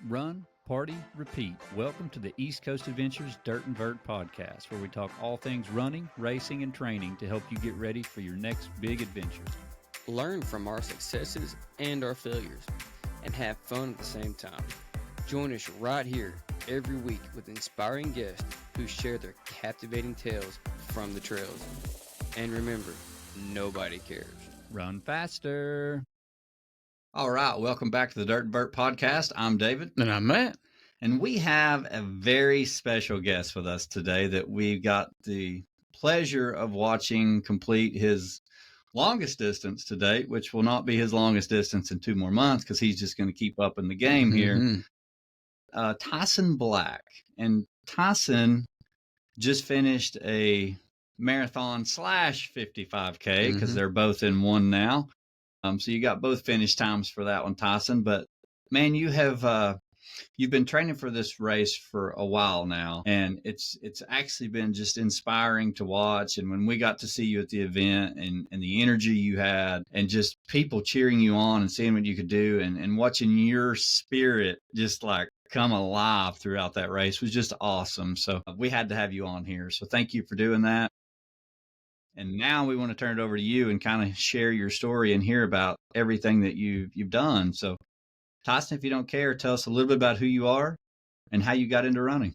Run, party, repeat. Welcome to the East Coast Adventures Dirt and Vert Podcast, where we talk all things running, racing, and training to help you get ready for your next big adventure. Learn from our successes and our failures, and have fun at the same time. Join us right here every week with inspiring guests who share their captivating tales from the trails. And remember, nobody cares. Run faster. All right, welcome back to the Dirt and Vert Podcast. I'm David. And I'm Matt. And we have a very special guest with us today that we've got the pleasure of watching complete his longest distance to date, which will not be his longest distance in 2 more months because he's just going to keep up in the game here. Tyson Black. And Tyson just finished a marathon / 55K because they're both in one now. So you got both finish times for that one, Tyson. But man, you've been training for this race for a while now, and it's actually been just inspiring to watch. And when we got to see you at the event and the energy you had and just people cheering you on and seeing what you could do and watching your spirit just like come alive throughout that race was just awesome. So we had to have you on here. So thank you for doing that. And now we want to turn it over to you and kind of share your story and hear about everything that you've done. So Tyson, if you don't care, tell us a little bit about who you are and how you got into running.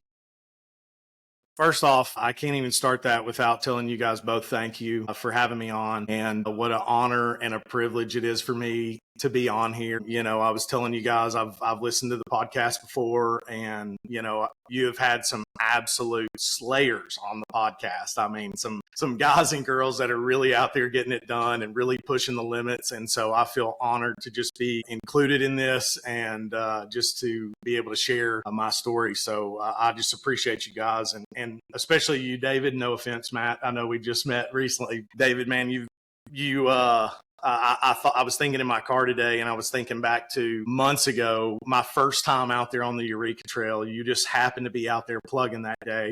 First off, I can't even start that without telling you guys both thank you for having me on, and what an honor and a privilege it is for me to be on here. You know, I was telling you guys, I've listened to the podcast before, and, you know, you have had some absolute slayers on the podcast. I mean, some guys and girls that are really out there getting it done and really pushing the limits. And so I feel honored to just be included in this and just to be able to share my story. So I just appreciate you guys, and especially you, David. No offense, Matt. I know we just met recently. David, man, I was thinking in my car today, and I was thinking back to months ago, my first time out there on the Eureka Trail. You just happened to be out there plugging that day,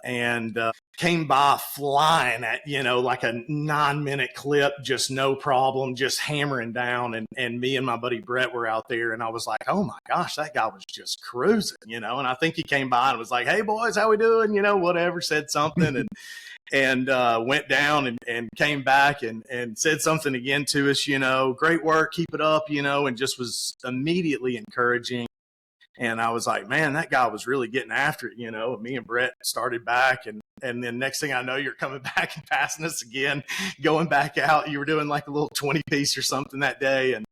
and came by flying at, you know, like a 9-minute clip, just no problem, just hammering down. And me and my buddy Brett were out there, and I was like, oh my gosh, that guy was just cruising, you know. And I think he came by and was like, hey boys, how we doing? You know, whatever, said something and went down and came back and said something again to us, you know, great work, keep it up, you know, and just was immediately encouraging. And I was like, man, that guy was really getting after it, you know. Me and Brett started back, and then next thing I know, you're coming back and passing us again, going back out. You were doing like a little 20-piece or something that day. And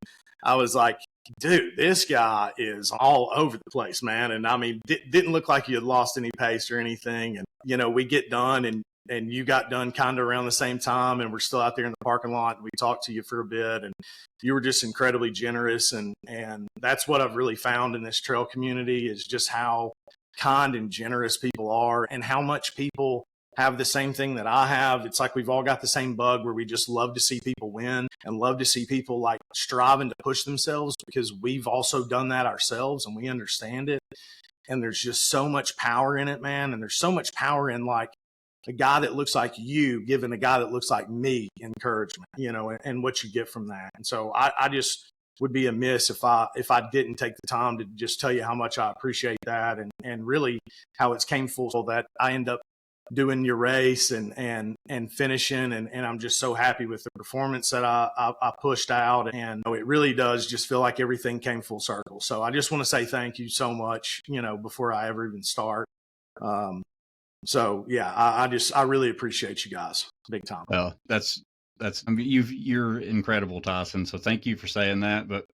I was like, dude, this guy is all over the place, man. And I mean, didn't look like you had lost any pace or anything. And, you know, we get done and you got done kind of around the same time, and we're still out there in the parking lot, and we talked to you for a bit, and you were just incredibly generous. And that's what I've really found in this trail community is just how kind and generous people are, and how much people have the same thing that I have. It's like we've all got the same bug where we just love to see people win and love to see people like striving to push themselves, because we've also done that ourselves and we understand it. And there's just so much power in it, man. And there's so much power in like a guy that looks like you giving a guy that looks like me encouragement, you know, and what you get from that. And so I just would be amiss if I didn't take the time to just tell you how much I appreciate that, and really how it's came full circle that I end up doing your race and finishing. And I'm just so happy with the performance that I pushed out. And it really does just feel like everything came full circle. So I just want to say thank you so much, you know, before I ever even start. So yeah, I really appreciate you guys big time. Well, I mean, you're incredible, Tyson. So thank you for saying that. But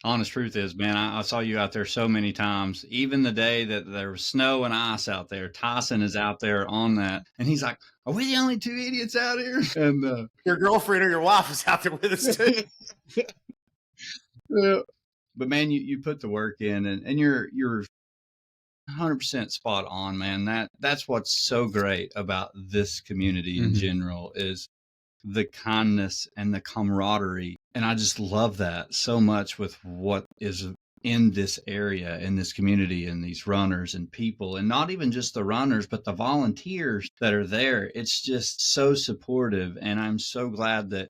honest truth is, man, I saw you out there so many times. Even the day that there was snow and ice out there, Tyson is out there on that, and he's like, "Are we the only 2 idiots out here?" And your girlfriend or your wife is out there with us too. Yeah. But man, you put the work in, and you're 100% spot on, man. That's what's so great about this community in general is the kindness and the camaraderie. And I just love that so much with what is in this area, in this community, and these runners and people, and not even just the runners, but the volunteers that are there. It's just so supportive. And I'm so glad that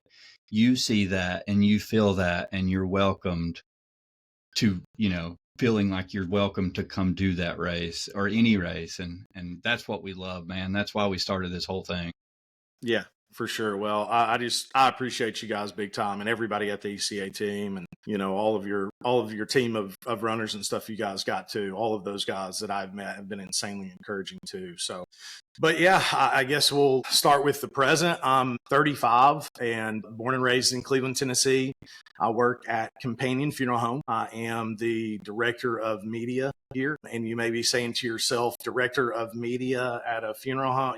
you see that and you feel that and you're welcomed to, feeling like you're welcome to come do that race or any race. And that's what we love, man. That's why we started this whole thing. Yeah, for sure. Well, I appreciate you guys big time, and everybody at the ECA team, and all of your team of runners and stuff you guys got too. All of those guys that I've met have been insanely encouraging too. So, but yeah, I guess we'll start with the present. I'm 35 and born and raised in Cleveland, Tennessee. I work at Companion Funeral Home. I am the director of media here. And you may be saying to yourself, director of media at a funeral home,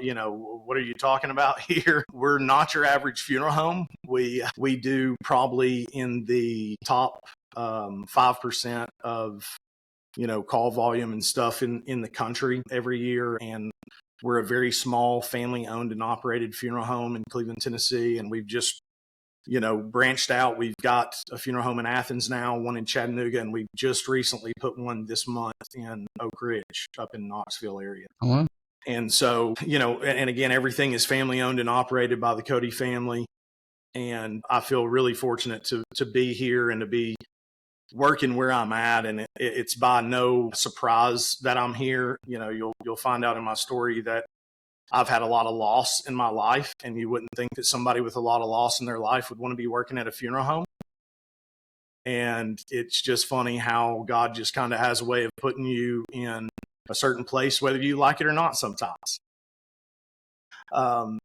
what are you talking about here? We're not your average funeral home. We do probably in the top 5% of, call volume and stuff in the country every year. And we're a very small family owned and operated funeral home in Cleveland, Tennessee. And we've just branched out. We've got a funeral home in Athens now, one in Chattanooga, and we've just recently put one this month in Oak Ridge up in Knoxville area. Oh, wow. And so, and again, everything is family owned and operated by the Cody family. And I feel really fortunate to be here and to be working where I'm at. And it's by no surprise that I'm here. You'll find out in my story that I've had a lot of loss in my life, and you wouldn't think that somebody with a lot of loss in their life would want to be working at a funeral home. And it's just funny how God just kind of has a way of putting you in a certain place, whether you like it or not sometimes.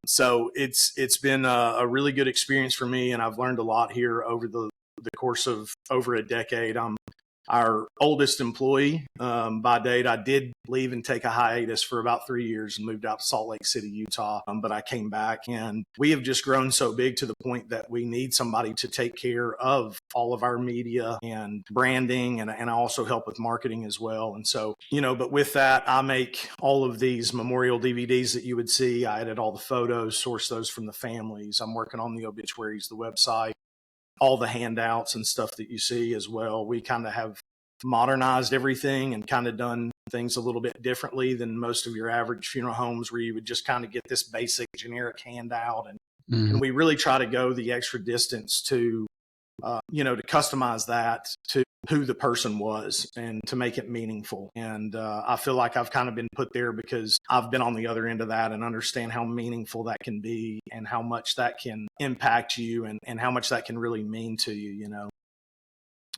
So it's been a really good experience for me, and I've learned a lot here over the course of over a decade. I'm our oldest employee by date. I did leave and take a hiatus for about 3 years and moved out to Salt Lake City, Utah. But I came back, and we have just grown so big to the point that we need somebody to take care of all of our media and branding. And I also help with marketing as well. And so, but with that, I make all of these memorial DVDs that you would see. I edit all the photos, source those from the families. I'm working on the obituaries, the website, all the handouts and stuff that you see as well. We kind of have modernized everything and kind of done things a little bit differently than most of your average funeral homes, where you would just kind of get this basic generic handout. And we really try to go the extra distance to, to customize that to who the person was and to make it meaningful. And I feel like I've kind of been put there because I've been on the other end of that and understand how meaningful that can be and how much that can impact you and how much that can really mean to you,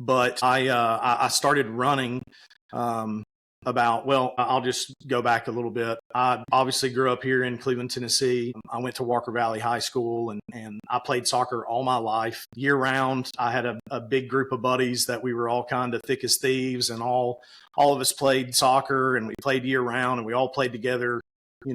But I started running I'll just go back a little bit. I obviously grew up here in Cleveland, Tennessee. I went to Walker Valley High School, and I played soccer all my life, year round. I had a big group of buddies that we were all kind of thick as thieves, and all of us played soccer, and we played year round, and we all played together,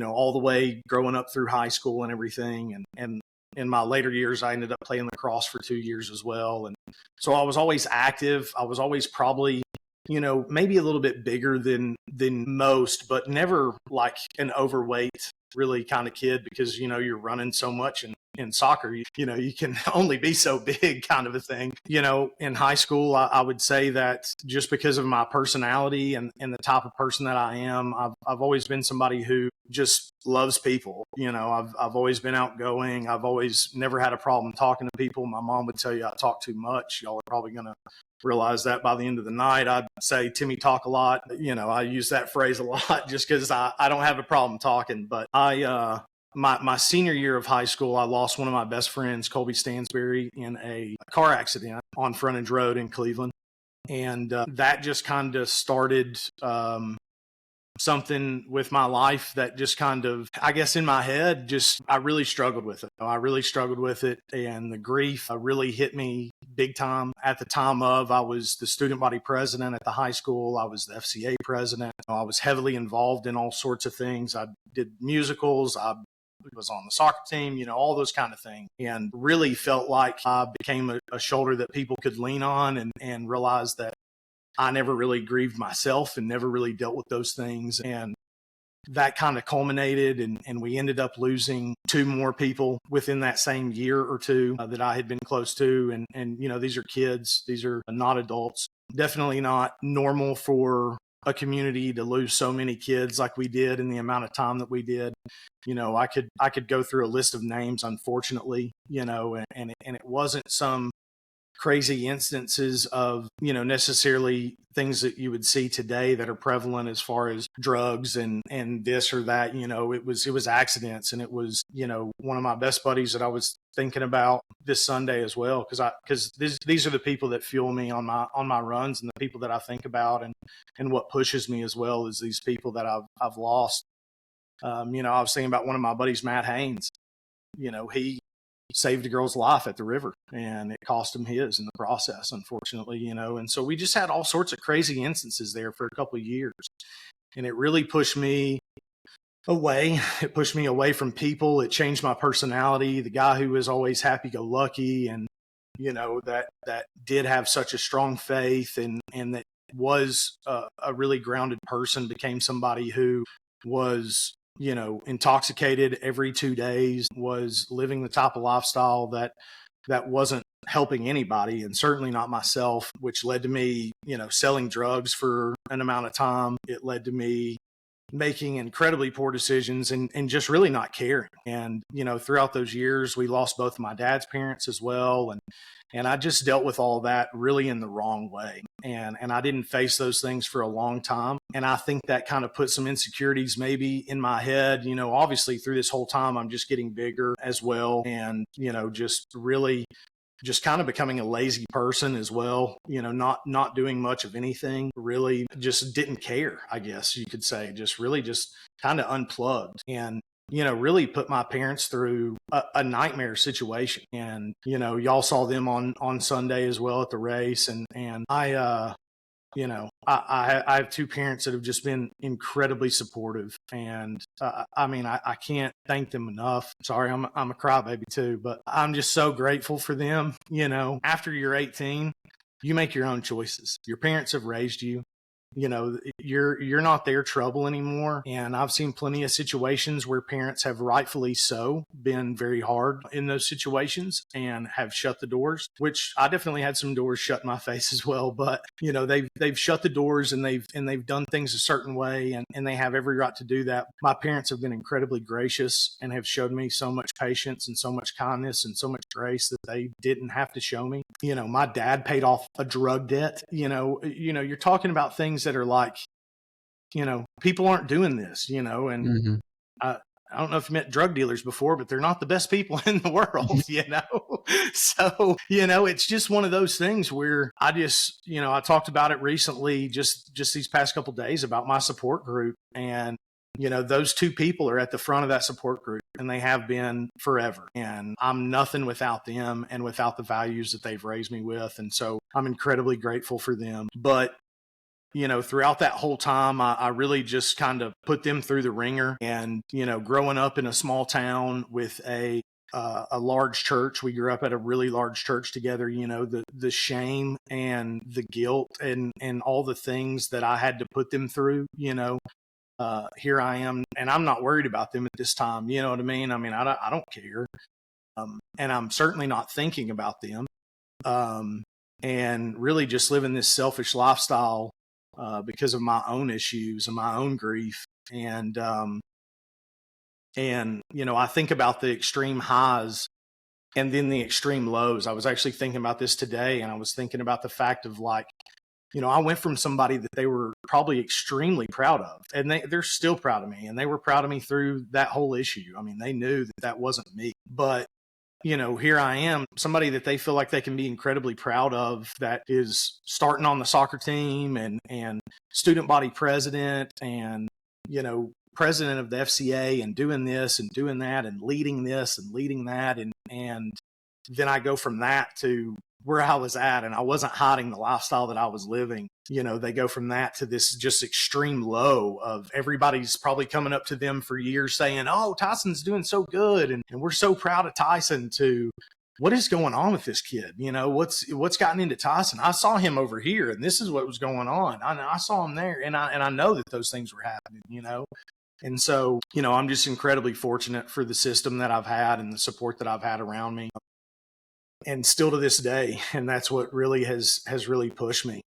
all the way growing up through high school and everything. And in my later years, I ended up playing lacrosse for 2 years as well. And so I was always active. I was always probably maybe a little bit bigger than most, but never like an overweight really kind of kid, because, you're running so much in soccer, you can only be so big kind of a thing. In high school, I would say that just because of my personality and the type of person that I am, I've always been somebody who just loves people. I've always been outgoing. I've always never had a problem talking to people. My mom would tell you I talk too much. Y'all are probably going to realize that by the end of the night. I'd say, Timmy, talk a lot. I use that phrase a lot just because I don't have a problem talking. But my senior year of high school, I lost one of my best friends, Colby Stansberry, in a car accident on Frontage Road in Cleveland. And that just kind of started something with my life that just kind of, I guess in my head, I really struggled with it. And the grief really hit me big time. At the time I was the student body president at the high school. I was the FCA president. I was heavily involved in all sorts of things. I did musicals. I was on the soccer team, all those kind of things, and really felt like I became a shoulder that people could lean on, and realized that I never really grieved myself and never really dealt with those things. And that kind of culminated, and we ended up losing 2 more people within that same year or 2 that I had been close to. And these are kids. These are not adults. Definitely not normal for a community to lose so many kids like we did in the amount of time that we did. I could go through a list of names, unfortunately, and it wasn't some crazy instances of, necessarily things that you would see today that are prevalent as far as drugs and this or that. It was accidents. And it was, one of my best buddies that I was thinking about this Sunday as well, because these are the people that fuel me on my runs, and the people that I think about, and what pushes me as well is these people that I've lost. I was thinking about one of my buddies, Matt Haynes. He saved a girl's life at the river, and it cost him his in the process, unfortunately. And so we just had all sorts of crazy instances there for a couple of years, and it really pushed me away. It pushed me away from people. It changed my personality. The guy who was always happy-go-lucky, and that did have such a strong faith, and that was a really grounded person, became somebody who was intoxicated every 2 days, was living the type of lifestyle that wasn't helping anybody, and certainly not myself, which led to me, selling drugs for an amount of time. It led to me making incredibly poor decisions and just really not caring. And, throughout those years, we lost both of my dad's parents as well. And I just dealt with all that really in the wrong way. And I didn't face those things for a long time. And I think that kind of put some insecurities maybe in my head. Obviously through this whole time, I'm just getting bigger as well. And, just really just kind of becoming a lazy person as well, not doing much of anything, really just didn't care, I guess you could say, just really just kind of unplugged, and, really put my parents through a nightmare situation. And, y'all saw them on Sunday as well at the race. And I have two parents that have just been incredibly supportive. And I can't thank them enough. Sorry, I'm a crybaby too, but I'm just so grateful for them. After you're 18, you make your own choices. Your parents have raised you. You're not their trouble anymore. And I've seen plenty of situations where parents have rightfully so been very hard in those situations and have shut the doors, which I definitely had some doors shut in my face as well. But, they've shut the doors, and they've done things a certain way, and they have every right to do that. My parents have been incredibly gracious and have showed me so much patience and so much kindness and so much grace that they didn't have to show me. My dad paid off a drug debt. You're talking about things that are like, people aren't doing this, and Mm-hmm. I don't know if you met drug dealers before, but they're not the best people in the world, So, it's just one of those things where I just, I talked about it recently, just these past couple of days, about my support group. And, those two people are at the front of that support group, and they have been forever. And I'm nothing without them and without the values that they've raised me with. And so I'm incredibly grateful for them. But throughout that whole time, I really just kind of put them through the ringer. And, growing up in a small town with a large church, we grew up at a really large church together, the shame and the guilt and all the things that I had to put them through, here I am, and I'm not worried about them at this time. You know what I mean? I don't care. And I'm certainly not thinking about them. And really just living this selfish lifestyle because of my own issues and my own grief. And I think about the extreme highs and then the extreme lows. I was actually thinking about this today, and I was thinking about the fact of, like, I went from somebody that they were probably extremely proud of, and they're still proud of me, and they were proud of me through that whole issue. They knew that wasn't me, but here I am, somebody that they feel like they can be incredibly proud of, that is starting on the soccer team and student body president and, president of the FCA, and doing this and doing that and leading this and leading that. And then I go from that to where I was at, and I wasn't hiding the lifestyle that I was living. They go from that to this just extreme low of everybody's probably coming up to them for years saying, "Oh, Tyson's doing so good, and we're so proud of Tyson," to what is going on with this kid? What's gotten into Tyson? I saw him over here, and this is what was going on. I saw him there, and I know that those things were happening, And so, I'm just incredibly fortunate for the system that I've had and the support that I've had around me. And still to this day, and that's what really has really pushed me.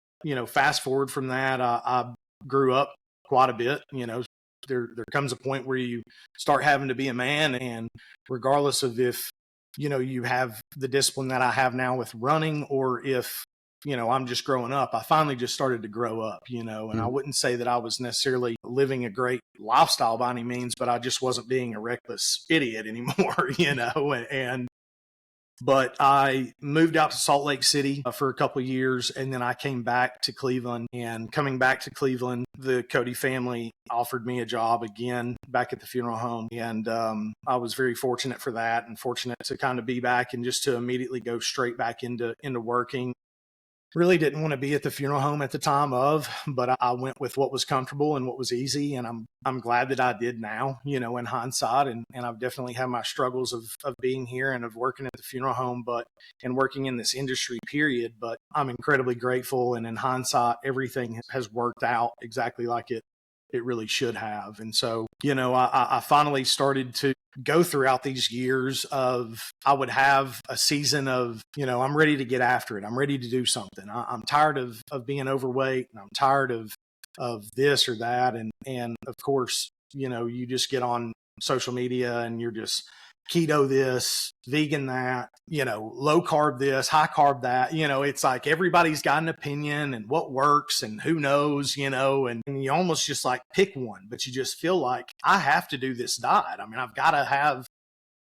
Fast forward from that, I grew up quite a bit. There comes a point where you start having to be a man, and regardless of if you have the discipline that I have now with running, or if, I'm just growing up. I finally just started to grow up, and I wouldn't say that I was necessarily living a great lifestyle by any means, but I just wasn't being a reckless idiot anymore, but I moved out to Salt Lake City for a couple of years, and then I came back to Cleveland. And coming back to Cleveland, the Cody family offered me a job again back at the funeral home. And I was very fortunate for that, and fortunate to kind of be back and just to immediately go straight back into working. Really didn't want to be at the funeral home at the time but I went with what was comfortable and what was easy. And I'm glad that I did now, in hindsight. And I've definitely had my struggles of being here and of working at the funeral home, and working in this industry period. But I'm incredibly grateful. And in hindsight, everything has worked out exactly like it really should have. And so, I finally started to go throughout these years of, I would have a season of, I'm ready to get after it. I'm ready to do something. I'm tired of being overweight, and I'm tired of this or that. And of course, you just get on social media and you're just keto this, vegan that, low carb this, high carb that, it's like everybody's got an opinion and what works and who knows, and you almost just like pick one, but you just feel like I have to do this diet. I mean, I've got to have,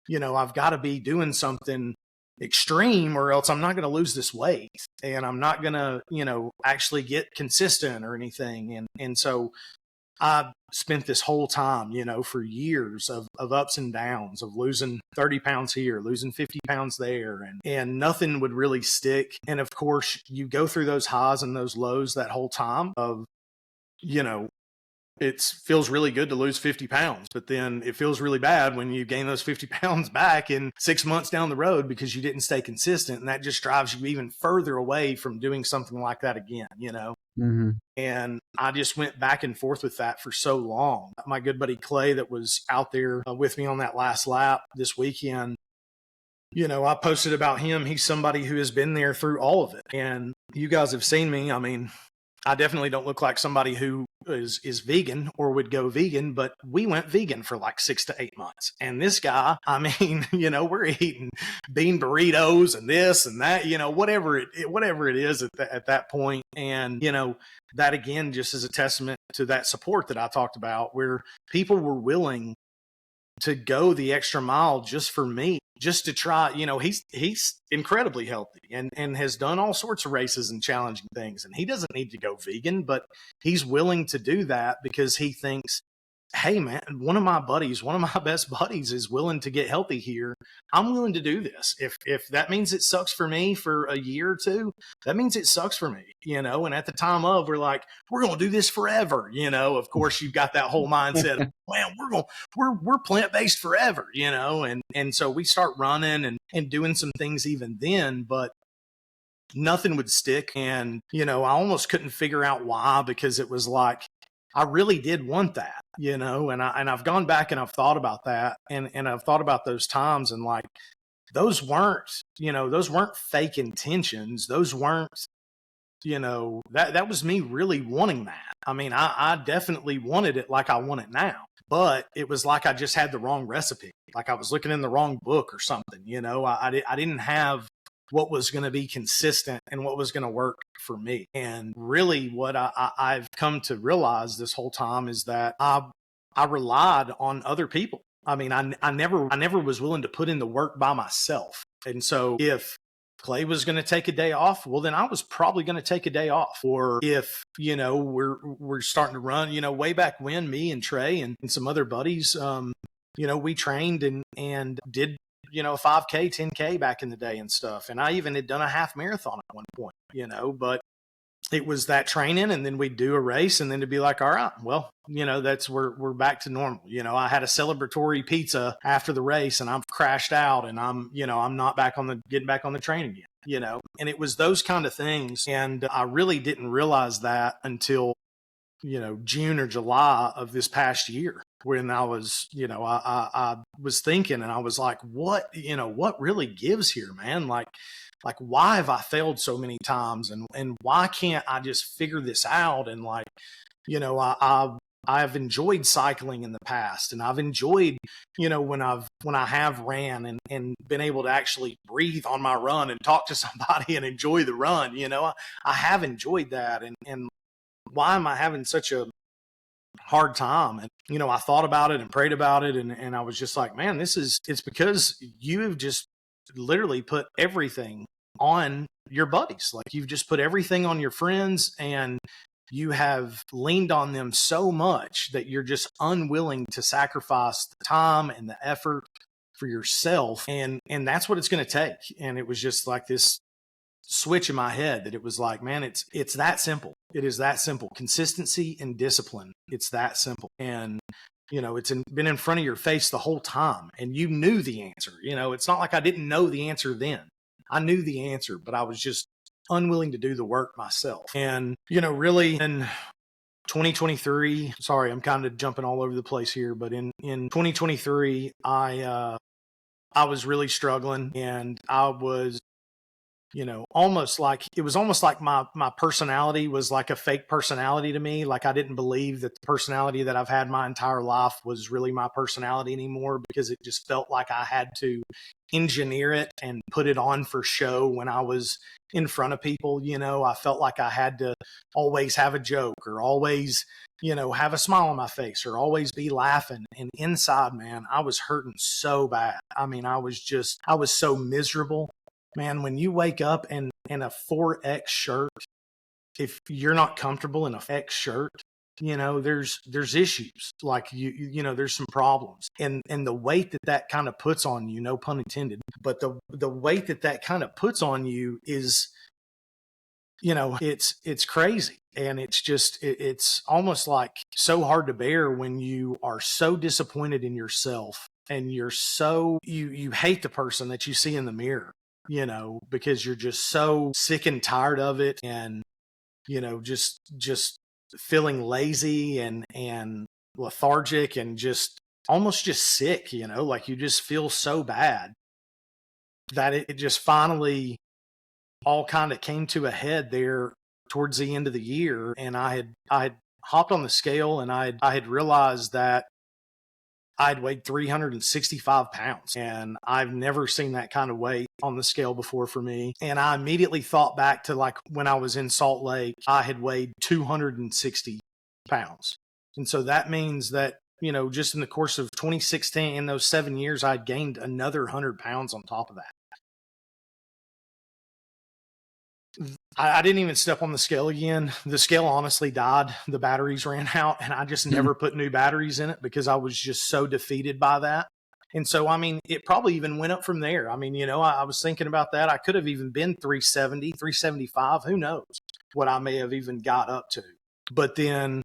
I've got to be doing something extreme or else I'm not going to lose this weight, and I'm not going to, actually get consistent or anything. And so I spent this whole time, for years of ups and downs, of losing 30 pounds here, losing 50 pounds there, and nothing would really stick. And of course, you go through those highs and those lows that whole time of, it feels really good to lose 50 pounds, but then it feels really bad when you gain those 50 pounds back in 6 months down the road because you didn't stay consistent. And that just drives you even further away from doing something like that again, Mm-hmm. And I just went back and forth with that for so long. My good buddy Clay, that was out there with me on that last lap this weekend, I posted about him. He's somebody who has been there through all of it. And you guys have seen me. I mean, I definitely don't look like somebody who is vegan or would go vegan, but we went vegan for like 6 to 8 months. And this guy, I mean, we're eating bean burritos and this and that, whatever it is at that point. And, that again, just is a testament to that support that I talked about, where people were willing to go the extra mile just for me, just to try. He's incredibly healthy and has done all sorts of races and challenging things. And he doesn't need to go vegan, but he's willing to do that because he thinks, hey man, one of my best buddies is willing to get healthy here. I'm willing to do this. If that means it sucks for me for a year or two, that means it sucks for me, and at the time we're like, we're going to do this forever. Of course you've got that whole mindset of, man, we're plant-based forever, and so we start running and doing some things even then, but nothing would stick. And, I almost couldn't figure out why, because it was like, I really did want that, and I've gone back and I've thought about that, and I've thought about those times, and like, those weren't fake intentions. Those weren't, that was me really wanting that. I mean, I definitely wanted it like I want it now, but it was like I just had the wrong recipe. Like I was looking in the wrong book or something, I didn't have what was going to be consistent and what was going to work for me. And really what I've come to realize this whole time is that I relied on other people. I mean, I never was willing to put in the work by myself. And so if Clay was going to take a day off, well, then I was probably going to take a day off. Or if, we're starting to run, way back when, me and Trey and some other buddies, we trained and did 5K, 10K back in the day and stuff. And I even had done a half marathon at one point, but it was that training, and then we'd do a race, and then to be like, all right, well, we're back to normal. I had a celebratory pizza after the race, and I've crashed out, and I'm not getting back on the train again, and it was those kind of things. And I really didn't realize that until, June or July of this past year, when I was, I was thinking, and I was like, what really gives here, man? Like, why have I failed so many times? And why can't I just figure this out? And like, I I've enjoyed cycling in the past, and I've enjoyed, when I have ran and been able to actually breathe on my run and talk to somebody and enjoy the run. I have enjoyed that. And why am I having such a hard time? And, I thought about it and prayed about it. And I was just like, man, it's because you have just literally put everything on your buddies. Like, you've just put everything on your friends, and you have leaned on them so much that you're just unwilling to sacrifice the time and the effort for yourself. And that's what it's going to take. And it was just like this switch in my head that it was like, man, it's that simple. It is that simple. Consistency and discipline. It's that simple. And it's been in front of your face the whole time, and you knew the answer. It's not like I didn't know the answer then. I knew the answer, but I was just unwilling to do the work myself. And, really in 2023, sorry, I'm kind of jumping all over the place here, but in 2023, I was really struggling, and I was, almost like my personality was like a fake personality to me. Like, I didn't believe that the personality that I've had my entire life was really my personality anymore, because it just felt like I had to engineer it and put it on for show when I was in front of people. I felt like I had to always have a joke, or always, have a smile on my face, or always be laughing. And inside, man, I was hurting so bad. I mean, I was so miserable. Man, when you wake up in a 4X shirt, if you're not comfortable in a X shirt, there's issues. Like, there's some problems. And the weight that kind of puts on you, no pun intended, but the weight that kind of puts on you is, it's crazy. And it's almost like so hard to bear when you are so disappointed in yourself, and you're so, you hate the person that you see in the mirror, because you're just so sick and tired of it. And, just feeling lazy and lethargic, and just almost just sick, like you just feel so bad that it just finally all kind of came to a head there towards the end of the year. And I had hopped on the scale, and I had realized that I'd weighed 365 pounds, and I've never seen that kind of weight on the scale before for me. And I immediately thought back to, like, when I was in Salt Lake, I had weighed 260 pounds. And so that means that, just in the course of 2016, in those 7 years, I'd gained another 100 pounds on top of that. I didn't even step on the scale again. The scale honestly died. The batteries ran out, and I just never put new batteries in it, because I was just so defeated by that. And so, I mean, it probably even went up from there. I mean, I was thinking about that. I could have even been 370, 375. Who knows what I may have even got up to. But then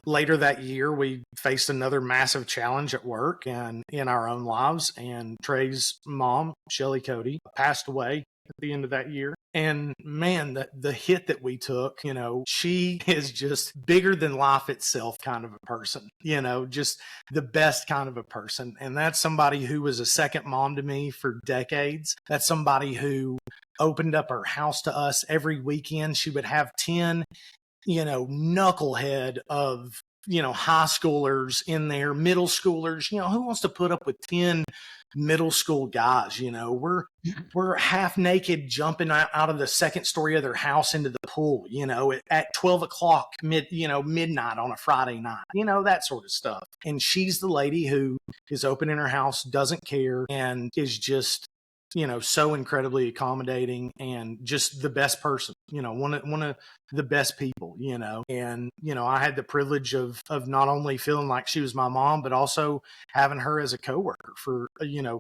later that year, we faced another massive challenge at work and in our own lives. And Trey's mom, Shelly Cody, passed away at the end of that year. And man, the hit that we took, she is just bigger than life itself kind of a person, just the best kind of a person. And that's somebody who was a second mom to me for decades. That's somebody who opened up her house to us every weekend. She would have 10, knucklehead of, high schoolers in there, middle schoolers. Who wants to put up with 10 middle school guys? We're half naked, jumping out of the second story of their house into the pool, at 12 o'clock midnight on a Friday night, that sort of stuff. And she's the lady who is opening her house, doesn't care, and is just, so incredibly accommodating, and just the best person, one of the best people, and, I had the privilege of not only feeling like she was my mom, but also having her as a coworker for,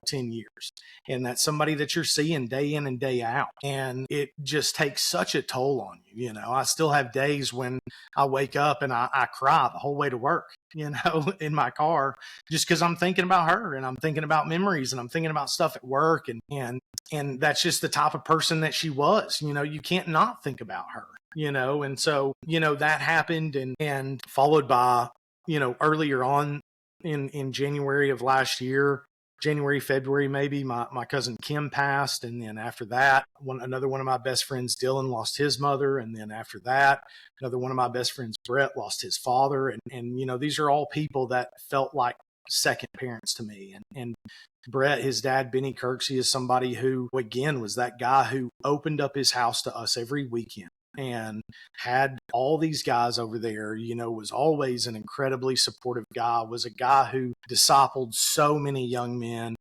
10 years. And that's somebody that you're seeing day in and day out. And it just takes such a toll on you. I still have days when I wake up and I cry the whole way to work, in my car, just because I'm thinking about her, and I'm thinking about memories, and I'm thinking about stuff at work. And that's just the type of person that she was. You can't not think about her, and so, that happened, and followed by, earlier on in January of last year, January, February, maybe my cousin Kim passed. And then after that, another one of my best friends, Dylan, lost his mother. And then after that, another one of my best friends, Brett, lost his father. And, you know, these are all people that felt like second parents to me. And Brett, his dad, Benny Kirksey, is somebody who, again, was that guy who opened up his house to us every weekend and had all these guys over there, you know, was always an incredibly supportive guy, was a guy who discipled so many young men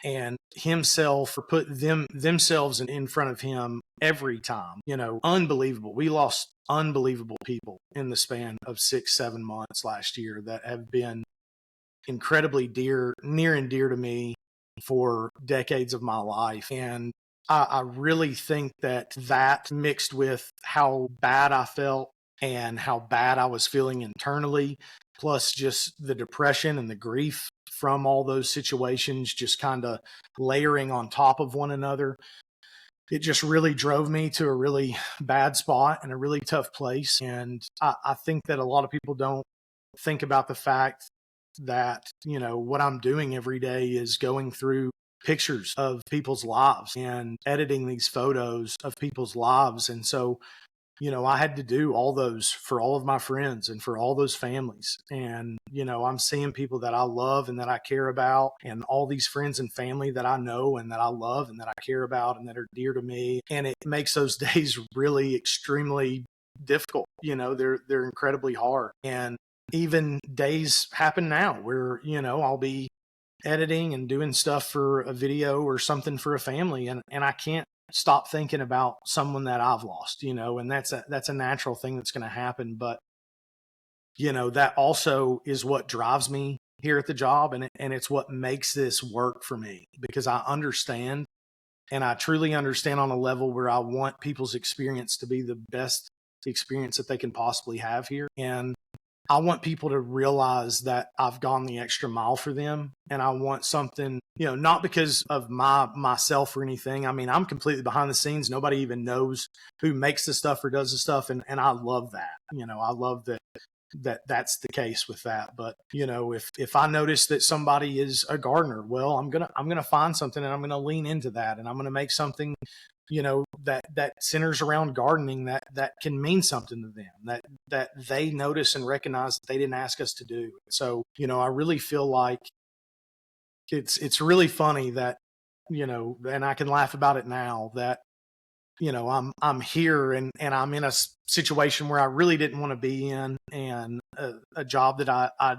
and himself put themselves in front of him every time. You know, unbelievable. We lost unbelievable people in the span of 6-7 months last year that have been incredibly near and dear to me for decades of my life. And I really think that mixed with how bad I felt and how bad I was feeling internally, plus just the depression and the grief from all those situations, just kind of layering on top of one another, it just really drove me to a really bad spot and a really tough place. And I think that a lot of people don't think about the fact that, you know, what I'm doing every day is going through pictures of people's lives and editing these photos of people's lives. And so, you know, I had to do all those for all of my friends and for all those families. And, you know, I'm seeing people that I love and that I care about, and all these friends and family that I know and that I love and that I care about and that are dear to me. And it makes those days really extremely difficult. You know, they're incredibly hard. And even days happen now where, you know, I'll be editing and doing stuff for a video or something for a family, and I can't stop thinking about someone that I've lost, you know, and that's a natural thing that's going to happen. But, you know, that also is what drives me here at the job, and it's what makes this work for me, because I understand, and I truly understand on a level where I want people's experience to be the best experience that they can possibly have here. And I want people to realize that I've gone the extra mile for them, and I want something, you know, not because of myself or anything. I mean, I'm completely behind the scenes. Nobody even knows who makes the stuff or does the stuff. And I love that, you know, I love that's the case with that. But, you know, if I notice that somebody is a gardener, well, I'm going to find something, and I'm going to lean into that, and I'm going to make something, you know, that centers around gardening that can mean something to them, that they notice and recognize that they didn't ask us to do. So, you know, I really feel like it's really funny that, you know, and I can laugh about it now, that, you know, I'm here and I'm in a situation where I really didn't want to be in, and a job that I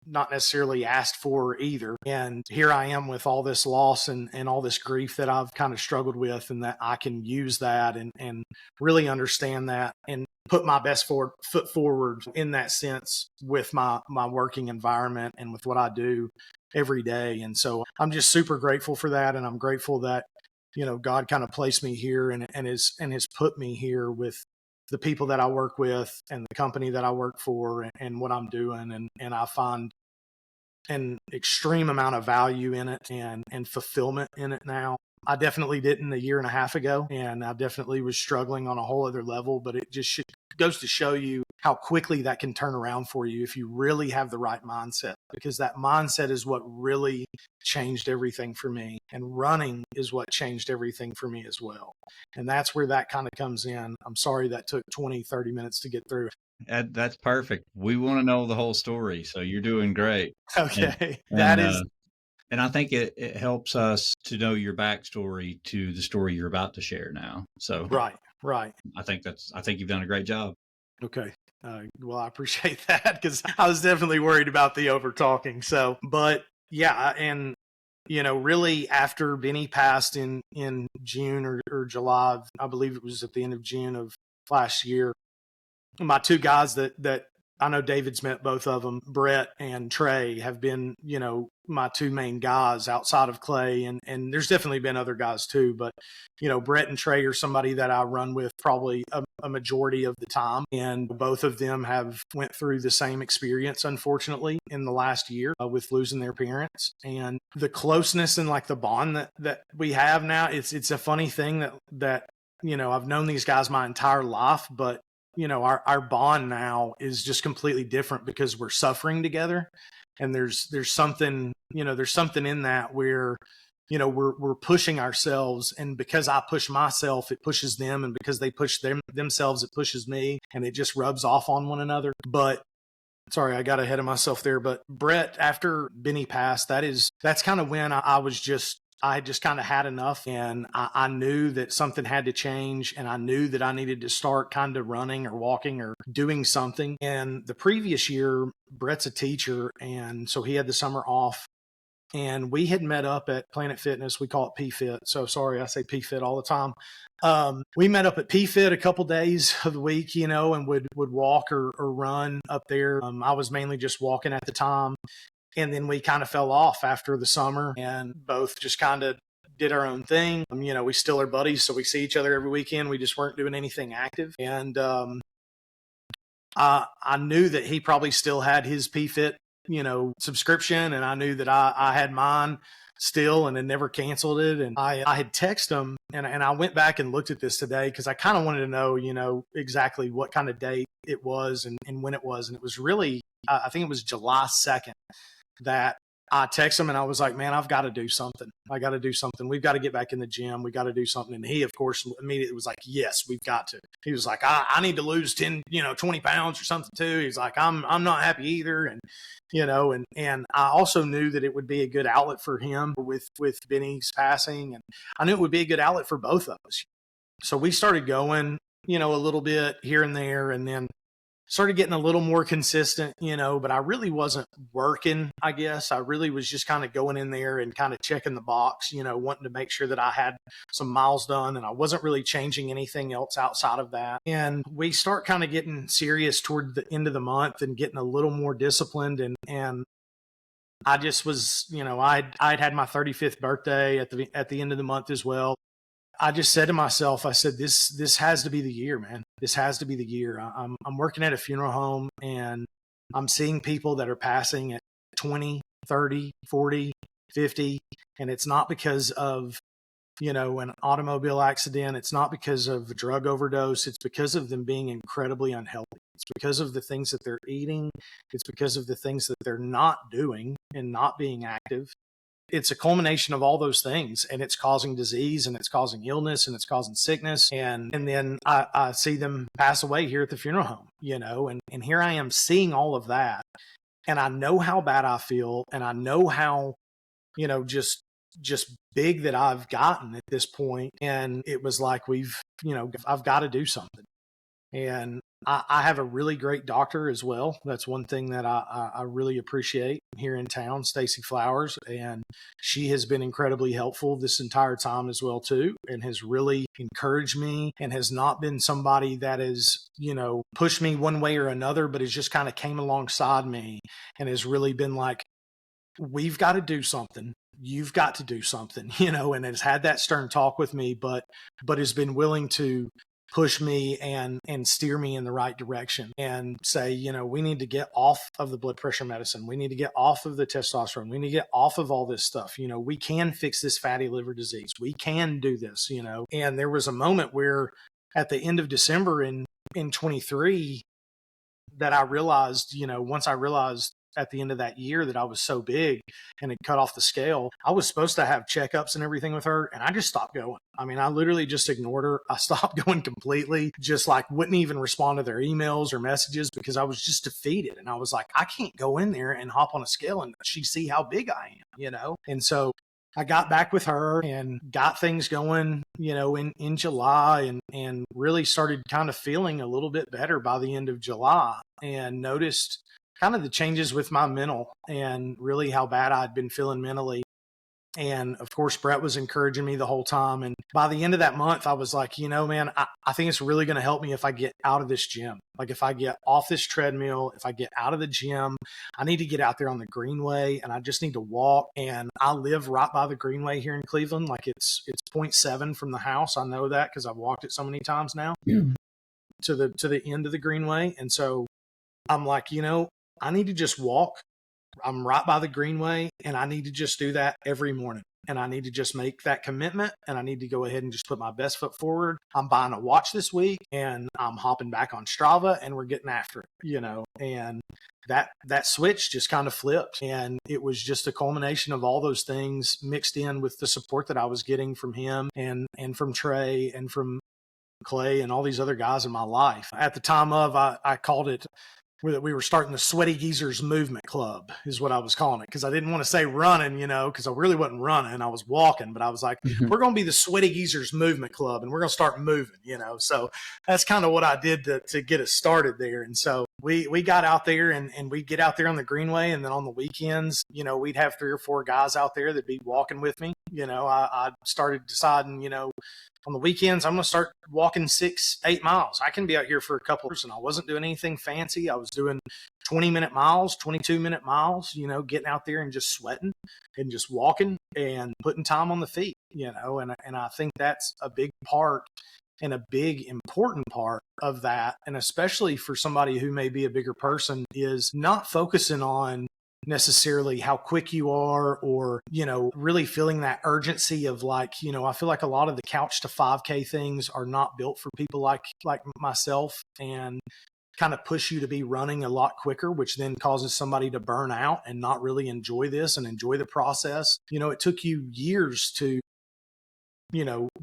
not necessarily asked for either. And here I am with all this loss and all this grief that I've kind of struggled with, and that I can use that and really understand that and put my best foot forward in that sense with my working environment and with what I do every day. And so I'm just super grateful for that. And I'm grateful that, you know, God kind of placed me here and has put me here with the people that I work with and the company that I work for and what I'm doing. And I find an extreme amount of value in it and fulfillment in it now. I definitely didn't a year and a half ago, and I definitely was struggling on a whole other level, but it just goes to show you how quickly that can turn around for you if you really have the right mindset, because that mindset is what really changed everything for me, and running is what changed everything for me as well. And that's where that kind of comes in. I'm sorry that took 20-30 minutes to get through. That's perfect. We want to know the whole story, so you're doing great. Okay. And I think it helps us to know your backstory to the story you're about to share now. So Right. I think you've done a great job. Okay. Well, I appreciate that, because I was definitely worried about the over talking. So, but yeah, and you know, really after Benny passed in June or July, I believe it was at the end of June of last year, my two guys that I know David's met both of them, Brett and Trey, have been, you know, my two main guys outside of Clay. And there's definitely been other guys too, but, you know, Brett and Trey are somebody that I run with probably a majority of the time. And both of them have went through the same experience, unfortunately, in the last year with losing their parents. And the closeness and like the bond that we have now, it's a funny thing that, you know, I've known these guys my entire life, but you know, our bond now is just completely different because we're suffering together. And there's something there's something in that where, we're pushing ourselves, and because I push myself, it pushes them, and because they push themselves, it pushes me, and it just rubs off on one another. But sorry, I got ahead of myself there. But Brett, after Benny passed, that's kind of when I just kind of had enough, and I knew that something had to change, and I knew that I needed to start kind of running or walking or doing something. And the previous year, Brett's a teacher, and so he had the summer off, and we had met up at Planet Fitness. We call it P-Fit. So sorry, I say P-Fit all the time. We met up at P-Fit a couple days of the week, and would walk or run up there. I was mainly just walking at the time. And then we kind of fell off after the summer and both just kind of did our own thing. We still are buddies, so we see each other every weekend. We just weren't doing anything active. And I knew that he probably still had his P-Fit, subscription, and I knew that I had mine still and had never canceled it. And I had texted him, and I went back and looked at this today because I kind of wanted to know, exactly what kind of date it was and when it was. And it was really, I think it was July 2nd that I texted him, and I was like, man, I've got to do something. I got to do something. We've got to get back in the gym. We got to do something. And he, of course, immediately was like, yes, we've got to. He was like, I need to lose 10, 20 pounds or something too. He's like, I'm not happy either. And, and I also knew that it would be a good outlet for him with Benny's passing. And I knew it would be a good outlet for both of us. So we started going, a little bit here and there, and then started getting a little more consistent, but I really wasn't working, I guess. I really was just kind of going in there and kind of checking the box, wanting to make sure that I had some miles done, and I wasn't really changing anything else outside of that. And we start kind of getting serious toward the end of the month and getting a little more disciplined. And I just was, I'd had my 35th birthday at the end of the month as well. I just said to myself, I said, this has to be the year, man. This has to be the year. I'm working at a funeral home, and I'm seeing people that are passing at 20, 30, 40, 50. And it's not because of, an automobile accident. It's not because of a drug overdose. It's because of them being incredibly unhealthy. It's because of the things that they're eating. It's because of the things that they're not doing and not being active. It's a culmination of all those things, and it's causing disease, and it's causing illness, and it's causing sickness. And then I see them pass away here at the funeral home, and here I am seeing all of that. And I know how bad I feel, and I know how, just big that I've gotten at this point. And it was like, I've got to do something. And I have a really great doctor as well. That's one thing that I really appreciate here in town, Stacy Flowers. And she has been incredibly helpful this entire time as well, too, and has really encouraged me and has not been somebody that has, pushed me one way or another, but has just kind of came alongside me and has really been like, we've got to do something. You've got to do something, and has had that stern talk with me, but has been willing to push me and steer me in the right direction and say, we need to get off of the blood pressure medicine. We need to get off of the testosterone. We need to get off of all this stuff. We can fix this fatty liver disease. We can do this, And there was a moment where at the end of December in 23 that I realized, once I realized at the end of that year that I was so big and had cut off the scale, I was supposed to have checkups and everything with her. And I just stopped going. I mean, I literally just ignored her. I stopped going completely, just like wouldn't even respond to their emails or messages because I was just defeated. And I was like, I can't go in there and hop on a scale and she see how big I am, And so I got back with her and got things going, in July and really started kind of feeling a little bit better by the end of July and noticed kind of the changes with my mental and really how bad I'd been feeling mentally. And of course, Brett was encouraging me the whole time. And by the end of that month, I was like, man, I think it's really going to help me if I get out of this gym. Like if I get off this treadmill, if I get out of the gym, I need to get out there on the Greenway and I just need to walk. And I live right by the Greenway here in Cleveland. Like it's 0.7 from the house. I know that because I've walked it so many times now to the end of the Greenway. And so I'm like, I need to just walk. I'm right by the Greenway and I need to just do that every morning. and I need to just make that commitment, and I need to go ahead and just put my best foot forward. I'm buying a watch this week, and I'm hopping back on Strava, and we're getting after it, and that switch just kind of flipped. And it was just a culmination of all those things mixed in with the support that I was getting from him and from Trey and from Clay and all these other guys in my life. At the time I called it, we were starting the Sweaty Geezers Movement Club is what I was calling it, because I didn't want to say running, because I really wasn't running. I was walking, but I was like, we're going to be the Sweaty Geezers Movement Club, and we're going to start moving, So that's kind of what I did to get us started there. And so we got out there, and we'd get out there on the Greenway, and then on the weekends, we'd have 3 or 4 guys out there that'd be walking with me. I started deciding, on the weekends, I'm going to start walking 6-8 miles. I can be out here for a couple of hours, and I wasn't doing anything fancy. I was doing 20-minute miles, 22-minute miles, getting out there and just sweating and just walking and putting time on the feet, and I think that's a big part and a big important part of that. And especially for somebody who may be a bigger person, is not focusing on necessarily how quick you are, or, really feeling that urgency of I feel like a lot of the couch to 5K things are not built for people like myself, and kind of push you to be running a lot quicker, which then causes somebody to burn out and not really enjoy this and enjoy the process. It took you years to,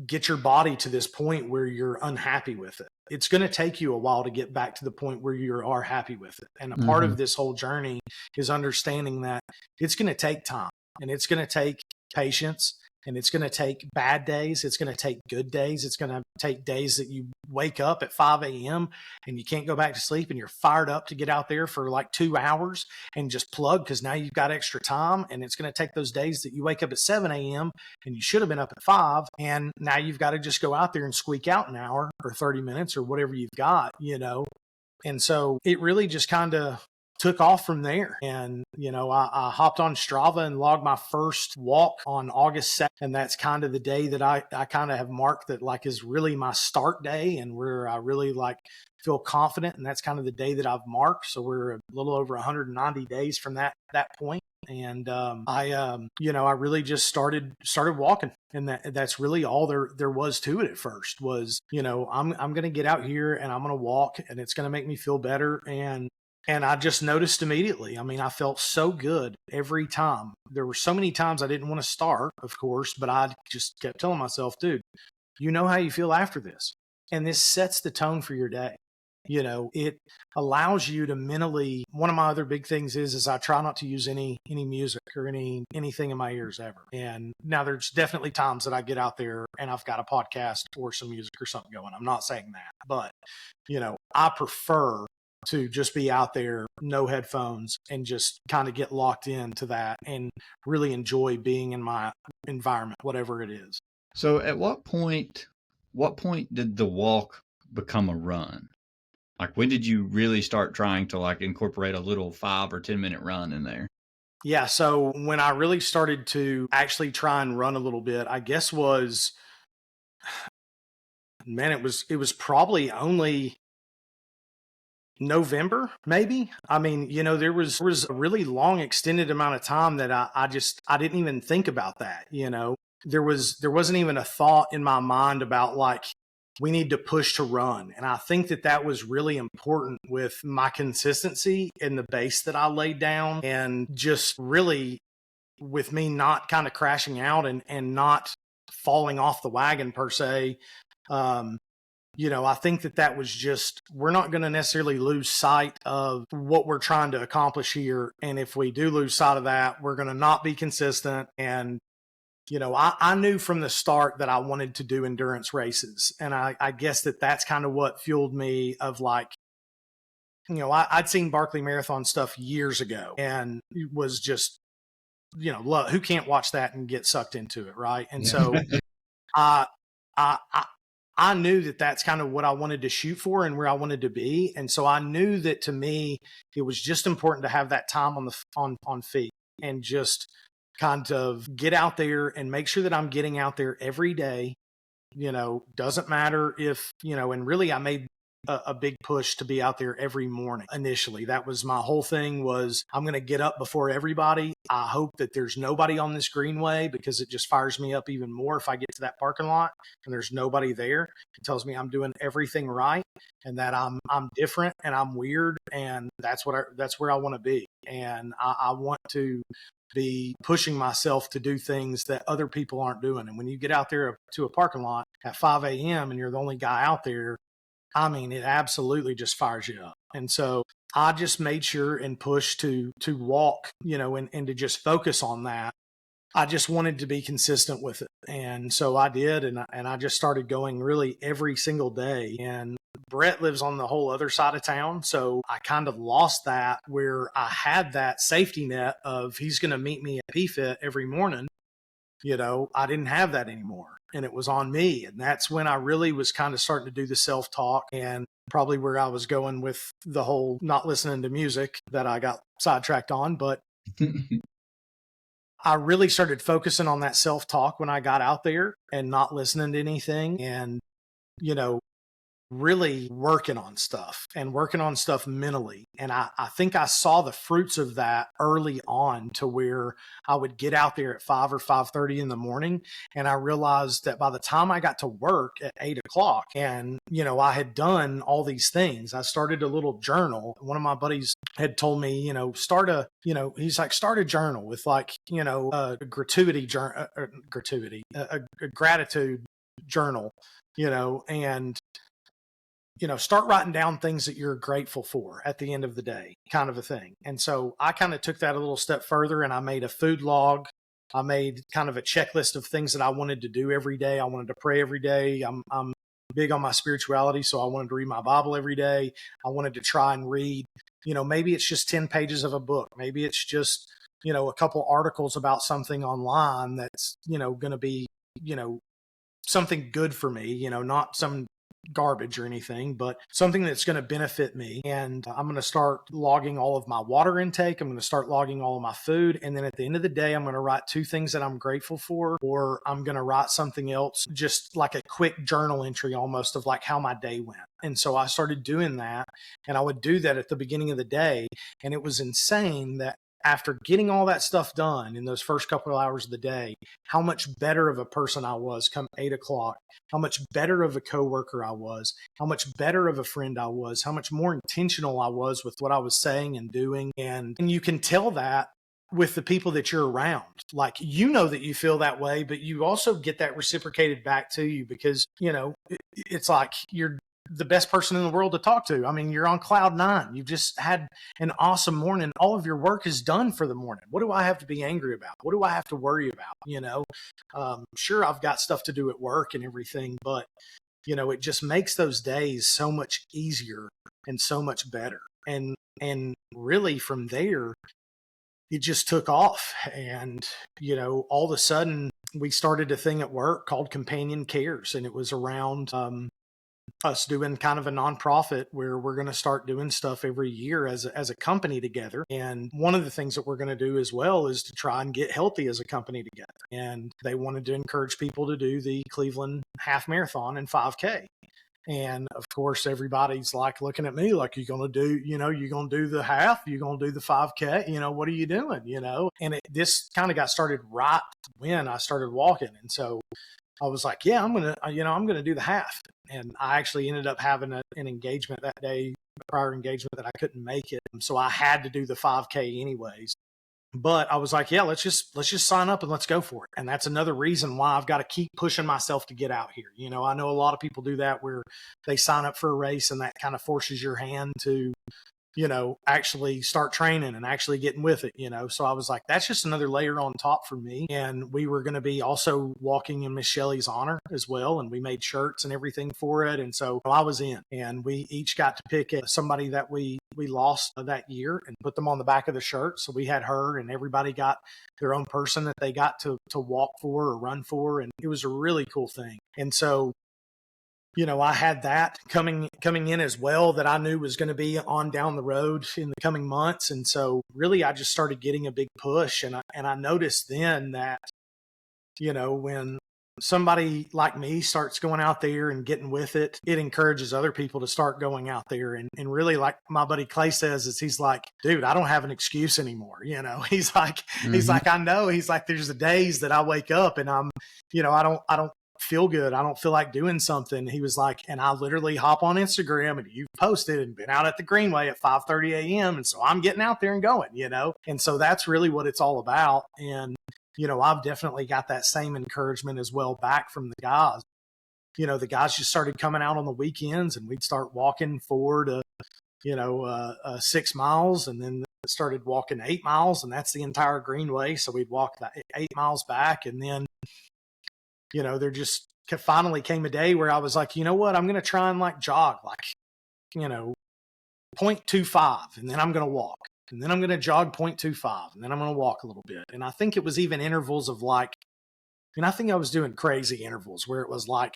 get your body to this point where you're unhappy with it. It's going to take you a while to get back to the point where you are happy with it. And a part of this whole journey is understanding that it's going to take time, and it's going to take patience, and it's going to take bad days. It's going to take good days. It's going to take days that you wake up at 5 a.m. and you can't go back to sleep, and you're fired up to get out there for like 2 hours and just plug, because now you've got extra time. And it's going to take those days that you wake up at 7 a.m. and you should have been up at 5, and now you've got to just go out there and squeak out an hour or 30 minutes or whatever you've got, And so it really just kind of took off from there. And, I hopped on Strava and logged my first walk on August 2nd. And that's kind of the day that I kind of have marked that is really my start day, and where I really feel confident. And that's kind of the day that I've marked. So we're a little over 190 days from that point. And I really just started walking, and that's really all there was to it at first. Was I'm going to get out here and I'm going to walk, and it's going to make me feel better. And I just noticed immediately. I mean, I felt so good every time. There were so many times I didn't want to start, of course, but I just kept telling myself, dude, you know how you feel after this, and this sets the tone for your day. It allows you to mentally. One of my other big things is I try not to use any music or anything in my ears ever. And now there's definitely times that I get out there and I've got a podcast or some music or something going. I'm not saying that, but I prefer to just be out there, no headphones, and just kind of get locked into that and really enjoy being in my environment, whatever it is. So at what point did the walk become a run? When did you really start trying to incorporate a little 5 or 10 minute run in there? Yeah. So when I really started to actually try and run a little bit, I guess it was probably only November, maybe. I mean, there was a really long extended amount of time that I didn't even think about that. There wasn't even a thought in my mind about we need to push to run. And I think that was really important with my consistency and the base that I laid down, and just really with me not kind of crashing out and not falling off the wagon per se. I think that was just, we're not going to necessarily lose sight of what we're trying to accomplish here. And if we do lose sight of that, we're going to not be consistent. And I knew from the start that I wanted to do endurance races. And I guess that's kind of what fueled me of I'd seen Barkley Marathon stuff years ago, and it was just, who can't watch that and get sucked into it, right? And so I knew that's kind of what I wanted to shoot for and where I wanted to be. And so I knew that to me, it was just important to have that time on feet, and just kind of get out there and make sure that I'm getting out there every day. Doesn't matter if, and really I made a big push to be out there every morning. Initially, that was my whole thing, was I'm going to get up before everybody. I hope that there's nobody on this greenway, because it just fires me up even more if I get to that parking lot and there's nobody there. It tells me I'm doing everything right and that I'm different and I'm weird, and that's where I want to be. And I want to be pushing myself to do things that other people aren't doing. And when you get out there to a parking lot at 5 a.m. and you're the only guy out there, I mean, it absolutely just fires you up. And so I just made sure and pushed to walk, and to just focus on that. I just wanted to be consistent with it. And so I did. And I just started going really every single day. And Brett lives on the whole other side of town. So I kind of lost that, where I had that safety net of he's going to meet me at PFIT every morning. I didn't have that anymore, and it was on me. And that's when I really was kind of starting to do the self-talk, and probably where I was going with the whole not listening to music that I got sidetracked on. But I really started focusing on that self-talk when I got out there and not listening to anything, and, really working on stuff mentally. And I think I saw the fruits of that early on, to where I would get out there at 5 or 5:30 in the morning. And I realized that by the time I got to work at 8 o'clock and, I had done all these things, I started a little journal. One of my buddies had told me, start a journal with a gratitude journal, and start writing down things that you're grateful for at the end of the day, kind of a thing. And so I kind of took that a little step further, and I made a food log. I made kind of a checklist of things that I wanted to do every day. I wanted to pray every day. I'm big on my spirituality, so I wanted to read my Bible every day. I wanted to try and read, maybe it's just 10 pages of a book. Maybe it's just, a couple articles about something online that's, going to be, something good for me, not some garbage or anything, but something that's going to benefit me. And I'm going to start logging all of my water intake. I'm going to start logging all of my food. And then at the end of the day, I'm going to write 2 things that I'm grateful for, or I'm going to write something else, just like a quick journal entry almost of like how my day went. And so I started doing that, and I would do that at the beginning of the day. And it was insane that after getting all that stuff done in those first couple of hours of the day, how much better of a person I was come 8 o'clock, how much better of a coworker I was, how much better of a friend I was, how much more intentional I was with what I was saying and doing. And you can tell that with the people that you're around. Like, that you feel that way, but you also get that reciprocated back to you, because, it's like you're the best person in the world to talk to. I mean, you're on cloud 9. You've just had an awesome morning. All of your work is done for the morning. What do I have to be angry about? What do I have to worry about? Sure, I've got stuff to do at work and everything, but, it just makes those days so much easier and so much better. And really from there, it just took off. And, all of a sudden we started a thing at work called Companion Cares. And it was around, us doing kind of a nonprofit where we're going to start doing stuff every year as a company together. And one of the things that we're going to do as well is to try and get healthy as a company together. And they wanted to encourage people to do the Cleveland half marathon and 5K. And of course, everybody's like looking at me like, you're going to do, you're going to do the half, you're going to do the 5K, what are you doing? And this kind of got started right when I started walking. And so I was like, yeah, I'm going to do the half. And I actually ended up having an engagement that day, a prior engagement, that I couldn't make it. So I had to do the 5K anyways. But I was like, yeah, let's just sign up and let's go for it. And that's another reason why I've got to keep pushing myself to get out here. I know a lot of people do that, where they sign up for a race and that kind of forces your hand to, actually start training and actually getting with it, So I was like, that's just another layer on top for me. And we were going to be also walking in Miss Shelley's honor as well. And we made shirts and everything for it. And so I was in, and we each got to pick somebody that we lost that year and put them on the back of the shirt. So we had her, and everybody got their own person that they got to walk for or run for. And it was a really cool thing. And so, I had that coming in as well, that I knew was going to be on down the road in the coming months. And so really, I just started getting a big push. And I noticed then that, when somebody like me starts going out there and getting with it, it encourages other people to start going out there. And really, like my buddy Clay says, is he's like, dude, I don't have an excuse anymore. He's like, I know, he's like, there's the days that I wake up and I'm, I don't feel good. I don't feel like doing something. He was like, and I literally hop on Instagram and you've posted and been out at the Greenway at 5:30 a.m. And so I'm getting out there and going, and so that's really what it's all about. And I've definitely got that same encouragement as well back from the guys. The guys just started coming out on the weekends and we'd start walking 4 to, 6 miles, and then started walking 8 miles, and that's the entire Greenway. So we'd walk that 8 miles back. And then, there just finally came a day where I was like, you know what, I'm going to try and like jog, like, 0.25, and then I'm going to walk. And then I'm going to jog 0.25, and then I'm going to walk a little bit. And I think it was even intervals of like, I think I was doing crazy intervals where it was like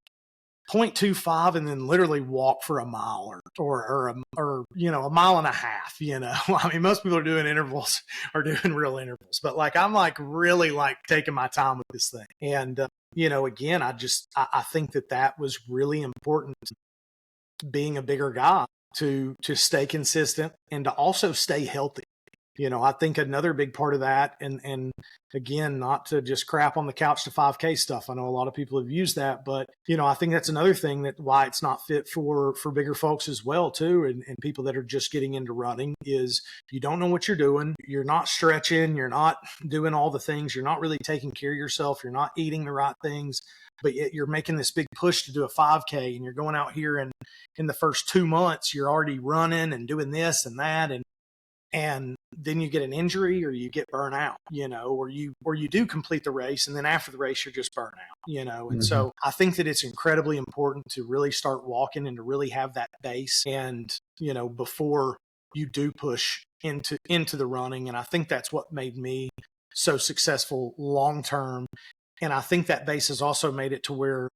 0.25 and then literally walk for a mile or a mile and a half, I mean, most people are doing intervals or doing real intervals, but like, I'm like really like taking my time with this thing. And, again, I think that was really important, being a bigger guy, to stay consistent and to also stay healthy. I think another big part of that, and again, not to just crap on the couch to 5K stuff. I know a lot of people have used that, but I think that's another thing that why it's not fit for bigger folks as well too. And people that are just getting into running is you don't know what you're doing. You're not stretching. You're not doing all the things. You're not really taking care of yourself. You're not eating the right things. But yet you're making this big push to do a 5K, and you're going out here, and in the first 2 months, you're already running and doing this and that. And then you get an injury or you get burnt out, or you do complete the race. And then after the race, you're just burnt out, and so I think that it's incredibly important to really start walking and to really have that base. And, before you do push into the running. And I think that's what made me so successful long-term. And I think that base has also made it to where,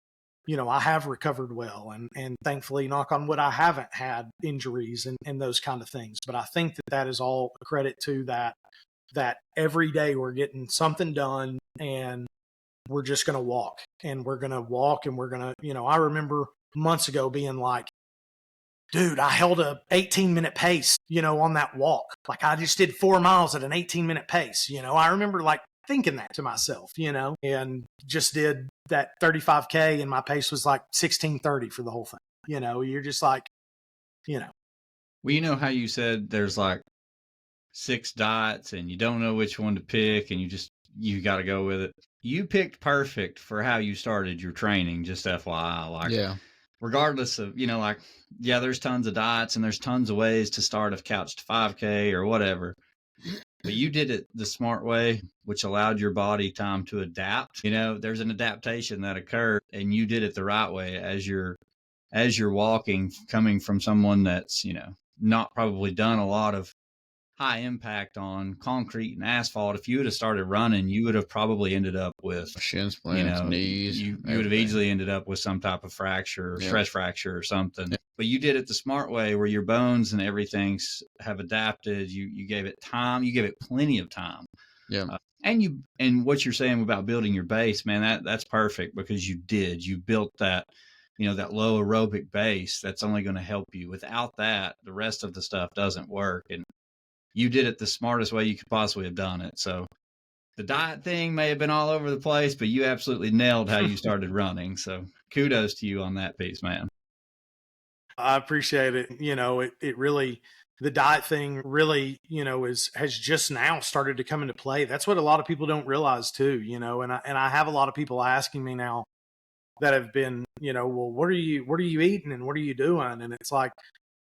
I have recovered well, and thankfully, knock on wood, I haven't had injuries and those kind of things. But I think that is all a credit to that every day we're getting something done, and we're just going to walk, and we're going to, I remember months ago being like, dude, I held a 18-minute pace, on that walk. Like I just did 4 miles at an 18-minute pace. I remember like thinking that to myself, and just did that 35K, and my pace was like 16:30 for the whole thing. You're just like, Well, how you said there's like 6 diets and you don't know which one to pick, and you got to go with it. You picked perfect for how you started your training, just FYI. Like, yeah. Regardless of, there's tons of diets and there's tons of ways to start a couch to 5K or whatever. But you did it the smart way, which allowed your body time to adapt. There's an adaptation that occurred, and you did it the right way as you're walking, coming from someone that's, not probably done a lot of high impact on concrete and asphalt. If you would have started running, you would have probably ended up with shin splints, knees. You would have easily ended up with some type of fracture or stress fracture or something. Yeah. But you did it the smart way, where your bones and everything have adapted. You gave it time. You gave it plenty of time. Yeah. And what you're saying about building your base, man, that's perfect, because you built that, that low aerobic base that's only going to help you. Without that, the rest of the stuff doesn't work. And you did it the smartest way you could possibly have done it. So the diet thing may have been all over the place, but you absolutely nailed how you started running. So kudos to you on that piece, man. I appreciate it. It really, the diet thing really, has just now started to come into play. That's what a lot of people don't realize too, and I have a lot of people asking me now that have been, well, what are you eating and what are you doing? And it's like,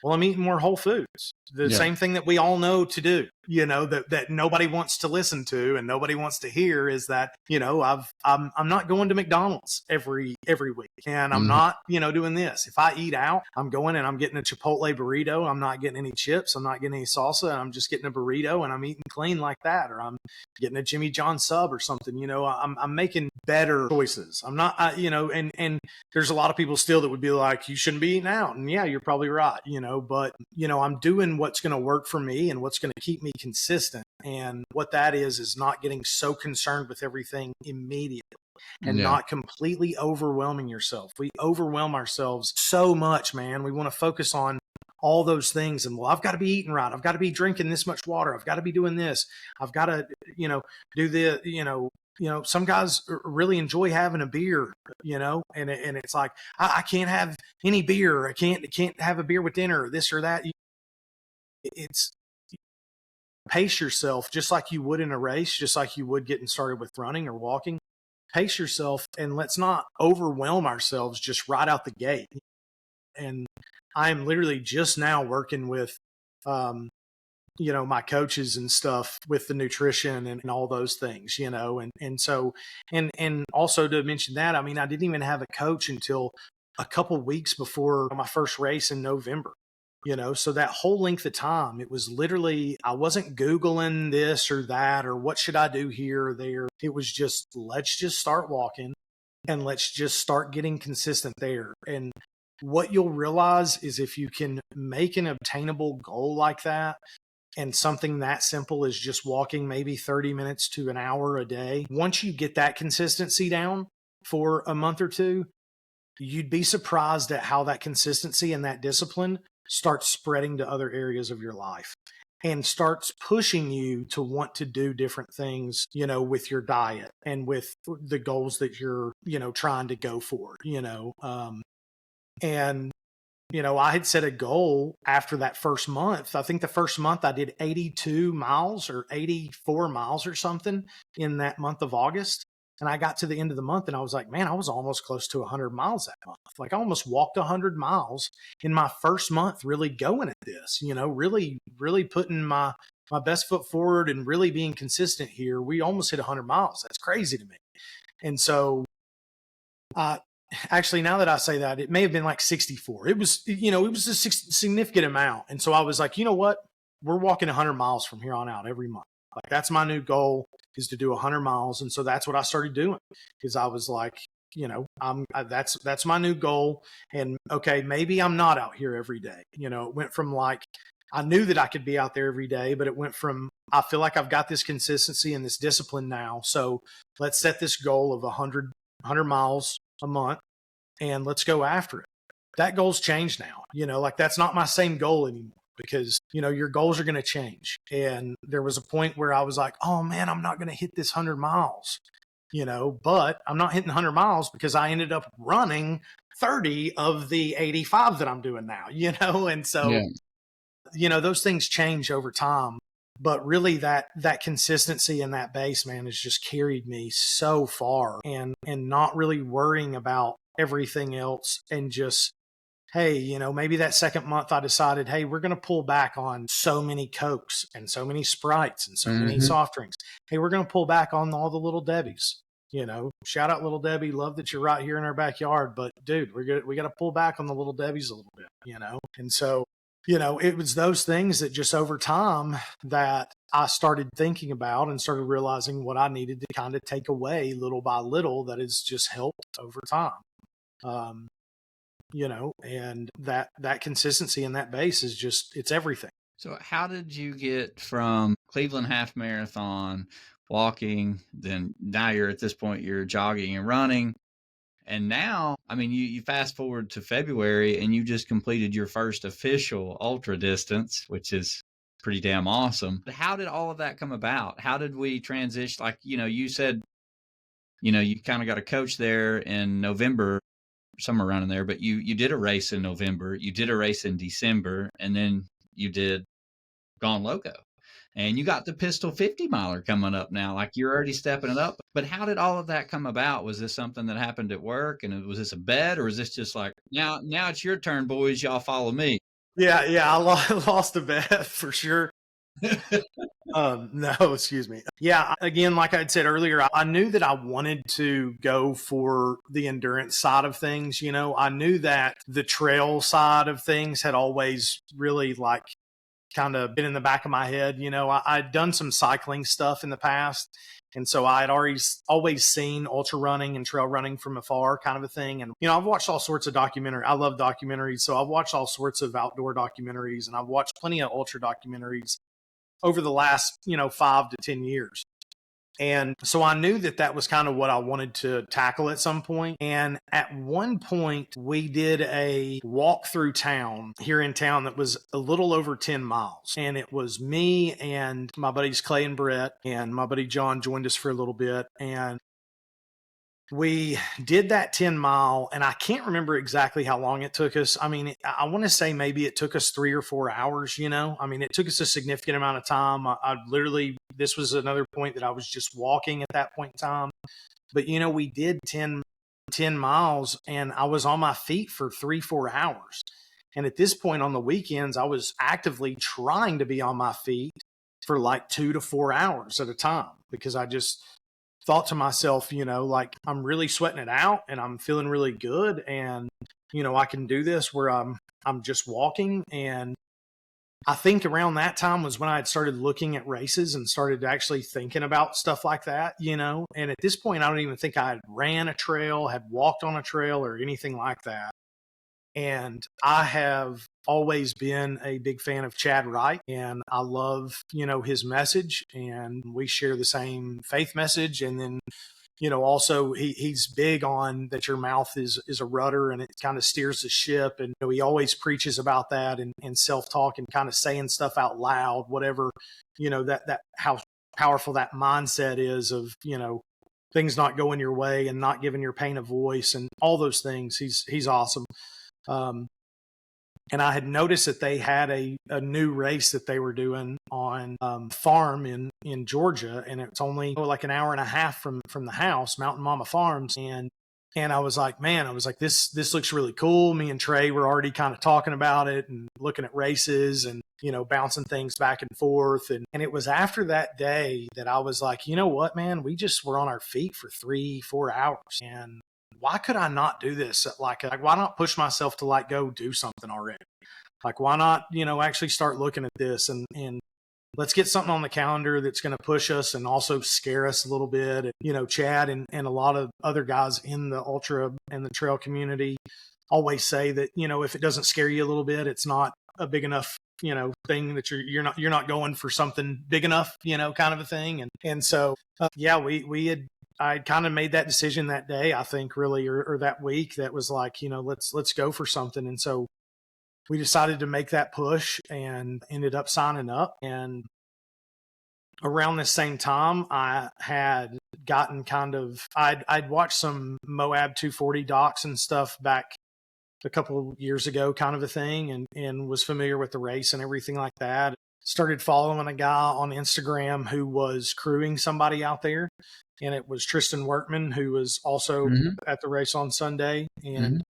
well, I'm eating more whole foods. The same thing that we all know to do, that nobody wants to listen to and nobody wants to hear, is that, I'm not going to McDonald's every week, and I'm not, doing this. If I eat out, I'm going and I'm getting a Chipotle burrito. I'm not getting any chips. I'm not getting any salsa. I'm just getting a burrito, and I'm eating clean like that. Or I'm getting a Jimmy John sub or something. I'm making better choices. I'm not, and there's a lot of people still that would be like, you shouldn't be eating out. And yeah, you're probably right, but I'm doing what's going to work for me and what's going to keep me consistent. And what that is not getting so concerned with everything immediately. and not completely overwhelming yourself. We overwhelm ourselves so much, man. We want to focus on all those things. And well, I've got to be eating right. I've got to be drinking this much water. I've got to be doing this. I've got to, do the, some guys really enjoy having a beer, and it's like, I can't have any beer. I can't have a beer with dinner or this or that. It's pace yourself just like you would in a race, just like you would getting started with running or walking. Pace yourself, and let's not overwhelm ourselves just right out the gate. And I'm literally just now working with, my coaches and stuff with the nutrition and all those things, and so, and also to mention that, I mean, I didn't even have a coach until a couple weeks before my first race in November, so that whole length of time, it was literally, I wasn't Googling this or that, or what should I do here or there. It was just, let's just start walking and let's just start getting consistent there. And what you'll realize is if you can make an obtainable goal like that, and something that simple as just walking maybe 30 minutes to an hour a day, once you get that consistency down for a month or two, you'd be surprised at how that consistency and that discipline starts spreading to other areas of your life and starts pushing you to want to do different things, with your diet and with the goals that you're, trying to go for, and I had set a goal after that first month. I think the first month I did 82 miles or 84 miles or something in that month of August. And I got to the end of the month and I was like, man, I was almost close to 100 miles that month. Like I almost walked 100 miles in my first month really going at this, really, really putting my best foot forward and really being consistent here. We almost hit 100 miles. That's crazy to me. And so actually, now that I say that, it may have been like 64. It was, it was a significant amount. And so I was like, you know what? We're walking 100 miles from here on out every month. Like that's my new goal, is to do 100 miles. And so that's what I started doing, because I was like, that's my new goal. And okay, maybe I'm not out here every day. It went from like, I knew that I could be out there every day, but it went from, I feel like I've got this consistency and this discipline now. So let's set this goal of 100 miles a month and let's go after it. That goal's changed now, like that's not my same goal anymore, because, your goals are going to change. And there was a point where I was like, oh man, I'm not going to hit this 100 miles, but I'm not hitting 100 miles because I ended up running 30 of the 85 that I'm doing now, and so, those things change over time. But really that consistency and that base, man, has just carried me so far, and not really worrying about everything else, and just, hey, maybe that second month I decided, hey, we're going to pull back on so many Cokes and so many Sprites and so many soft drinks. Hey, we're going to pull back on all the Little Debbies. Shout out Little Debbie. Love that you're right here in our backyard, but dude, we got to pull back on the Little Debbies a little bit, and so, it was those things that just over time that I started thinking about and started realizing what I needed to kind of take away little by little, that has just helped over time. And that consistency and that base is just, it's everything. So how did you get from Cleveland Half Marathon, walking, then now you're at this point, you're jogging and running. And now, I mean, you fast forward to February and you just completed your first official ultra distance, which is pretty damn awesome. But how did all of that come about? How did we transition? Like, you said, you kind of got a coach there in November, somewhere around in there, but you did a race in November, you did a race in December, and then you did Gone Loco. And you got the Pistol 50 miler coming up now. Like you're already stepping it up. But how did all of that come about? Was this something that happened at work? And was this a bet? Or is this just like, now it's your turn, boys, y'all follow me? Yeah, I lost a bet for sure. No, excuse me. Yeah, again, like I had said earlier, I knew that I wanted to go for the endurance side of things. I knew that the trail side of things had always really kind of been in the back of my head. I'd done some cycling stuff in the past. And so I had always seen ultra running and trail running from afar, kind of a thing. And, I've watched all sorts of documentaries. I love documentaries. So I've watched all sorts of outdoor documentaries, and I've watched plenty of ultra documentaries over the last, 5 to 10 years. And so I knew that that was kind of what I wanted to tackle at some point. And at one point, we did a walk through town here in town that was a little over 10 miles. And it was me and my buddies Clay and Brett, and my buddy John joined us for a little bit. And we did that 10-mile, and I can't remember exactly how long it took us. I mean, I want to say maybe it took us 3 or 4 hours, you know? I mean, it took us a significant amount of time. I literally, this was another point that I was just walking at that point in time. But, you know, we did 10 miles, and I was on my feet for 3-4 hours. And at this point on the weekends, I was actively trying to be on my feet for like 2 to 4 hours at a time, because I just thought to myself, you know, like, I'm really sweating it out and I'm feeling really good. And, you know, I can do this where I'm just walking. And I think around that time was when I had started looking at races and started actually thinking about stuff like that, you know. And at this point, I don't even think I had ran a trail, had walked on a trail or anything like that. And I have always been a big fan of Chad Wright, and I love, you know, his message, and we share the same faith message. And then, you know, also he's big on that your mouth is a rudder and it kind of steers the ship. And, you know, he always preaches about that and self-talk and kind of saying stuff out loud, whatever, you know, that how powerful that mindset is of, you know, things not going your way and not giving your pain a voice and all those things. He's awesome. And I had noticed that they had a new race that they were doing on farm in Georgia, and it's only like an hour and a half from the house, Mountain Mama Farms. And I was like, man, this looks really cool. Me and Trey were already kind of talking about it and looking at races and, you know, bouncing things back and forth. And it was after that day that I was like, you know what, man, we just were on our feet for 3-4 hours. And why could I not do this? Like, why not push myself to like go do something already? Like, why not, you know, actually start looking at this and let's get something on the calendar that's going to push us and also scare us a little bit. And, you know, Chad and a lot of other guys in the ultra and the trail community always say that, you know, if it doesn't scare you a little bit, it's not a big enough, you know, thing that you're not going for something big enough, you know, kind of a thing. And so, yeah, I kind of made that decision that day, I think, really, or that week, that was like, you know, let's go for something. And so we decided to make that push and ended up signing up. And around the same time, I had gotten I'd watched some Moab 240 docs and stuff back a couple of years ago, kind of a thing, and was familiar with the race and everything like that. Started following a guy on Instagram who was crewing somebody out there. And it was Tristan Workman, who was also at the race on Sunday and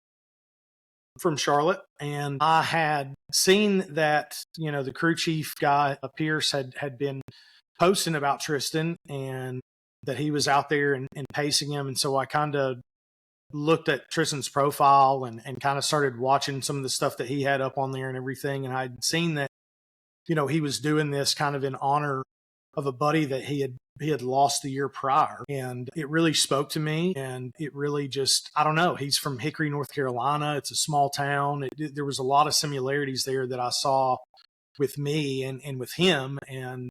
from Charlotte. And I had seen that, you know, the crew chief guy, Pierce, had been posting about Tristan and that he was out there and pacing him. And so I kind of looked at Tristan's profile and kind of started watching some of the stuff that he had up on there and everything. And I'd seen that, you know, he was doing this kind of in honor of a buddy that he had lost the year prior. And it really spoke to me. And it really just, I don't know, he's from Hickory, North Carolina. It's a small town. There was a lot of similarities there that I saw with me and with him. And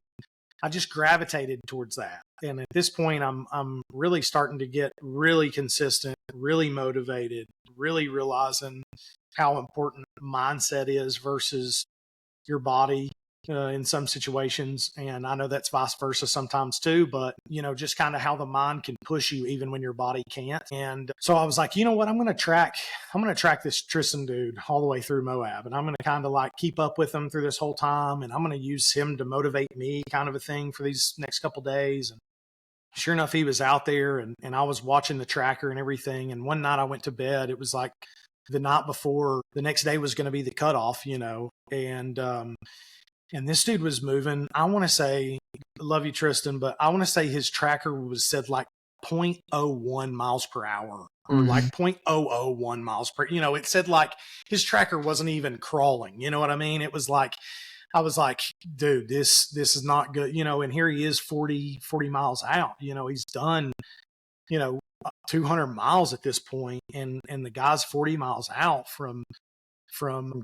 I just gravitated towards that. And at this point, I'm really starting to get really consistent, really motivated, really realizing how important mindset is versus your body in some situations. And I know that's vice versa sometimes too, but, you know, just kind of how the mind can push you even when your body can't. And so I was like, you know what, I'm going to track this Tristan dude all the way through Moab. And I'm going to kind of like keep up with him through this whole time. And I'm going to use him to motivate me, kind of a thing, for these next couple of days. And sure enough, he was out there and I was watching the tracker and everything. And one night I went to bed, it was like the night before the next day was going to be the cutoff, you know, and this dude was moving. I want to say, love you, Tristan, but I want to say his tracker was said like 0.01 miles per hour or like 0.001 miles per, you know, it said like his tracker wasn't even crawling. You know what I mean? It was like, I was like, dude, this is not good, you know, and here he is 40 miles out, you know, he's done, you know, 200 miles at this point, and the guy's 40 miles out from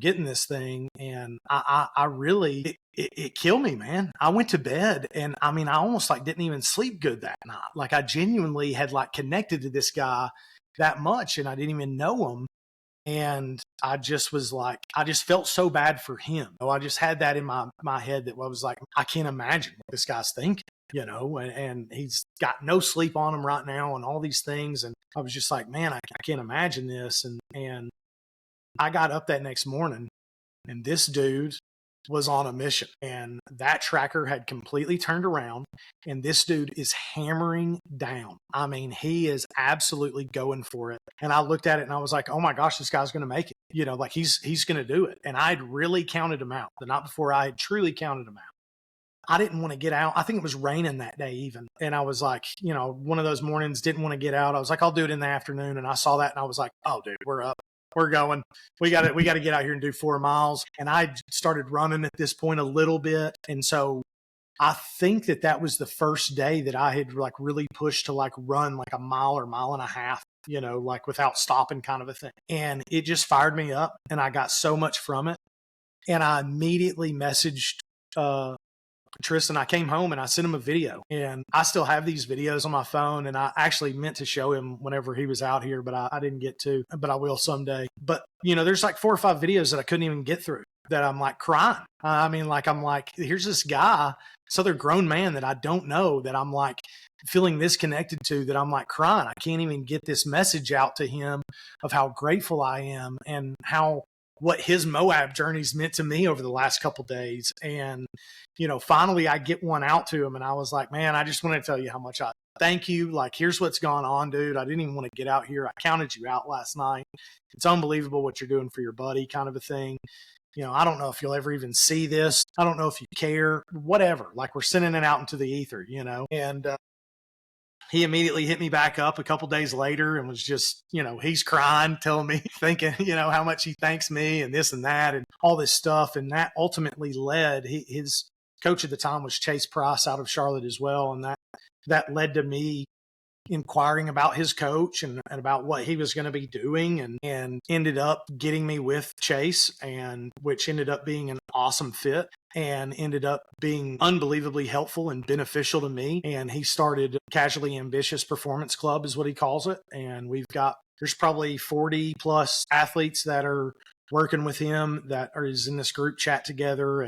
getting this thing. And I really, it killed me, man. I went to bed and I mean, I almost like didn't even sleep good that night. Like I genuinely had like connected to this guy that much and I didn't even know him. And I just was like, I just felt so bad for him. I just had that in my head that I was like, I can't imagine what this guy's thinking, and he's got no sleep on him right now and all these things. And I was just like, man, I can't imagine this. And I got up that next morning and this dude was on a mission and that tracker had completely turned around and this dude is hammering down. I mean, he is absolutely going for it. And I looked at it and I was like, oh my gosh, this guy's going to make it, like he's going to do it. And I had really counted him out the night before. I had truly counted him out. I didn't want to get out. I think it was raining that day even. And I was like, one of those mornings, didn't want to get out. I was like, I'll do it in the afternoon. And I saw that and I was like, oh dude, we're up. We're going. We got to get out here and do 4 miles. And I started running at this point a little bit. And so I think that was the first day that I had like really pushed to like run like a mile or mile and a half, like without stopping kind of a thing. And it just fired me up and I got so much from it. And I immediately messaged Tristan. I came home and I sent him a video and I still have these videos on my phone and I actually meant to show him whenever he was out here, but I didn't get to, but I will someday. But there's like 4 or 5 videos that I couldn't even get through that I'm like crying. I mean, like, I'm like, here's this guy, this other grown man that I don't know that I'm like feeling this connected to that I'm like crying. I can't even get this message out to him of how grateful I am and what his Moab journey's meant to me over the last couple of days. And, finally I get one out to him and I was like, man, I just want to tell you how much I thank you. Like, here's what's gone on, dude. I didn't even want to get out here. I counted you out last night. It's unbelievable what you're doing for your buddy, kind of a thing. I don't know if you'll ever even see this. I don't know if you care, whatever. Like, we're sending it out into the ether, and, he immediately hit me back up a couple days later and was just, he's crying, telling me, thinking, how much he thanks me and this and that and all this stuff. And that ultimately led, his coach at the time was Chase Price out of Charlotte as well. And that led to me inquiring about his coach and about what he was going to be doing and ended up getting me with Chase, and which ended up being an awesome fit and ended up being unbelievably helpful and beneficial to me. And he started Casually Ambitious Performance Club is what he calls it. And there's probably 40 plus athletes that are working with him is in this group chat together,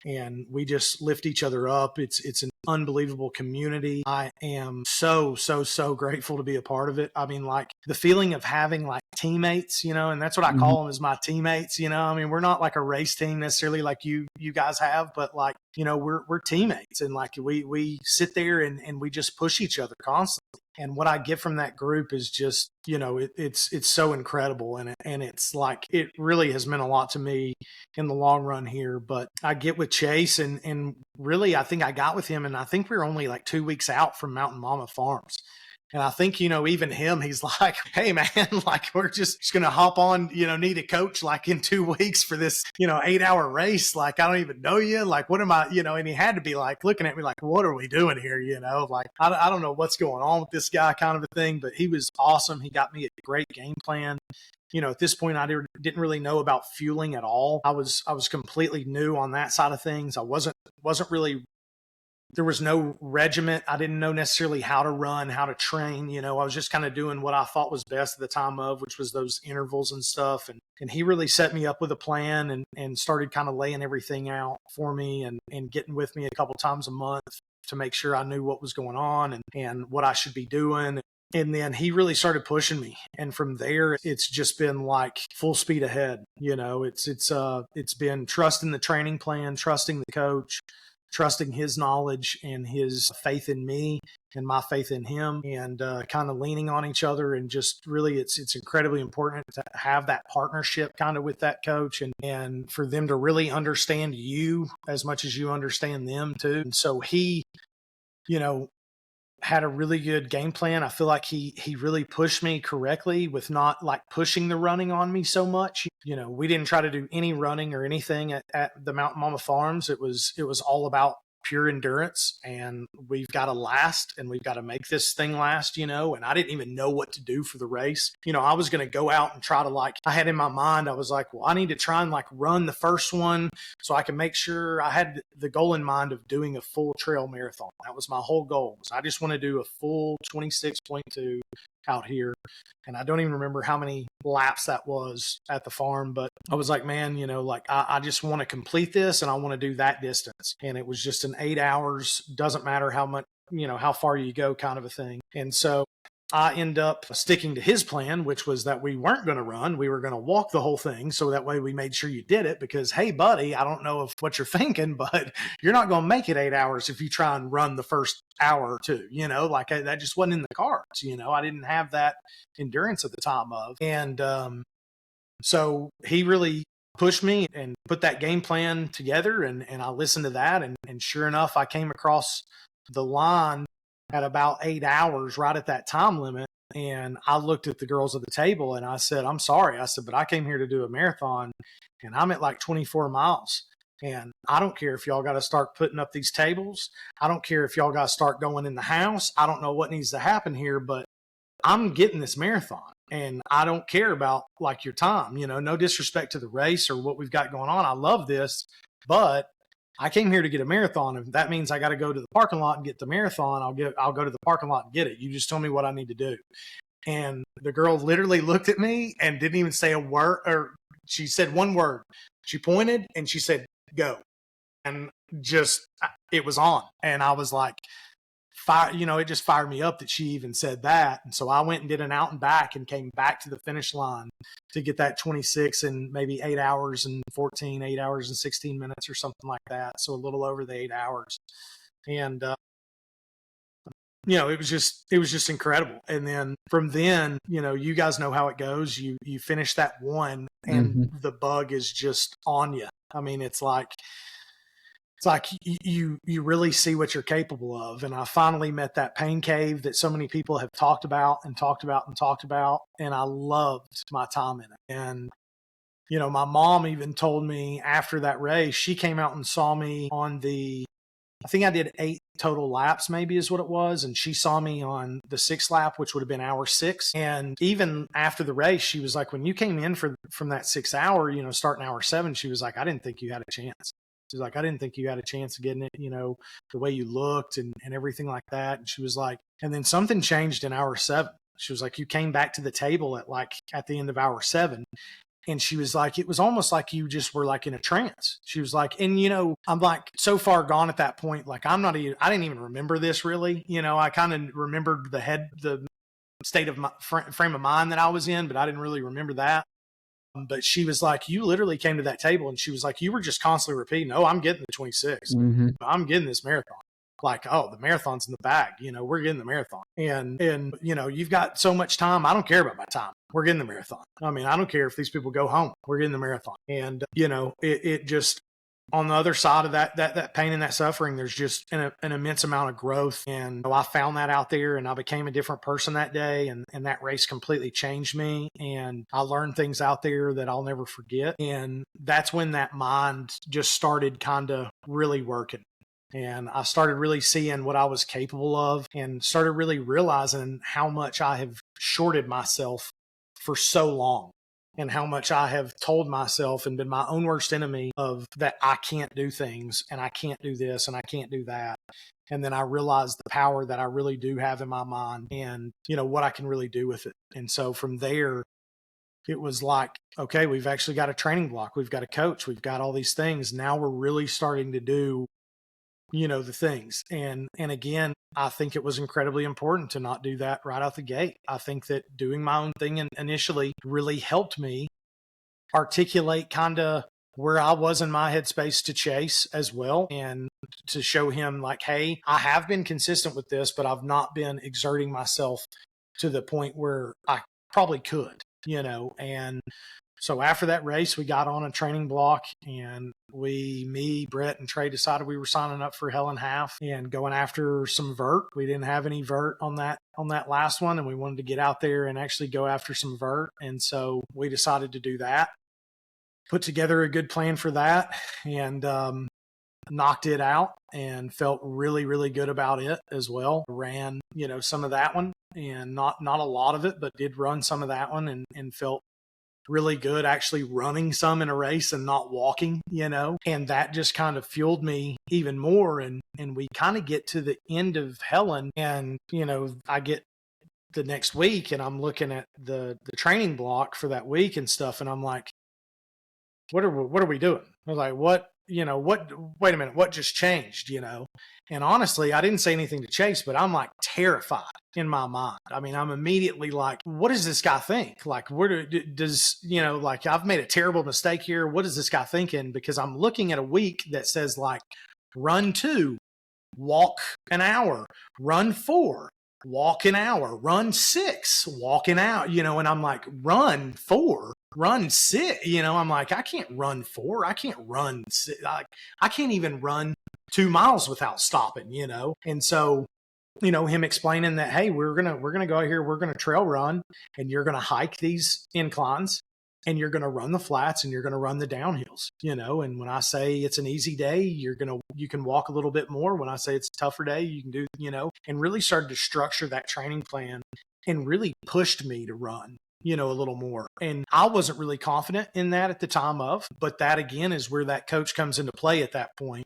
and we just lift each other up. It's an unbelievable community. I am so grateful to be a part of it. I mean, like, the feeling of having like teammates, and that's what I call them, is my teammates. I mean, we're not like a race team necessarily like you guys have, but like, we're teammates, and like we sit there and we just push each other constantly. And what I get from that group is just, it's so incredible. And it's like, it really has meant a lot to me in the long run here. But I get with Chase and really, I think I got with him, and I think we were only like 2 weeks out from Mountain Mama Farms. And I think, even him, he's like, hey man, like, we're just going to hop on, need a coach like in 2 weeks for this, 8-hour race. Like, I don't even know you. Like, what am I, and he had to be like looking at me like, what are we doing here? Like, I don't know what's going on with this guy, kind of a thing, but he was awesome. He got me a great game plan. At this point, I didn't really know about fueling at all. I was completely new on that side of things. I wasn't really, there was no regiment. I didn't know necessarily how to run, how to train. I was just kind of doing what I thought was best at the time of, which was those intervals and stuff. And he really set me up with a plan and started kind of laying everything out for me and getting with me a couple times a month to make sure I knew what was going on and what I should be doing. And then he really started pushing me. And from there, it's just been like full speed ahead. It's been trusting the training plan, trusting the coach, trusting his knowledge and his faith in me and my faith in him, and kind of leaning on each other. And just really, it's incredibly important to have that partnership kind of with that coach, and for them to really understand you as much as you understand them too. And so he, had a really good game plan. I feel like he really pushed me correctly with not like pushing the running on me so much. We didn't try to do any running or anything at the Mountain Mama Farms. It was all about pure endurance, and we've got to last, and we've got to make this thing last, and I didn't even know what to do for the race. I was going to go out and try to I had in my mind, I was like, well, I need to try and run the first one so I can make sure. I had the goal in mind of doing a full trail marathon. That was my whole goal. I just want to do a full 26.2 out here. And I don't even remember how many laps that was at the farm, but I was like, man, I just want to complete this, and I want to do that distance. And it was just an 8 hours, doesn't matter how much, how far you go kind of a thing. And so I end up sticking to his plan, which was that we weren't going to run. We were going to walk the whole thing. So that way we made sure you did it, because, hey, buddy, I don't know what you're thinking, but you're not going to make it 8 hours if you try and run the first hour or two, that just wasn't in the cards. I didn't have that endurance at the time of. And so he really pushed me and put that game plan together. And I listened to that. And sure enough, I came across the line at about 8 hours, right at that time limit. And I looked at the girls at the table and I said, I'm sorry. I said, but I came here to do a marathon and I'm at 24 miles. And I don't care if y'all got to start putting up these tables. I don't care if y'all got to start going in the house. I don't know what needs to happen here, but I'm getting this marathon. And I don't care about your time, no disrespect to the race or what we've got going on. I love this, but I came here to get a marathon. If that means I got to go to the parking lot and get the marathon, I'll go to the parking lot and get it. You just tell me what I need to do. And the girl literally looked at me and didn't even say a word, or she said one word. She pointed and she said, go. And it was on. And I was like, fire, it just fired me up that she even said that. And so I went and did an out and back and came back to the finish line to get that 26 in maybe 8 hours and 8 hours and 16 minutes or something like that. So a little over the 8 hours. And, it was just incredible. And then from then, you guys know how it goes. You finish that one and the bug is just on you. I mean, it's like you really see what you're capable of. And I finally met that pain cave that so many people have talked about. And I loved my time in it. And, my mom even told me after that race, she came out and saw me on I think I did 8 total laps, maybe is what it was. And she saw me on the 6th lap, which would have been hour 6. And even after the race, she was like, when you came in from that 6 hour, starting hour 7, she was like, I didn't think you had a chance. She's like, I didn't think you had a chance of getting it, the way you looked and everything like that. And she was like, and then something changed in hour 7. She was like, you came back to the table at the end of hour 7. And she was like, it was almost like you just were in a trance. She was like, and I'm so far gone at that point. I didn't even remember this really. I kind of remembered the state of my frame of mind that I was in, but I didn't really remember that. But she was like, you literally came to that table and she was like, you were just constantly repeating, oh, I'm getting the 26. I'm getting this marathon. Oh, the marathon's in the bag. We're getting the marathon. And you've got so much time. I don't care about my time. We're getting the marathon. I mean, I don't care if these people go home. We're getting the marathon. And, it just, on the other side of that pain and that suffering, there's just an immense amount of growth. And I found that out there and I became a different person that day. And that race completely changed me. And I learned things out there that I'll never forget. And that's when that mind just started kind of really working. And I started really seeing what I was capable of and started really realizing how much I have shorted myself for so long. And how much I have told myself and been my own worst enemy of that I can't do things and I can't do this and I can't do that. And then I realized the power that I really do have in my mind and, what I can really do with it. And so from there, it was like, okay, we've actually got a training block. We've got a coach. We've got all these things. Now we're really starting to do, the things. And again, I think it was incredibly important to not do that right out the gate. I think that doing my own thing initially really helped me articulate kind of where I was in my headspace to Chase as well. And to show him hey, I have been consistent with this, but I've not been exerting myself to the point where I probably could, and so after that race, we got on a training block and me, Brett, and Trey decided we were signing up for Hell in Half and going after some vert. We didn't have any vert on that last one, and we wanted to get out there and actually go after some vert. And so we decided to do that, put together a good plan for that. And knocked it out and felt really, really good about it as well. Ran, some of that one, and not a lot of it, but did run some of that one and felt really good actually running some in a race and not walking, and that just kind of fueled me even more. And we kind of get to the end of Helen, and, I get the next week and I'm looking at the training block for that week and stuff. And I'm like, what are we doing? I was like, wait a minute, what just changed, And honestly, I didn't say anything to Chase, but I'm like terrified in my mind. I mean, I'm immediately like, what does this guy think? Like, where does, like I've made a terrible mistake here. What is this guy thinking? Because I'm looking at a week that says like run 2, walk an hour, run 4, walk an hour, run 6, walk an hour, and I'm like, run 4, run 6, I'm like, I can't run 4. I can't run 6. I can't even run 2 miles without stopping, And so, him explaining that, hey, we're going to go out here, we're going to trail run, and you're going to hike these inclines, and you're going to run the flats, and you're going to run the downhills, and when I say it's an easy day, you can walk a little bit more. When I say it's a tougher day, you can do, and really started to structure that training plan and really pushed me to run, a little more. And I wasn't really confident in that at the time but that again is where that coach comes into play at that point,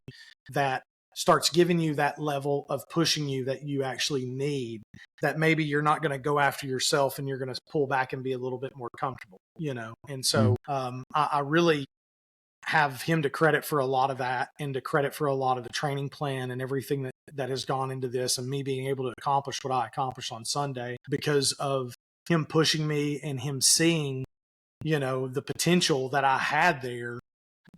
that starts giving you that level of pushing you that you actually need, that maybe you're not going to go after yourself and you're going to pull back and be a little bit more comfortable, And so I really have him to credit for a lot of that, and to credit for a lot of the training plan and everything that has gone into this, and me being able to accomplish what I accomplished on Sunday because of him pushing me and him seeing, the potential that I had there,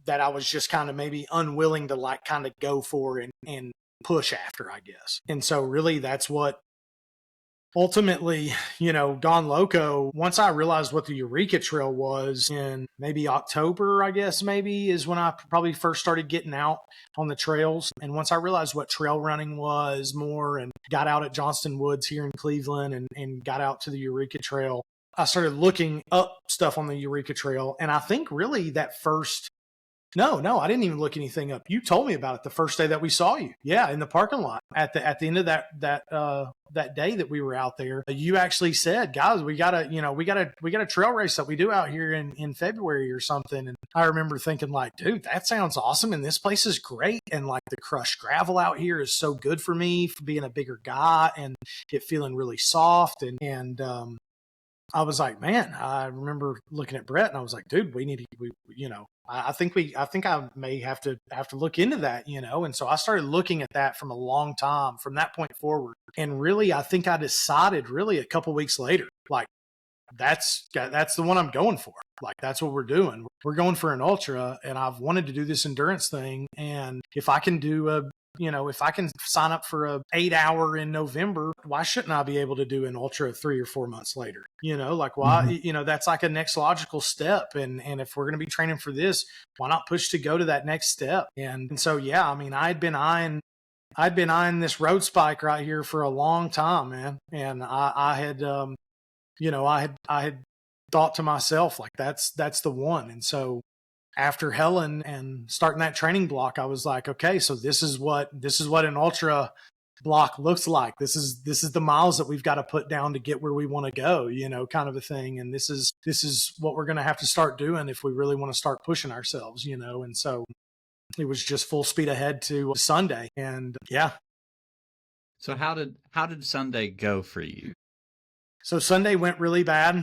that I was just kind of maybe unwilling to like kind of go for and push after, I guess. And so really that's what ultimately, Gone Loco, once I realized what the Eureka Trail was in maybe October, I guess maybe is when I probably first started getting out on the trails. And once I realized what trail running was more, and got out at Johnston Woods here in Cleveland and got out to the Eureka Trail, I started looking up stuff on the Eureka Trail. And I think really that first, no, I didn't even look anything up. You told me about it the first day that we saw you. Yeah, in the parking lot at the end of that day that we were out there. You actually said, guys, we got a trail race that we do out here in February or something. And I remember thinking like, dude, that sounds awesome, and this place is great, and like the crushed gravel out here is so good for me for being a bigger guy and it feeling really soft and I was like, man, I remember looking at Brett and I was like, dude, I think I may have to look into that, And so I started looking at that from a long time from that point forward. And really, I think I decided really a couple weeks later, like that's the one I'm going for. Like, that's what we're doing. We're going for an ultra, and I've wanted to do this endurance thing. And if I can do if I can sign up for a 8-hour in November, why shouldn't I be able to do an ultra 3 or 4 months later? Like why, that's like a next logical step. And if we're going to be training for this, why not push to go to that next step? And so, yeah, I mean, I'd been eyeing this road spike right here for a long time, man. And I had thought to myself, like, that's the one. And so after Helen and starting that training block, I was like, okay, so this is what an ultra block looks like. This is the miles that we've got to put down to get where we want to go, kind of a thing. And this is what we're going to have to start doing if we really want to start pushing ourselves, And so it was just full speed ahead to Sunday. And yeah. So how did Sunday go for you? So Sunday went really bad.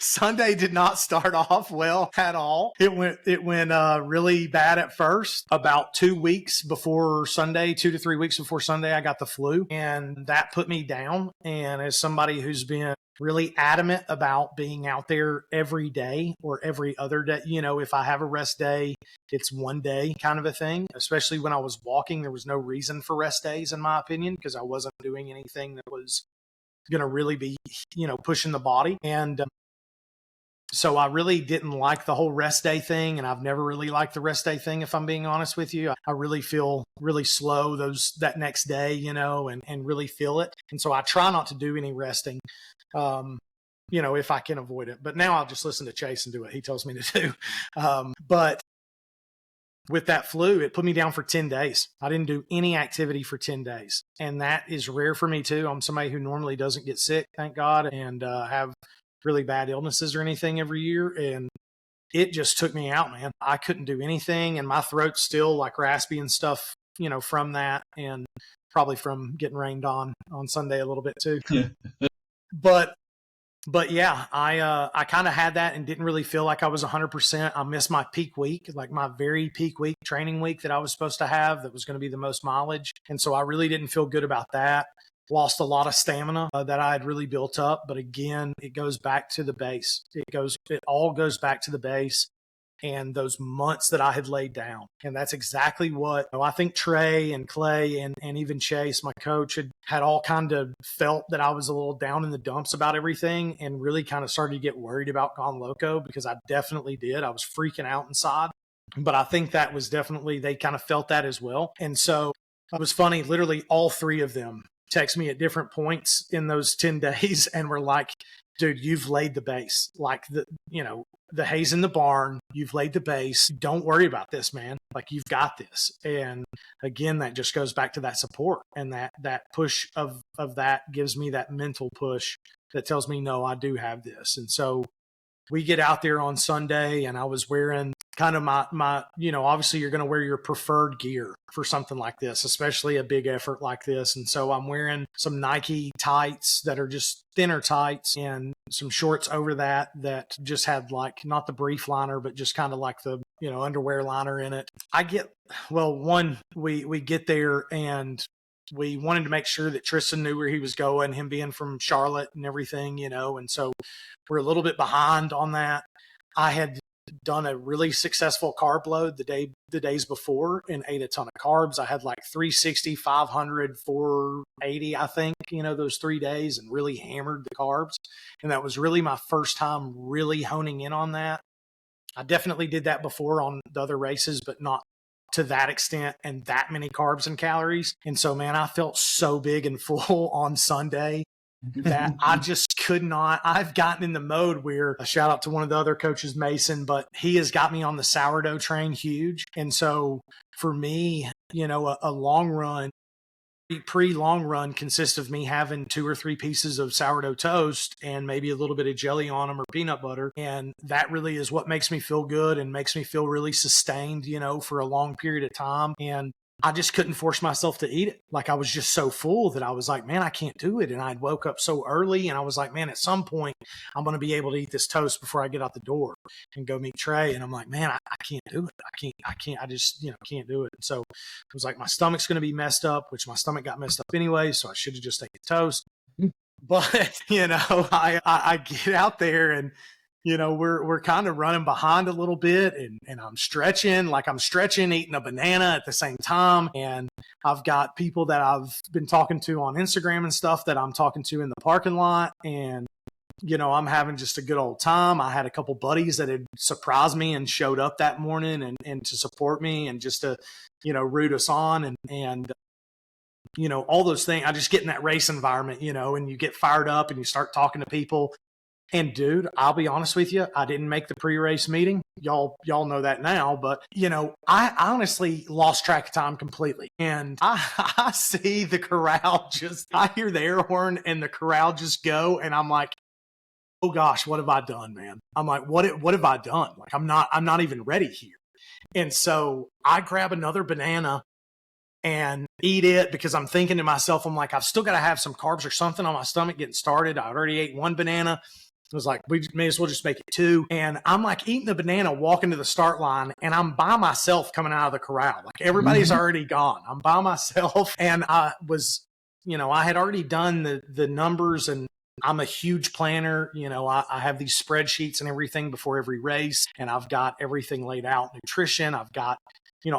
Sunday did not start off well at all. It went really bad at first. About 2 weeks before Sunday, 2 to 3 weeks before Sunday, I got the flu, and that put me down. And as somebody who's been really adamant about being out there every day or every other day, if I have a rest day, it's one day kind of a thing. Especially when I was walking, there was no reason for rest days, in my opinion, because I wasn't doing anything that was going to really be, pushing the body. And so I really didn't like the whole rest day thing, and I've never really liked the rest day thing, if I'm being honest with you. I really feel really slow that next day, and really feel it. And so I try not to do any resting, if I can avoid it. But now I'll just listen to Chase and do what he tells me to do. But with that flu, it put me down for 10 days. I didn't do any activity for 10 days. And that is rare for me too. I'm somebody who normally doesn't get sick, thank God, and have really bad illnesses or anything every year. And it just took me out, man. I couldn't do anything. And my throat's still like raspy and stuff, from that, and probably from getting rained on Sunday a little bit too. But yeah, I kind of had that and didn't really feel like I was 100%. I missed my peak week, like my very peak week, training week that I was supposed to have that was going to be the most mileage. And so I really didn't feel good about that. Lost a lot of stamina that I had really built up. But again, it goes back to the base. It all goes back to the base and those months that I had laid down. And that's exactly what I think Trey and Clay and even Chase, my coach, had all kind of felt that I was a little down in the dumps about everything and really kind of started to get worried about Gong Loco, because I definitely did. I was freaking out inside. But I think that was definitely, they kind of felt that as well. And so it was funny, literally all three of them text me at different points in those 10 days and were like, dude, you've laid the base. Like the hay's in the barn, you've laid the base. Don't worry about this, man. Like, you've got this. And again, that just goes back to that support, and that push of that gives me that mental push that tells me, no, I do have this. And so we get out there on Sunday, and I was wearing kind of my obviously you're going to wear your preferred gear for something like this, especially a big effort like this. And so I'm wearing some Nike tights that are just thinner tights and some shorts over that just had like not the brief liner, but just kind of like the, underwear liner in it. We get there and we wanted to make sure that Tristan knew where he was going, him being from Charlotte and everything, and so we're a little bit behind on that. I had done a really successful carb load the days before and ate a ton of carbs. I had like 360, 500, 480, I think, those 3 days, and really hammered the carbs. And that was really my first time really honing in on that. I definitely did that before on the other races, but not to that extent and that many carbs and calories. And so, man, I felt so big and full on Sunday that I just could not. I've gotten in the mode where, a shout out to one of the other coaches, Mason, but he has got me on the sourdough train huge. And so for me, a long run, pre-long run consists of me having 2 or 3 pieces of sourdough toast and maybe a little bit of jelly on them or peanut butter. And that really is what makes me feel good and makes me feel really sustained, for a long period of time. And I just couldn't force myself to eat it. Like, I was just so full that I was like, man, I can't do it. And I'd woke up so early and I was like, man, at some point I'm going to be able to eat this toast before I get out the door and go meet Trey. And I'm like, man, I can't do it. I just can't do it. And so it was like, my stomach's going to be messed up, which my stomach got messed up anyway. So I should have just taken toast. But, I get out there and, we're kind of running behind a little bit, and I'm stretching, eating a banana at the same time. And I've got people that I've been talking to on Instagram and stuff that I'm talking to in the parking lot. And, I'm having just a good old time. I had a couple buddies that had surprised me and showed up that morning and to support me and just to, root us on and all those things. I just get in that race environment, and you get fired up and you start talking to people. And dude, I'll be honest with you, I didn't make the pre-race meeting. Y'all know that now, but I honestly lost track of time completely. And I see the corral I hear the air horn and the corral just go, and I'm like, oh gosh, what have I done, man? I'm like, what have I done? Like, I'm not even ready here. And so I grab another banana and eat it, because I'm thinking to myself, I'm like, I've still got to have some carbs or something on my stomach getting started. I already ate 1 banana. I was like, we may as well just make it 2. And I'm like eating the banana, walking to the start line, and I'm by myself coming out of the corral. Like, everybody's already gone. I'm by myself. And I was, I had already done the numbers, and I'm a huge planner. I have these spreadsheets and everything before every race, and I've got everything laid out. Nutrition, I've got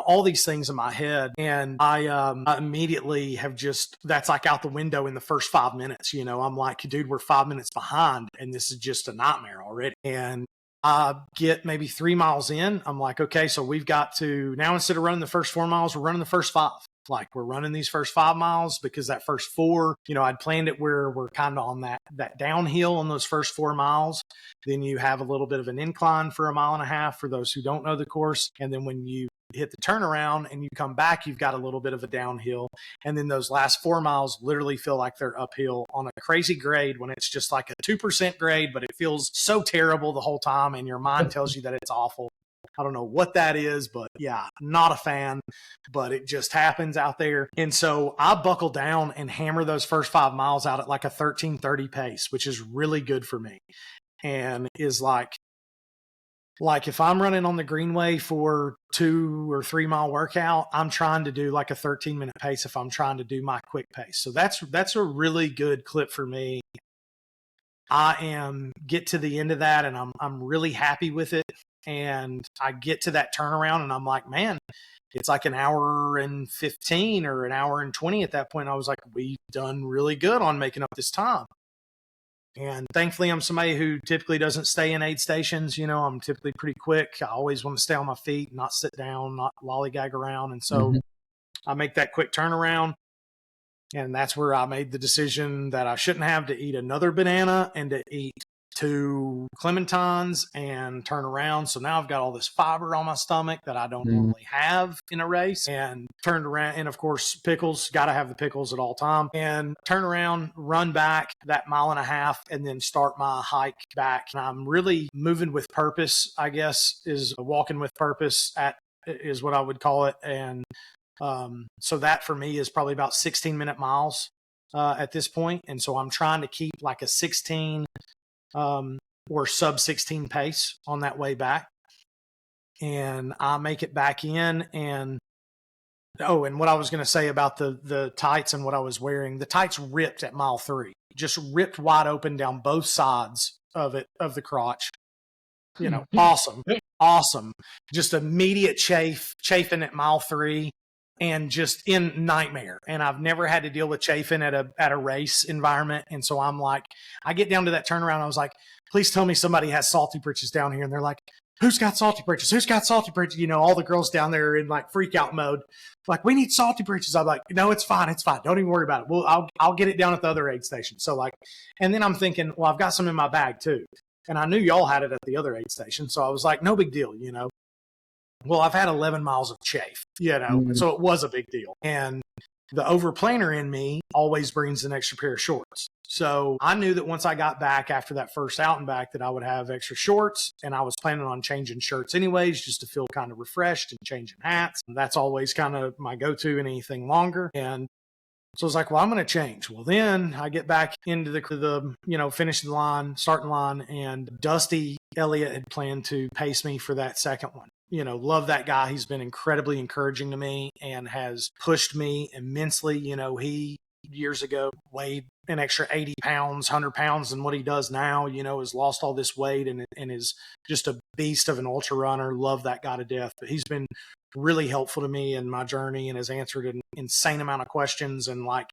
all these things in my head. And I immediately have that's like out the window in the first 5 minutes. I'm like, dude, we're 5 minutes behind and this is just a nightmare already. And I get maybe 3 miles in. I'm like, okay, so we've got to now, instead of running the first 4 miles, we're running the first 5. Like, we're running these first 5 miles, because that first 4, I'd planned it where we're kind of on that downhill on those first 4 miles. Then you have a little bit of an incline for 1.5 miles for those who don't know the course. And then when you hit the turnaround and you come back, you've got a little bit of a downhill. And then those last 4 miles literally feel like they're uphill on a crazy grade when it's just like a 2% grade, but it feels so terrible the whole time. And your mind tells you that it's awful. I don't know what that is, but yeah, not a fan, but it just happens out there. And so I buckle down and hammer those first 5 miles out at like a 13:30 pace, which is really good for me. And is like if I'm running on the greenway for 2 or 3 mile workout, I'm trying to do like a 13-minute pace if I'm trying to do my quick pace. So that's a really good clip for me. Get to the end of that and I'm really happy with it. And I get to that turnaround and I'm like, man, it's like an hour and 15 or an hour and 20 at that point. I was like, we've done really good on making up this time. And thankfully I'm somebody who typically doesn't stay in aid stations. You know, I'm typically pretty quick. I always want to stay on my feet, not sit down, not lollygag around. And so I make that quick turnaround. And that's where I made the decision that I shouldn't have to eat another banana and to eat 2 clementines and turn around. So now I've got all this fiber on my stomach that I don't normally have in a race, and turned around. And of course, pickles, got to have the pickles at all time, and turn around, run back that 1.5 miles and then start my hike back. And I'm really moving with purpose, I guess, is walking with purpose is what I would call it. And so that for me is probably about 16-minute miles at this point. And so I'm trying to keep like a 16 or sub 16 pace on that way back. And I make it back in. And what I was going to say about the tights and what I was wearing, the tights ripped at mile 3, just ripped wide open down both sides of the crotch. You know, awesome. Just immediate chafing at mile 3. And just in nightmare. And I've never had to deal with chafing at a race environment. And so I'm like, I get down to that turnaround. I was like, please tell me somebody has salty britches down here. And they're like, who's got salty britches? Who's got salty britches? You know, all the girls down there are in like freak out mode. Like, we need salty britches. I'm like, no, it's fine. It's fine. Don't even worry about it. Well, I'll get it down at the other aid station. So like, and then I'm thinking, well, I've got some in my bag too. And I knew y'all had it at the other aid station. So I was like, no big deal, you know. Well, I've had 11 miles of chafe, you know, so it was a big deal. And the overplaner in me always brings an extra pair of shorts. So I knew that once I got back after that first out and back that I would have extra shorts, and I was planning on changing shirts anyways, just to feel kind of refreshed, and changing hats. And that's always kind of my go-to in anything longer. And so I was like, well, I'm going to change. Well, then I get back into the finishing line, starting line, and Dusty Elliott had planned to pace me for that second one. You know, love that guy. He's been incredibly encouraging to me and has pushed me immensely. You know, he years ago weighed an extra 80 pounds, 100 pounds than what he does now, you know, has lost all this weight and is just a beast of an ultra runner. Love that guy to death. But he's been really helpful to me in my journey and has answered an insane amount of questions. And like,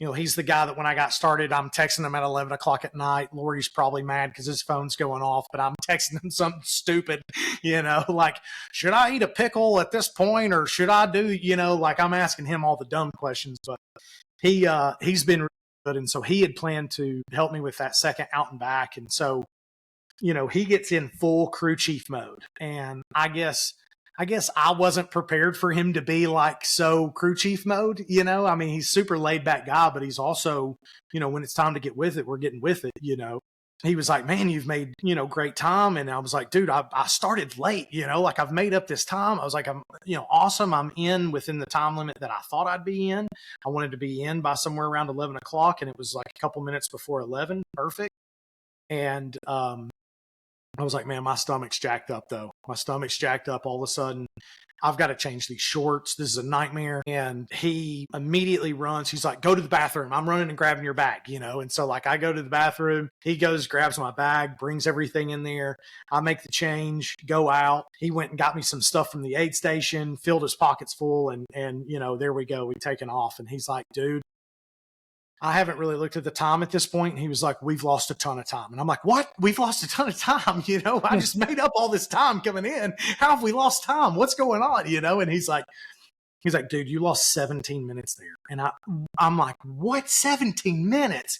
you know, he's the guy that when I got started, I'm texting him at 11 o'clock at night. Lori's probably mad because his phone's going off, but I'm texting him something stupid, you know, like, should I eat a pickle at this point? Or should I do, you know, like I'm asking him all the dumb questions, but he's been really good. And so he had planned to help me with that second out and back. And so, you know, he gets in full crew chief mode. And I guess I wasn't prepared for him to be like so crew chief mode, you know. I mean, he's super laid back guy, but he's also, you know, when it's time to get with it, we're getting with it, you know. He was like, man, you've made, you know, great time. And I was like, dude, I started late, you know, like I've made up this time. I was like, I'm, you know, awesome. I'm in within the time limit that I thought I'd be in. I wanted to be in by somewhere around 11 o'clock. And it was like a couple minutes before 11. Perfect. And, I was like, man, my stomach's jacked up though. My stomach's jacked up all of a sudden. I've got to change these shorts. This is a nightmare. And he immediately runs. He's like, go to the bathroom. I'm running and grabbing your bag, you know? And so like I go to the bathroom, he goes, grabs my bag, brings everything in there. I make the change, go out. He went and got me some stuff from the aid station, filled his pockets full. And, you know, there we go. We taken off. And he's like, dude, I haven't really looked at the time at this point. And he was like, we've lost a ton of time. And I'm like, what? We've lost a ton of time. You know, I just made up all this time coming in. How have we lost time? What's going on? You know? And he's like, dude, you lost 17 minutes there. And I'm like, what? 17 minutes?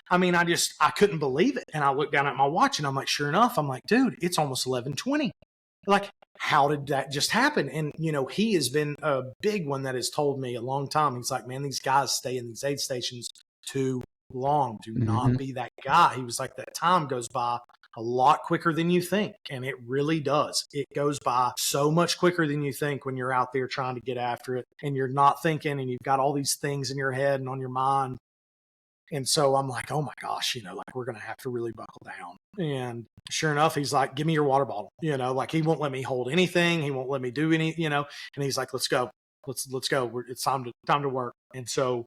I mean, I couldn't believe it. And I looked down at my watch and I'm like, sure enough, I'm like, dude, it's almost 11:20. like, how did that just happen? And, he has been a big one that has told me a long time. He's like, man, these guys stay in these aid stations too long. Do not be that guy. He was like, that time goes by a lot quicker than you think. And it really does. It goes by so much quicker than you think when you're out there trying to get after it and you're not thinking and you've got all these things in your head and on your mind. And so I'm like, oh my gosh, like we're going to have to really buckle down. And sure enough, he's like, give me your water bottle, like he won't let me hold anything. He won't let me do any, and he's like, let's go. Let's go. It's time to work. And so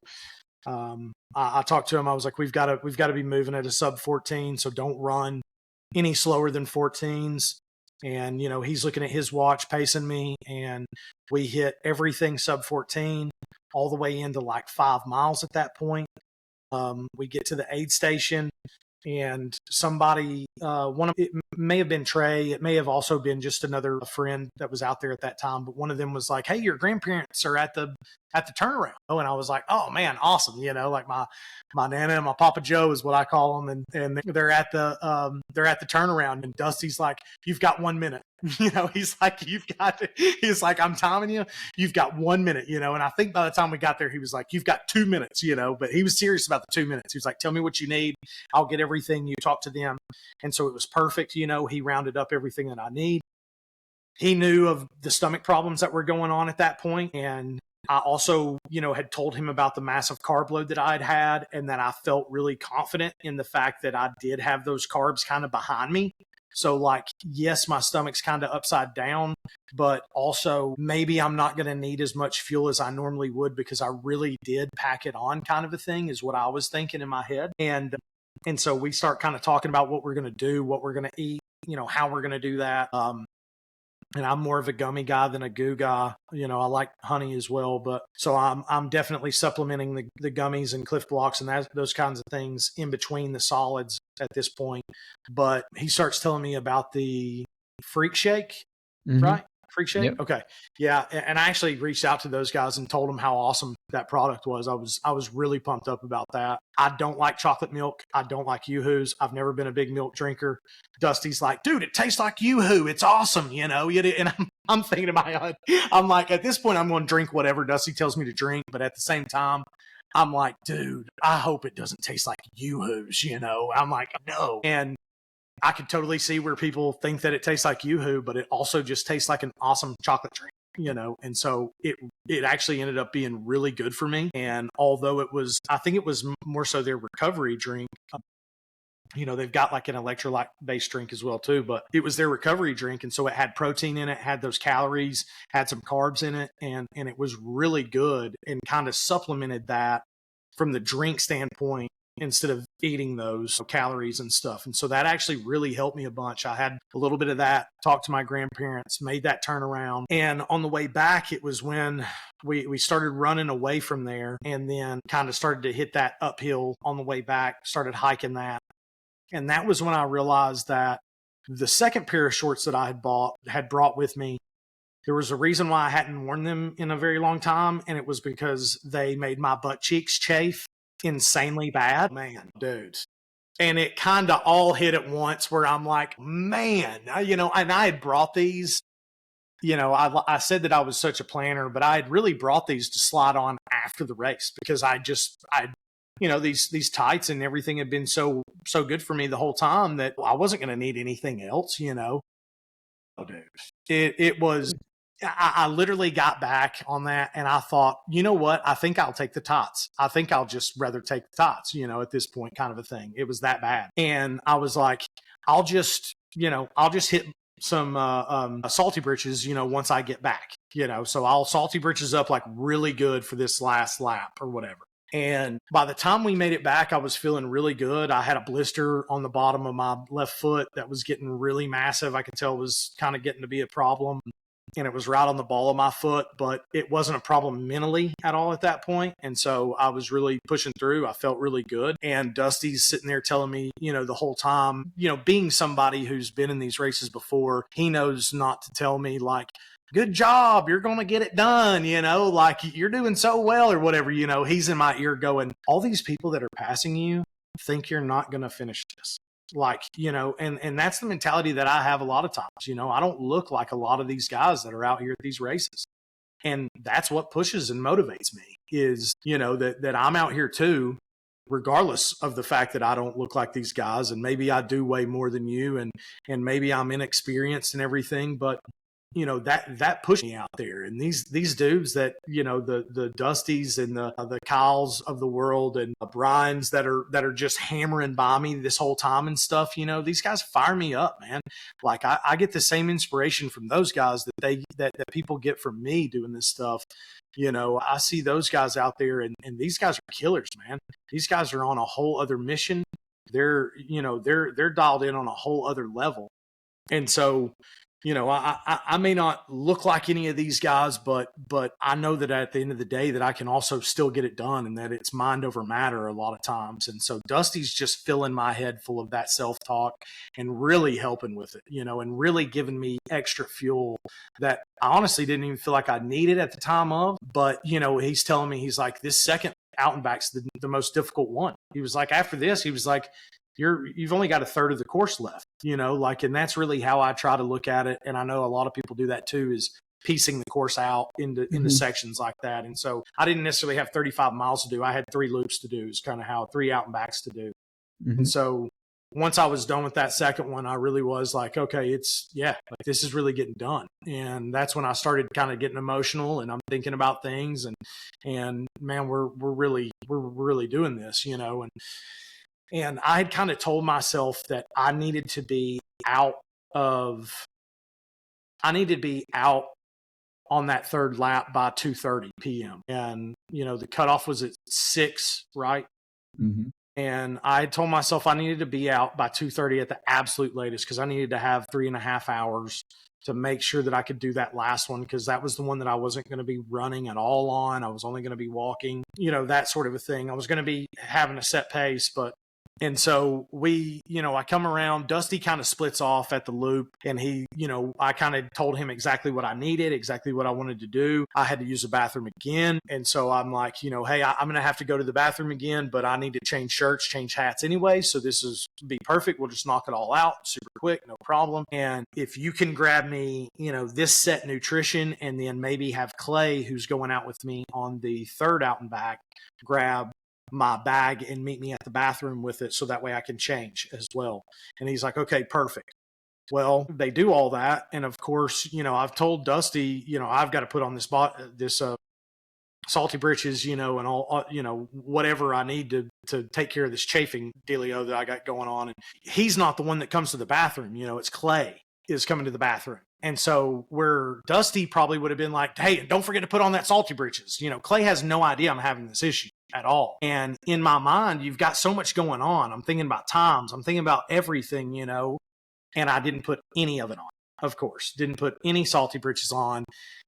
I talked to him. I was like, we've got to be moving at a sub 14. So don't run any slower than 14s. And, he's looking at his watch, pacing me, and we hit everything sub 14 all the way into like 5 miles at that point. We get to the aid station and somebody, it may have been Trey. It may have also been just another friend that was out there at that time. But one of them was like, hey, your grandparents are at the turnaround. Oh, and I was like, oh man, awesome. Like my Nana and my Papa Joe is what I call them. And they're at the turnaround. And Dusty's like, you've got 1 minute. He's like, I'm timing you. You've got 1 minute, and I think by the time we got there, he was like, you've got 2 minutes, but he was serious about the 2 minutes. He was like, tell me what you need. I'll get everything. You talk to them. And so it was perfect. He rounded up everything that I need. He knew of the stomach problems that were going on at that point. And I also, had told him about the massive carb load that I'd had and that I felt really confident in the fact that I did have those carbs kind of behind me. So like, yes, my stomach's kind of upside down, but also maybe I'm not going to need as much fuel as I normally would because I really did pack it on kind of a thing is what I was thinking in my head. And so we start kind of talking about what we're going to do, what we're going to eat, how we're going to do that. And I'm more of a gummy guy than a goo guy. I like honey as well, but so I'm definitely supplementing the gummies and Cliff Blocks and those kinds of things in between the solids at this point. But he starts telling me about the Freak Shake, right? Freak Shake? Yep. Okay. Yeah. And I actually reached out to those guys and told them how awesome that product was. I was really pumped up about that. I don't like chocolate milk. I don't like Yoo-Hoos. I've never been a big milk drinker. Dusty's like, dude, it tastes like Yoo-Hoo. It's awesome. And I'm thinking in my head, I'm like, at this point, I'm going to drink whatever Dusty tells me to drink. But at the same time, I'm like, dude, I hope it doesn't taste like Yoo-Hoos. I'm like, no. And I could totally see where people think that it tastes like Yoo-Hoo, but it also just tastes like an awesome chocolate drink, and so it actually ended up being really good for me. And although I think it was more so their recovery drink, they've got like an electrolyte based drink as well too, but it was their recovery drink. And so it had protein in it, had those calories, had some carbs in it, and it was really good and kind of supplemented that from the drink standpoint instead of eating those calories and stuff. And so that actually really helped me a bunch. I had a little bit of that, talked to my grandparents, made that turnaround. And on the way back, it was when we started running away from there and then kind of started to hit that uphill on the way back, started hiking that. And that was when I realized that the second pair of shorts that I had brought with me, there was a reason why I hadn't worn them in a very long time. And it was because they made my butt cheeks chafe insanely bad, man, dude. And it kind of all hit at once where I'm like, man, and I had brought these, I said that I was such a planner, but I had really brought these to slide on after the race because these tights and everything had been so good for me the whole time that I wasn't going to need anything else, Oh, dude, it was. I literally got back on that and I thought, you know what? I think I'll take the tots. I think I'll just rather take the tots, at this point kind of a thing. It was that bad. And I was like, I'll just hit some salty britches, once I get back, so I'll salty britches up like really good for this last lap or whatever. And by the time we made it back, I was feeling really good. I had a blister on the bottom of my left foot that was getting really massive. I could tell it was kind of getting to be a problem. And it was right on the ball of my foot, but it wasn't a problem mentally at all at that point. And so I was really pushing through. I felt really good. And Dusty's sitting there telling me, the whole time, being somebody who's been in these races before, he knows not to tell me like, good job, you're going to get it done, like you're doing so well or whatever, he's in my ear going, all these people that are passing you think you're not going to finish this. Like, and that's the mentality that I have a lot of times. I don't look like a lot of these guys that are out here at these races. And that's what pushes and motivates me is, that I'm out here too, regardless of the fact that I don't look like these guys. And maybe I do way more than you, and maybe I'm inexperienced and everything, but that pushed me out there. And these dudes that, the Dusties and the Kyles of the world and the Brians that are just hammering by me this whole time and stuff, these guys fire me up, man. Like I get the same inspiration from those guys that people get from me doing this stuff. I see those guys out there, and these guys are killers, man. These guys are on a whole other mission. They're dialed in on a whole other level. And so, I may not look like any of these guys, but I know that at the end of the day that I can also still get it done, and that it's mind over matter a lot of times. And so Dusty's just filling my head full of that self-talk and really helping with it, and really giving me extra fuel that I honestly didn't even feel like I needed at the time of. But, he's telling me, he's like, this second out and back's the most difficult one. He was like, after this, he was like, you've only got a third of the course left, and that's really how I try to look at it. And I know a lot of people do that too, is piecing the course out into sections like that. And so I didn't necessarily have 35 miles to do. I had 3 loops to do, is kind of how 3 out and backs to do. Mm-hmm. And so once I was done with that second one, I really was like, okay, this is really getting done. And that's when I started kind of getting emotional, and I'm thinking about things, and man, we're really doing this, And I had kind of told myself that I needed to be out on that third lap by 2:30 p.m. And, the cutoff was at 6, right? Mm-hmm. And I told myself I needed to be out by 2:30 at the absolute latest, because I needed to have 3.5 hours to make sure that I could do that last one, because that was the one that I wasn't going to be running at all on. I was only going to be walking, that sort of a thing. I was going to be having a set pace, and so I come around, Dusty kind of splits off at the loop, and he, I kind of told him exactly what I needed, exactly what I wanted to do. I had to use the bathroom again. And so I'm like, hey, I'm going to have to go to the bathroom again, but I need to change shirts, change hats anyway. So this is be perfect. We'll just knock it all out super quick. No problem. And if you can grab me, this set nutrition, and then maybe have Clay, who's going out with me on the third out and back, grab my bag and meet me at the bathroom with it, so that way I can change as well. And he's like, okay, perfect. Well, they do all that. And of course, I've told Dusty, I've got to put on this salty britches, and all, whatever I need to take care of this chafing dealio that I got going on. And he's not the one that comes to the bathroom, it's Clay is coming to the bathroom. And so where Dusty probably would have been like, hey, don't forget to put on that salty britches. Clay has no idea I'm having this issue at all. And in my mind, you've got so much going on. I'm thinking about times. I'm thinking about everything, and I didn't put any of it on. Of course, didn't put any salty britches on.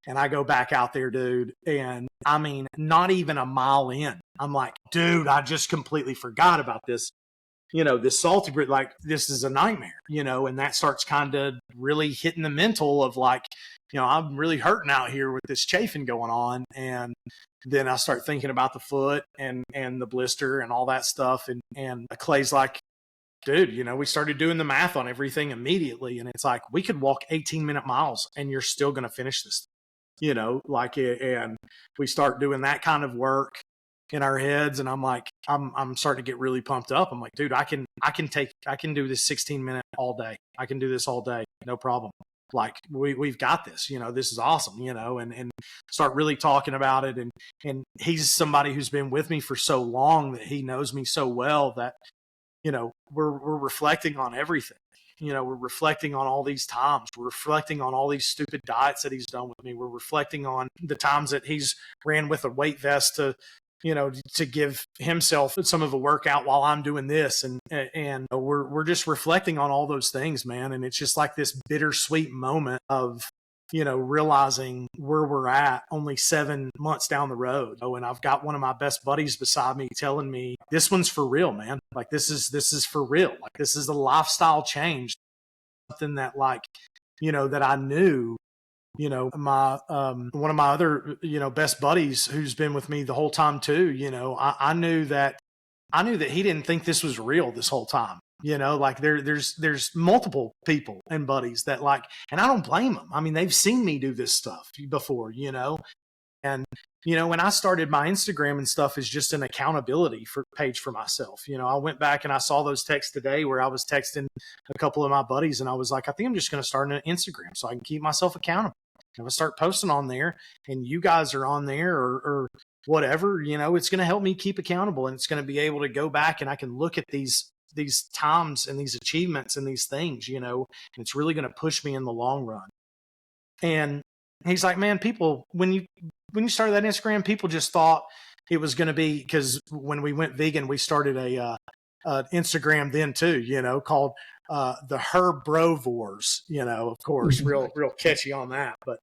And I go back out there, dude. And I mean, not even a mile in, I'm like, dude, I just completely forgot about this. This salty brit, like, this is a nightmare, and that starts kind of really hitting the mental of like, I'm really hurting out here with this chafing going on. And then I start thinking about the foot and the blister and all that stuff. And Clay's like, dude, we started doing the math on everything immediately. And it's like, we could walk 18-minute miles and you're still going to finish this, and we start doing that kind of work in our heads. And I'm like, I'm starting to get really pumped up. I'm like, dude, I can do this 16-minute all day. I can do this all day. No problem. Like we've got this, this is awesome, and start really talking about it. And he's somebody who's been with me for so long that he knows me so well that, we're reflecting on everything. We're reflecting on all these times. We're reflecting on all these stupid diets that he's done with me. We're reflecting on the times that he's ran with a weight vest to give himself some of a workout while I'm doing this. And we're just reflecting on all those things, man. And it's just like this bittersweet moment of, realizing where we're at only 7 months down the road. Oh, and I've got one of my best buddies beside me telling me, this one's for real, man. Like, this is for real. Like, this is a lifestyle change. Something that that I knew, my, one of my other, best buddies who's been with me the whole time too, I knew that he didn't think this was real this whole time. Like there's multiple people and buddies that like, and I don't blame them. I mean, they've seen me do this stuff before, and, when I started my Instagram and stuff is just an accountability page for myself. I went back and I saw those texts today where I was texting a couple of my buddies and I was like, I think I'm just going to start an Instagram so I can keep myself accountable. I'm going to start posting on there and you guys are on there or whatever, it's going to help me keep accountable and it's going to be able to go back and I can look at these times and these achievements and these things, and it's really going to push me in the long run. And he's like, man, people, when you started that Instagram, people just thought it was going to be, because when we went vegan, we started a Instagram then too, called the Herbrovores, of course, real catchy on that. But,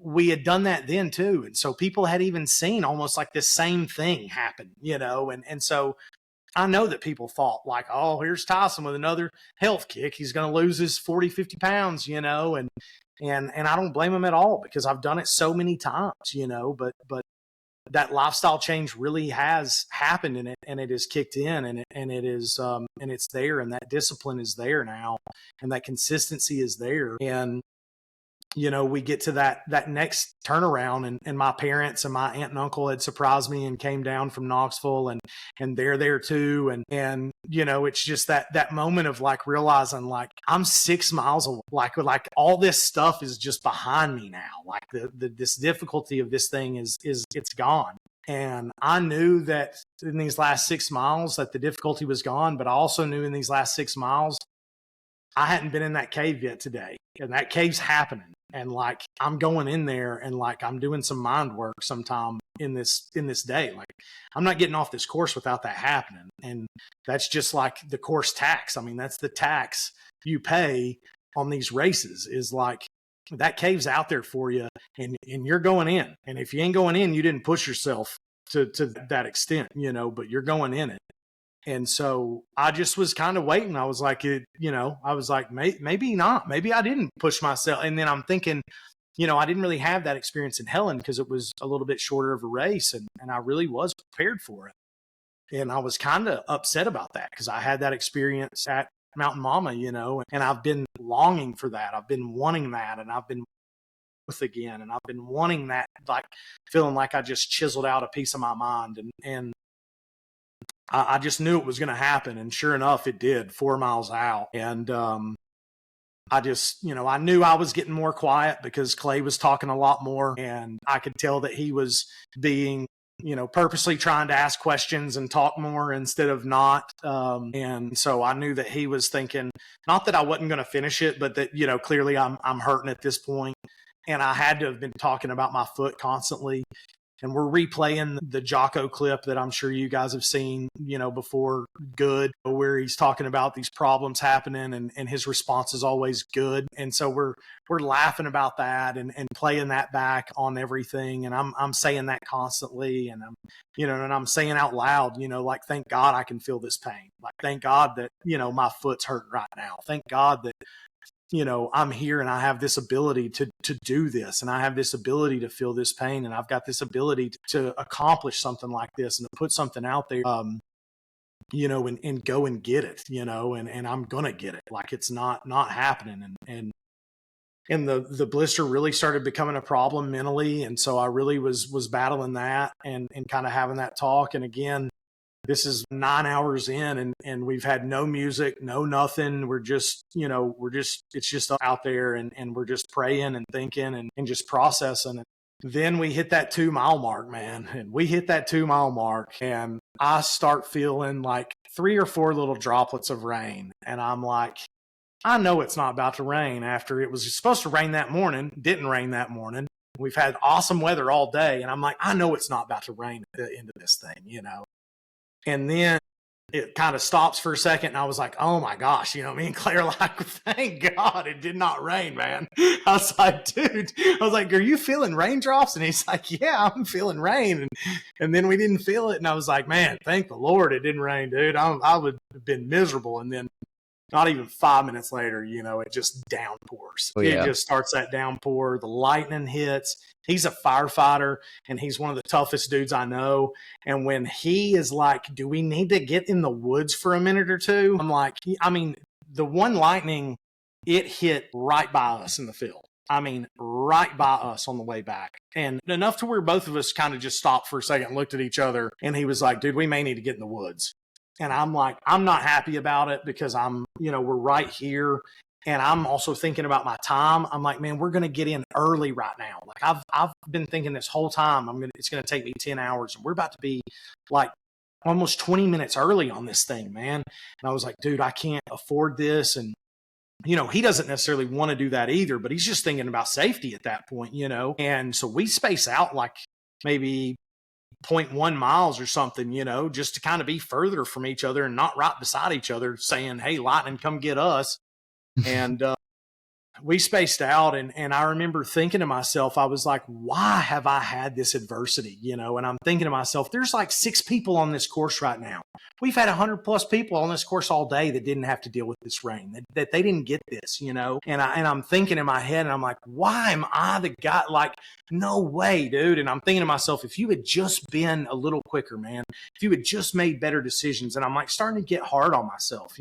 we had done that then too. And so people had even seen almost like the same thing happen, and so I know that people thought like, oh, here's Tyson with another health kick. He's going to lose his 40, 50 pounds, and I don't blame him at all because I've done it so many times, but that lifestyle change really has happened in it and it has kicked in and it is, and it's there and that discipline is there now and that consistency is there. And, we get to that next turnaround and my parents and my aunt and uncle had surprised me and came down from Knoxville and they're there too. And, it's just that moment of like realizing like I'm 6 miles away, like all this stuff is just behind me now. Like this difficulty of this thing is it's gone. And I knew that in these last 6 miles that the difficulty was gone, but I also knew in these last 6 miles, I hadn't been in that cave yet today and that cave's happening. And like, I'm going in there and like, I'm doing some mind work sometime in this day. Like I'm not getting off this course without that happening. And that's just like the course tax. I mean, that's the tax you pay on these races is like that cave's out there for you and you're going in. And if you ain't going in, you didn't push yourself to that extent, but you're going in it. And so I just was kind of waiting. I was like, maybe not. Maybe I didn't push myself. And then I'm thinking, I didn't really have that experience in Helen because it was a little bit shorter of a race and I really was prepared for it. And I was kind of upset about that because I had that experience at Mountain Mama, and I've been longing for that. I've been wanting that and I've been with again. And I've been wanting that, like feeling like I just chiseled out a piece of my mind and I just knew it was going to happen. And sure enough, it did 4 miles out. And I just, I knew I was getting more quiet because Clay was talking a lot more. And I could tell that he was being, purposely trying to ask questions and talk more instead of not. And so I knew that he was thinking, not that I wasn't going to finish it, but that, clearly I'm hurting at this point. And I had to have been talking about my foot constantly. And we're replaying the Jocko clip that I'm sure you guys have seen, before, good, where he's talking about these problems happening and his response is always good. And so we're laughing about that and playing that back on everything. And I'm saying that constantly. And I'm saying out loud, like, thank God I can feel this pain. Like, thank God that, my foot's hurting right now. Thank God that, I'm here and I have this ability to do this and I have this ability to feel this pain and I've got this ability to accomplish something like this and to put something out there, and go and get it, and I'm going to get it. Like it's not happening. And the blister really started becoming a problem mentally. And so I really was battling that and kind of having that talk. And again, this is 9 hours in and we've had no music, no nothing. We're just, it's just out there and we're just praying and thinking and just processing. And then we hit that 2 mile mark, man. And we hit that 2 mile mark and I start feeling like 3 or 4 little droplets of rain. And I'm like, I know it's not about to rain after it was supposed to rain that morning. Didn't rain that morning. We've had awesome weather all day. And I'm like, I know it's not about to rain at the end of this thing, And then it kind of stops for a second. And I was like, oh my gosh, me and Claire are like, thank God it did not rain, man. I was like, dude, are you feeling raindrops? And he's like, yeah, I'm feeling rain. And then we didn't feel it. And I was like, man, thank the Lord it didn't rain, dude. I would have been miserable. And then not even 5 minutes later, it just downpours. Oh, yeah. It just starts that downpour. The lightning hits. He's a firefighter, and he's one of the toughest dudes I know. And when he is like, do we need to get in the woods for a minute or two? I'm like, the one lightning, it hit right by us in the field. Right by us on the way back. And enough to where both of us kind of just stopped for a second and looked at each other. And he was like, dude, we may need to get in the woods. And I'm like, I'm not happy about it because we're right here. And I'm also thinking about my time. I'm like, man, we're going to get in early right now. Like I've been thinking this whole time, it's going to take me 10 hours. And we're about to be like almost 20 minutes early on this thing, man. And I was like, dude, I can't afford this. And he doesn't necessarily want to do that either, but he's just thinking about safety at that point, And so we space out like maybe 0.1 miles or something, just to kind of be further from each other and not right beside each other saying, hey, lightning, come get us. And we spaced out. And I remember thinking to myself, I was like, why have I had this adversity? And I'm thinking to myself, there's like 6 people on this course right now. We've had 100+ people on this course all day that didn't have to deal with this rain, that they didn't get this, And I'm thinking in my head, and I'm like, why am I the guy? Like, no way, dude. And I'm thinking to myself, if you had just been a little quicker, man, if you had just made better decisions, and I'm like starting to get hard on myself,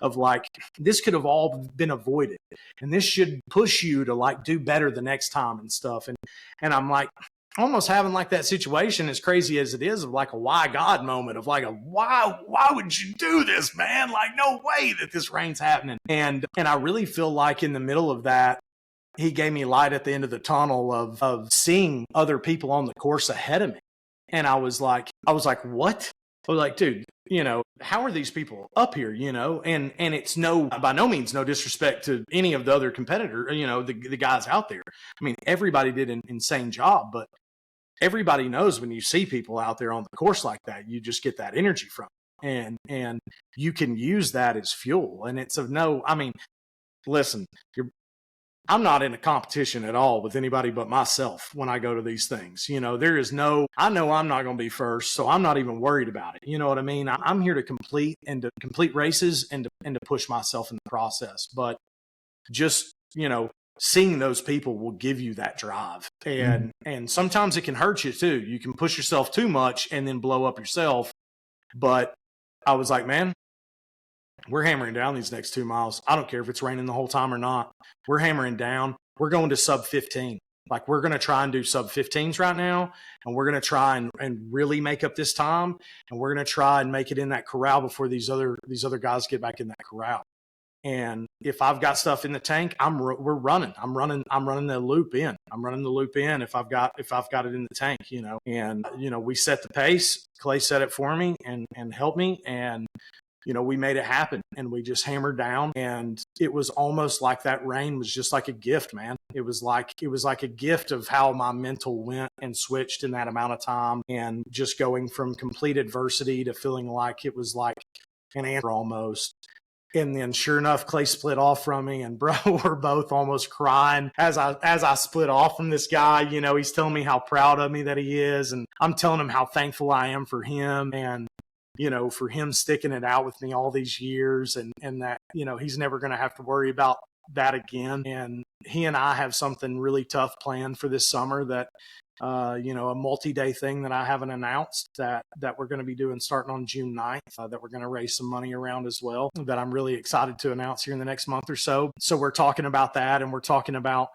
of like, this could have all been avoided. And this should push you to like do better the next time and stuff. And I'm like almost having like that situation, as crazy as it is, of like a why God moment of like why would you do this, man? Like, no way that this rain's happening. And I really feel like in the middle of that, he gave me light at the end of the tunnel of seeing other people on the course ahead of me. And I was like, what? I was like, dude, how are these people up here, and it's by no means no disrespect to any of the other competitor, the guys out there. Everybody did an insane job, but everybody knows when you see people out there on the course like that, you just get that energy from them. And you can use that as fuel. And it's listen, I'm not in a competition at all with anybody but myself when I go to these things. I know I'm not going to be first, so I'm not even worried about it. You know what I mean? I'm here to complete races and to push myself in the process. But just, seeing those people will give you that drive. And sometimes it can hurt you too. You can push yourself too much and then blow up yourself. But I was like, man, we're hammering down these next 2 miles. I don't care if it's raining the whole time or not. We're hammering down. We're going to sub 15. Like, we're going to try and do sub 15s right now. And we're going to try and really make up this time. And we're going to try and make it in that corral before these other guys get back in that corral. And if I've got stuff in the tank, we're running. I'm running the loop in. I'm running the loop in if I've got it in the tank, And, we set the pace. Clay set it for me and helped me. And we made it happen, and we just hammered down. And it was almost like that rain was just like a gift, man. It was like a gift of how my mental went and switched in that amount of time, and just going from complete adversity to feeling like it was like an answer almost. And then sure enough, Clay split off from me, and bro, we're both almost crying as I split off from this guy. He's telling me how proud of me that he is. And I'm telling him how thankful I am for him. And for him sticking it out with me all these years, and that, he's never going to have to worry about that again. And he and I have something really tough planned for this summer that, a multi-day thing that I haven't announced that we're going to be doing starting on June 9th, that we're going to raise some money around as well, that I'm really excited to announce here in the next month or so. So we're talking about that, and we're talking about,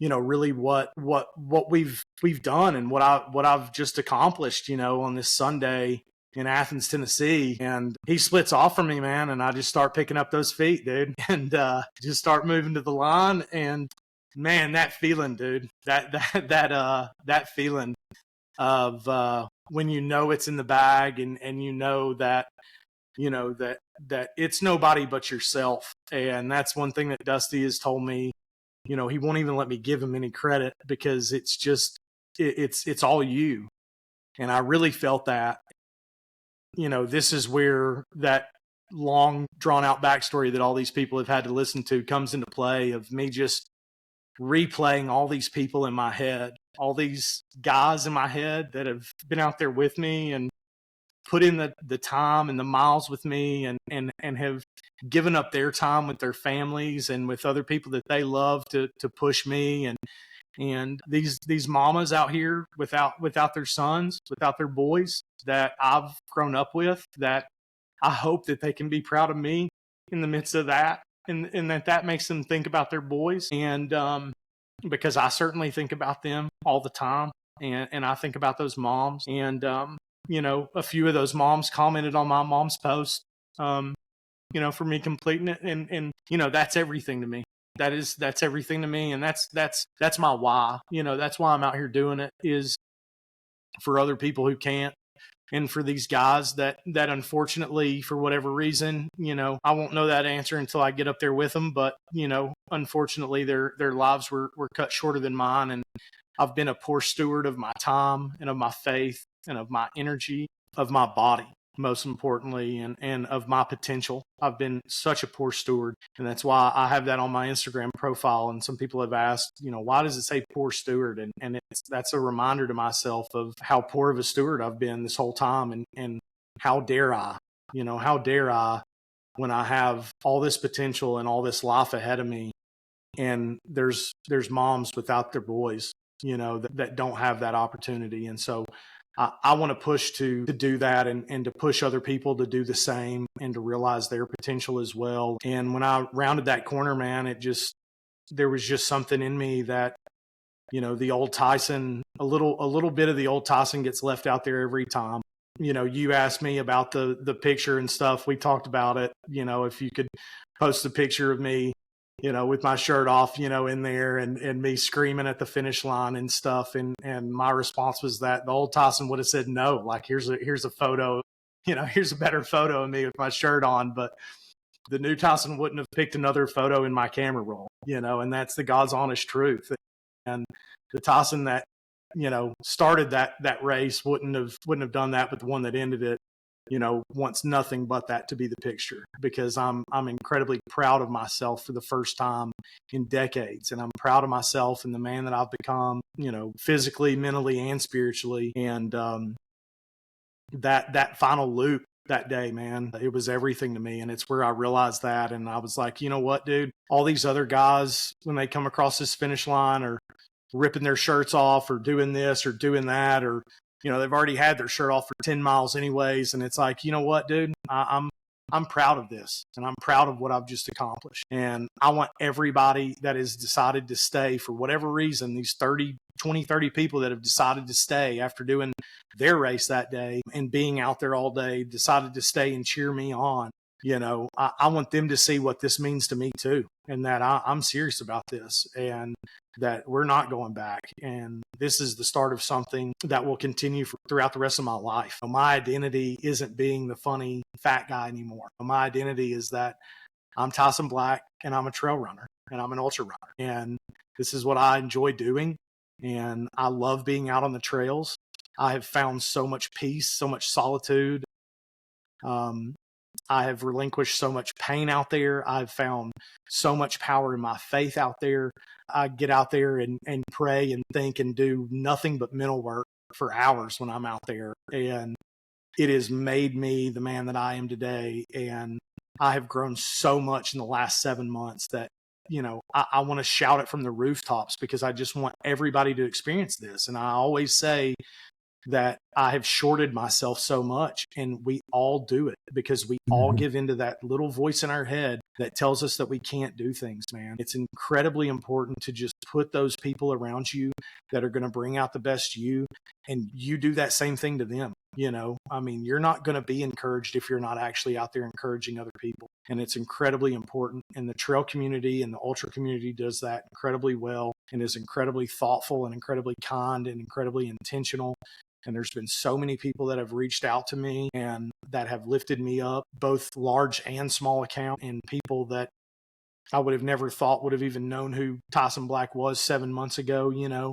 really what we've done and what I've just accomplished, on this Sunday in Athens, Tennessee. And he splits off from me, man. And I just start picking up those feet, dude, and just start moving to the line. And man, that feeling, dude, that feeling of when it's in the bag, and that it's nobody but yourself. And that's one thing that Dusty has told me. He won't even let me give him any credit, because it's just it's all you. And I really felt that. This is where that long drawn out backstory that all these people have had to listen to comes into play, of me just replaying all these people in my head, all these guys in my head that have been out there with me. And put in the time and the miles with me and have given up their time with their families and with other people that they love to push me. And these mamas out here without their sons, without their boys that I've grown up with, that I hope that they can be proud of me in the midst of that, and that makes them think about their boys. And because I certainly think about them all the time, and I think about those moms. And a few of those moms commented on my mom's post, for me completing it, and that's everything to me. That's everything to me, and that's my why. That's why I'm out here doing it, is for other people who can't, and for these guys that unfortunately, for whatever reason, I won't know that answer until I get up there with them. But unfortunately, their lives were cut shorter than mine, and I've been a poor steward of my time and of my faith and of my energy, of my body, most importantly, and of my potential. I've been such a poor steward, and that's why I have that on my Instagram profile. And some people have asked, why does it say poor steward? And that's a reminder to myself of how poor of a steward I've been this whole time, and how dare I, when I have all this potential and all this life ahead of me, and there's moms without their boys, that don't have that opportunity. And so I want to push to do that, and to push other people to do the same, and to realize their potential as well. And when I rounded that corner, man, there was just something in me that, the old Tyson, a little bit of the old Tyson gets left out there every time. You asked me about the picture and stuff. We talked about it, if you could post a picture of me, with my shirt off, in there, and me screaming at the finish line and stuff. And my response was that the old Tyson would have said no. Like, here's a photo, here's a better photo of me with my shirt on. But the new Tyson wouldn't have picked another photo in my camera roll, and that's the God's honest truth. And the Tyson that, started that race wouldn't have done that, but the one that ended it, wants nothing but that to be the picture, because I'm incredibly proud of myself for the first time in decades. And I'm proud of myself and the man that I've become, physically, mentally, and spiritually. And that final loop that day, man, it was everything to me. And it's where I realized that. And I was like, you know what, dude, all these other guys, when they come across this finish line, are ripping their shirts off, or doing this or doing that, or they've already had their shirt off for 10 miles anyways. And it's like, you know what, dude, I'm proud of this, and I'm proud of what I've just accomplished. And I want everybody that has decided to stay for whatever reason, these 30 people that have decided to stay after doing their race that day and being out there all day, decided to stay and cheer me on. I want them to see what this means to me too, and that I'm serious about this, and that we're not going back. And this is the start of something that will continue throughout the rest of my life. My identity isn't being the funny fat guy anymore. My identity is that I'm Tyson Black, and I'm a trail runner, and I'm an ultra runner. And this is what I enjoy doing. And I love being out on the trails. I have found so much peace, so much solitude. I have relinquished so much pain out there. I've found so much power in my faith out there. I get out there and pray and think and do nothing but mental work for hours when I'm out there. And it has made me the man that I am today. And I have grown so much in the last 7 months that, I want to shout it from the rooftops, because I just want everybody to experience this. And I always say that I have shorted myself so much, and we all do it, because we all give into that little voice in our head that tells us that we can't do things, man. It's incredibly important to just put those people around you that are going to bring out the best you, and you do that same thing to them. You're not going to be encouraged if you're not actually out there encouraging other people. And it's incredibly important. And the trail community and the ultra community does that incredibly well, and is incredibly thoughtful and incredibly kind and incredibly intentional. And there's been so many people that have reached out to me and that have lifted me up, both large and small account, and people that I would have never thought would have even known who Tyson Black was 7 months ago,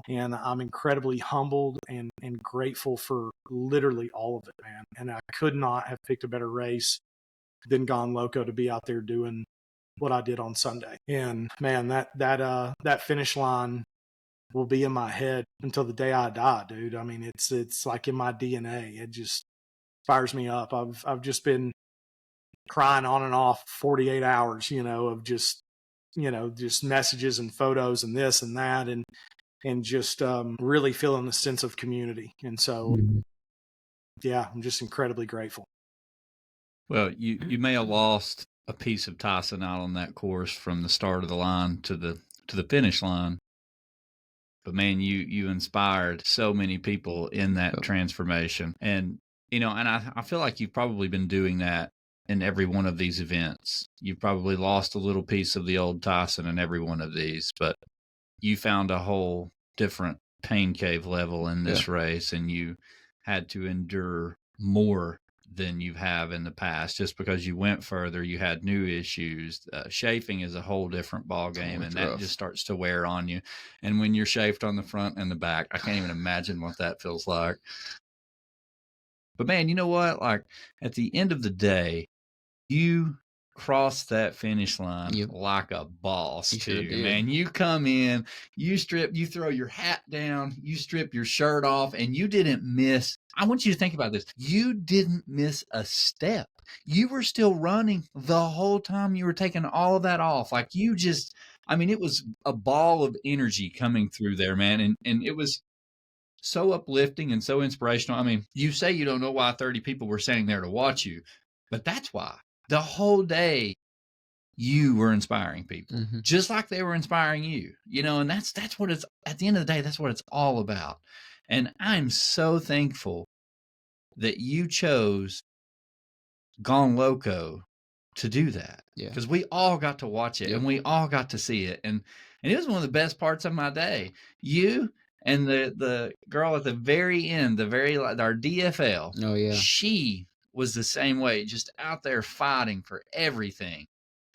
and I'm incredibly humbled and grateful for literally all of it, man. And I could not have picked a better race than Gong Loco to be out there doing what I did on Sunday. And man, that finish line will be in my head until the day I die, dude. It's like in my DNA. fires me up. I've just been crying on and off 48 hours, of just messages and photos and this and that, and just really feeling the sense of community. And so, yeah, I'm just incredibly grateful. Well, you may have lost a piece of Tyson out on that course from the start of the line to the finish line. But man, you inspired so many people in that transformation. And, and I feel like you've probably been doing that in every one of these events. You've probably lost a little piece of the old Tyson in every one of these, but you found a whole different pain cave level in this race, and you had to endure more than you have in the past. Just because you went further, you had new issues. Chafing is a whole different ball game, and that just starts to wear on you. And when you're chafed on the front and the back, I can't even imagine what that feels like. But man, you know what? Like, at the end of the day, you cross that finish line like a boss, too, man. You come in, you throw your hat down, you strip your shirt off, and you didn't miss. I want you to think about this. You didn't miss a step. You were still running the whole time you were taking all of that off. Like, it was a ball of energy coming through there, man. And it was so uplifting and so inspirational. I mean, you say you don't know why 30 people were standing there to watch you, but that's why. The whole day, you were inspiring people, just like they were inspiring you, and that's what it's, at the end of the day, that's what it's all about. And I'm so thankful that you chose Gong Loco to do that, because we all got to watch it and we all got to see it. And it was one of the best parts of my day. You and the girl at the very end, our DFL, she was the same way, just out there fighting for everything.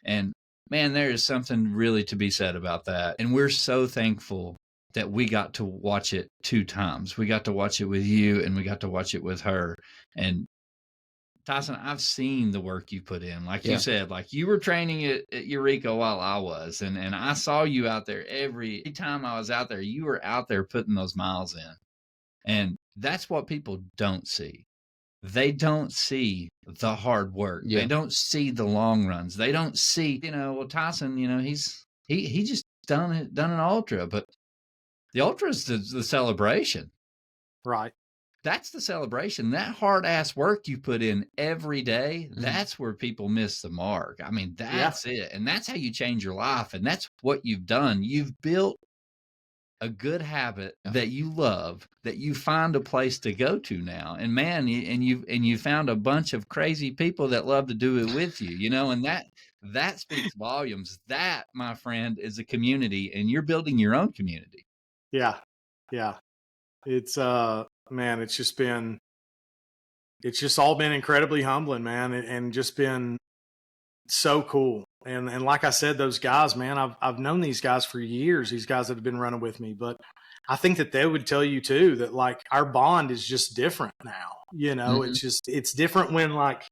And man, there is something really to be said about that. And we're so thankful that we got to watch it 2 times. We got to watch it with you, and we got to watch it with her. And Tyson, I've seen the work you put in. Like you said, like you were training at Eureka while I was. And I saw you out there every time I was out there. You were out there putting those miles in. And that's what people don't see. They don't see the hard work. They don't see the long runs. They don't see, Tyson, he just done an ultra, but the ultra is the celebration. Right. That's the celebration. That hard ass work you put in every day, that's where people miss the mark. I mean, that's it. And that's how you change your life. And that's what you've done. You've built a good habit that you love, that you find a place to go to now. And man, you found a bunch of crazy people that love to do it with you, and that speaks volumes. That, my friend, is a community, and you're building your own community. Yeah. Yeah. It's, man, it's just all been incredibly humbling, man. And just been so cool. And like I said, those guys, man, I've known these guys for years, these guys that have been running with me, but I think that they would tell you too, that like our bond is just different now. It's different when like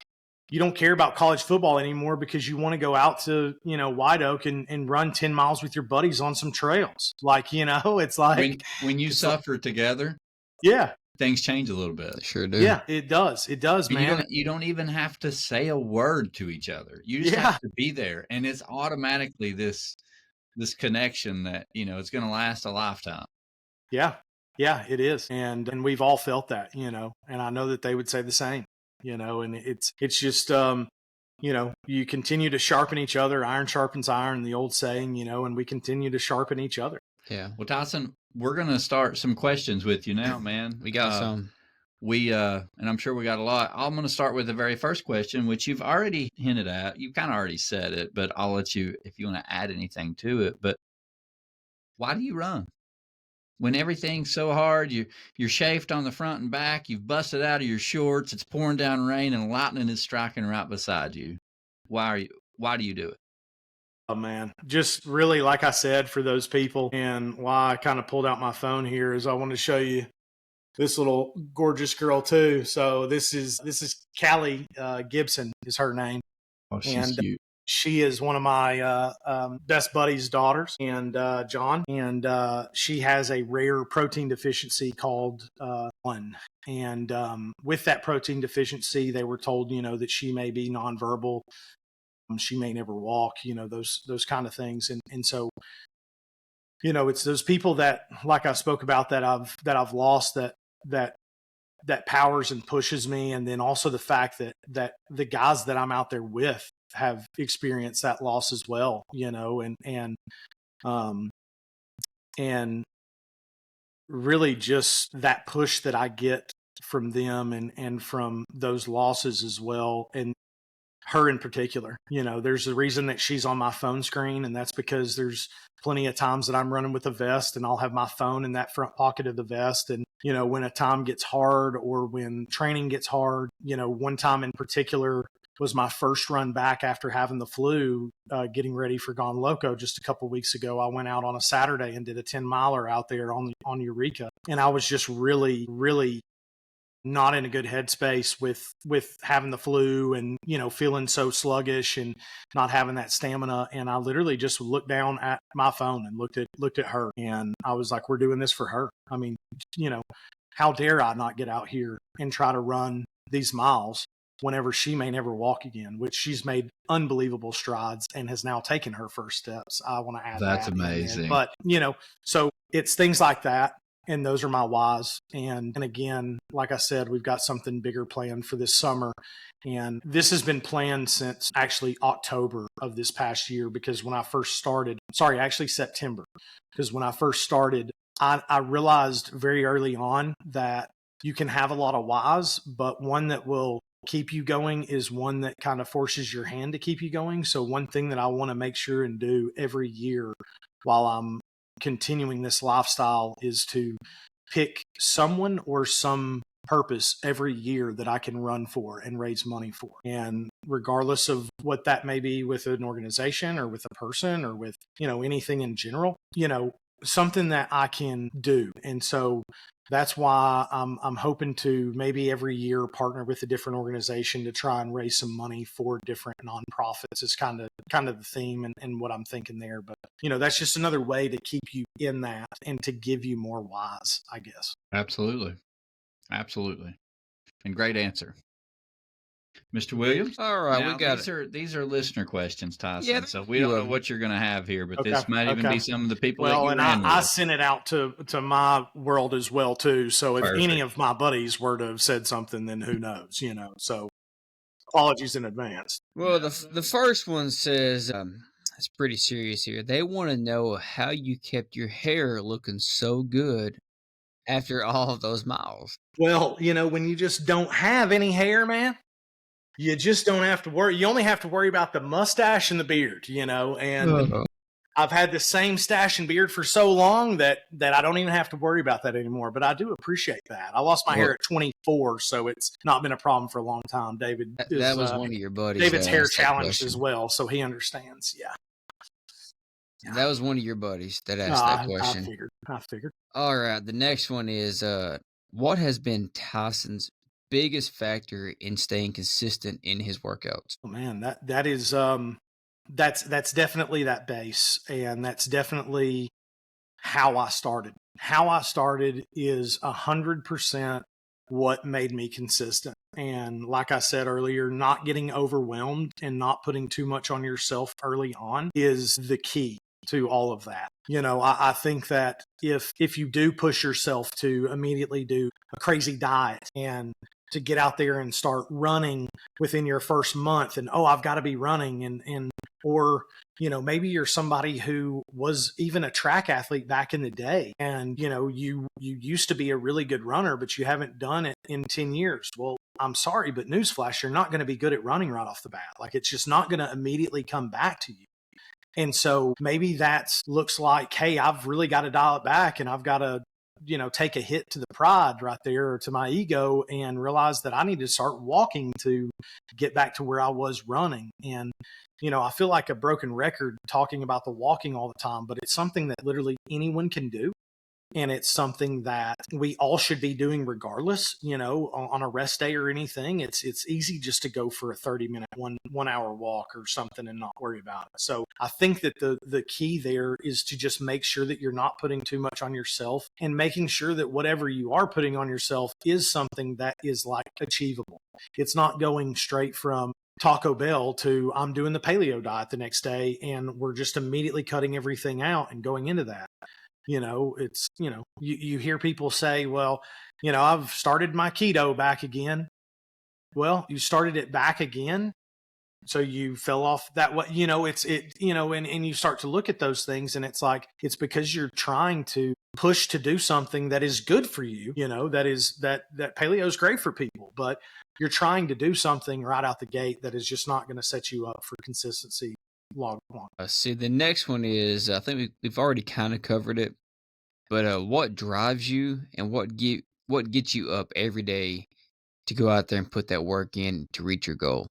you don't care about college football anymore because you want to go out to, White Oak and run 10 miles with your buddies on some trails. Like, it's like when you suffer together. Yeah. Things change a little bit. They sure do. Yeah, it does. It does, man. You don't even have to say a word to each other. You just have to be there. And it's automatically this connection that, it's going to last a lifetime. Yeah. Yeah, it is. And we've all felt that, and I know that they would say the same, and it's just, you continue to sharpen each other. Iron sharpens iron, the old saying, and we continue to sharpen each other. Yeah. Well, Tyson, we're going to start some questions with you now, man. We got some. And I'm sure we got a lot. I'm going to start with the very first question, which you've already hinted at. You kind of already said it, but I'll let you, if you want to add anything to it. But why do you run? When everything's so hard, you're chafed on the front and back, you've busted out of your shorts, it's pouring down rain, and lightning is striking right beside you. Why do you do it? Oh, man, just really, like I said, for those people, and why I kind of pulled out my phone here is I want to show you this little gorgeous girl too. So this is Callie Gibson is her name. Oh, she's cute. She is one of my best buddy's daughters, and John, and she has a rare protein deficiency called one. And with that protein deficiency, they were told, that she may be nonverbal, she may never walk, those kind of things. And so, it's those people that, like I spoke about, that I've lost, that powers and pushes me. And then also the fact that the guys that I'm out there with have experienced that loss as well, and really just that push that I get from them and from those losses as well. And her in particular, there's a reason that she's on my phone screen, and that's because there's plenty of times that I'm running with a vest and I'll have my phone in that front pocket of the vest. And, when a time gets hard or when training gets hard, one time in particular was my first run back after having the flu, getting ready for Gong Loco just a couple of weeks ago. I went out on a Saturday and did a 10-miler out there on Eureka. And I was just really, really not in a good headspace with having the flu and, feeling so sluggish and not having that stamina. And I literally just looked down at my phone and looked at her, and I was like, we're doing this for her. I mean, how dare I not get out here and try to run these miles whenever she may never walk again, which she's made unbelievable strides and has now taken her first steps. I want to add that's that amazing. But, so it's things like that. And those are my whys. And again, like I said, we've got something bigger planned for this summer. And this has been planned since actually October of this past year, because when I first started, September, because when I first started, I realized very early on that you can have a lot of whys, but one that will keep you going is one that kind of forces your hand to keep you going. So one thing that I want to make sure and do every year while I'm continuing this lifestyle is to pick someone or some purpose every year that I can run for and raise money for. And regardless of what that may be with an organization or with a person or with, anything in general, something that I can do. And so that's why I'm hoping to maybe every year partner with a different organization to try and raise some money for different nonprofits is kind of the theme and what I'm thinking there. But, that's just another way to keep you in that and to give you more whys, I guess. Absolutely. And great answer. Mr. Williams? All right, now, these are listener questions, Tyson. Yeah, so we don't know what you're going to have here, but this might even be some of the people. Well, and I sent it out to my world as well too. So if any of my buddies were to have said something, then who knows? So apologies in advance. Well, the first one says it's pretty serious here. They want to know how you kept your hair looking so good after all of those miles. Well, when you just don't have any hair, man. You just don't have to worry. You only have to worry about the mustache and the beard, and I've had the same stash and beard for so long that I don't even have to worry about that anymore. But I do appreciate that. I lost my hair at 24, so it's not been a problem for a long time. David, that was one of your buddies. David's hair challenged as well, so he understands. Yeah. That was one of your buddies that asked that question. I figured. All right. The next one is, what has been Tyson's biggest factor in staying consistent in his workouts? Oh man, that is that's definitely that base, and that's definitely how I started. How I started is 100% what made me consistent. And like I said earlier, not getting overwhelmed and not putting too much on yourself early on is the key to all of that. I think that if you do push yourself to immediately do a crazy diet and to get out there and start running within your first month and, I've got to be running or, maybe you're somebody who was even a track athlete back in the day and, you used to be a really good runner, but you haven't done it in 10 years. Well, I'm sorry, but newsflash, you're not going to be good at running right off the bat. Like it's just not going to immediately come back to you. And so maybe that looks like, hey, I've really got to dial it back and I've got to, take a hit to the pride right there or to my ego and realize that I need to start walking to get back to where I was running. And, I feel like a broken record talking about the walking all the time, but it's something that literally anyone can do. And it's something that we all should be doing regardless, on a rest day or anything. It's easy just to go for a 30-minute, 1 hour walk or something and not worry about it. So I think that the key there is to just make sure that you're not putting too much on yourself, and making sure that whatever you are putting on yourself is something that is like achievable. It's not going straight from Taco Bell to I'm doing the paleo diet the next day and we're just immediately cutting everything out and going into that. It's, you hear people say, well, I've started my keto back again. Well, you started it back again. So you fell off that way, and you start to look at those things and it's like, it's because you're trying to push to do something that is good for you, that paleo is great for people, but you're trying to do something right out the gate that is just not going to set you up for consistency long. See, the next one is, I think we've already kind of covered it, but what drives you and what gets you up every day to go out there and put that work in to reach your goal?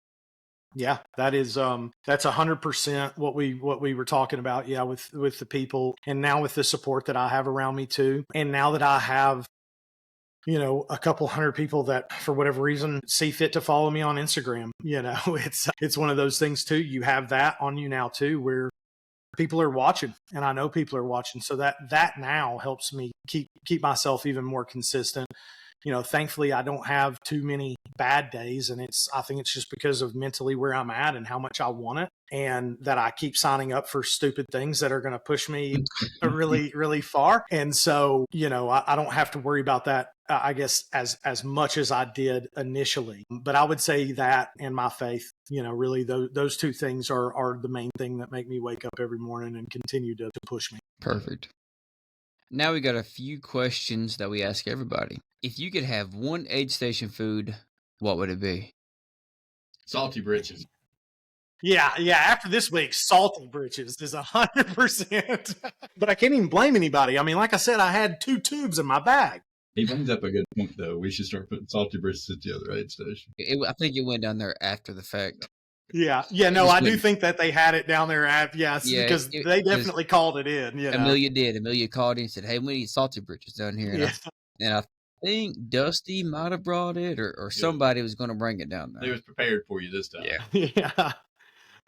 Yeah, that's 100% what we were talking about. Yeah, with the people, and now with the support that I have around me too, and now that I have, a couple hundred people that for whatever reason see fit to follow me on Instagram, it's one of those things too. You have that on you now too, where people are watching, and I know people are watching. So that now helps me keep myself even more consistent. Thankfully I don't have too many bad days, and I think it's just because of mentally where I'm at and how much I want it, and that I keep signing up for stupid things that are going to push me really, really far. And so, I don't have to worry about that, I guess, as much as I did initially. But I would say that and my faith, really those two things are the main thing that make me wake up every morning and continue to push me. Perfect. Now we got a few questions that we ask everybody. If you could have one aid station food, what would it be? Salty britches. Yeah. After this week, salty britches is 100%. But I can't even blame anybody. I mean, like I said, I had 2 tubes in my bag. He brings up a good point, though. We should start putting salty britches at the other aid station. I think it went down there after the fact. Yeah. No, I do think that they had it down there because they definitely called it in. Amelia did. Amelia called in and said, "Hey, we need salty britches down here." And I think Dusty might have brought it, or somebody was going to bring it down there. They was prepared for you this time. Yeah.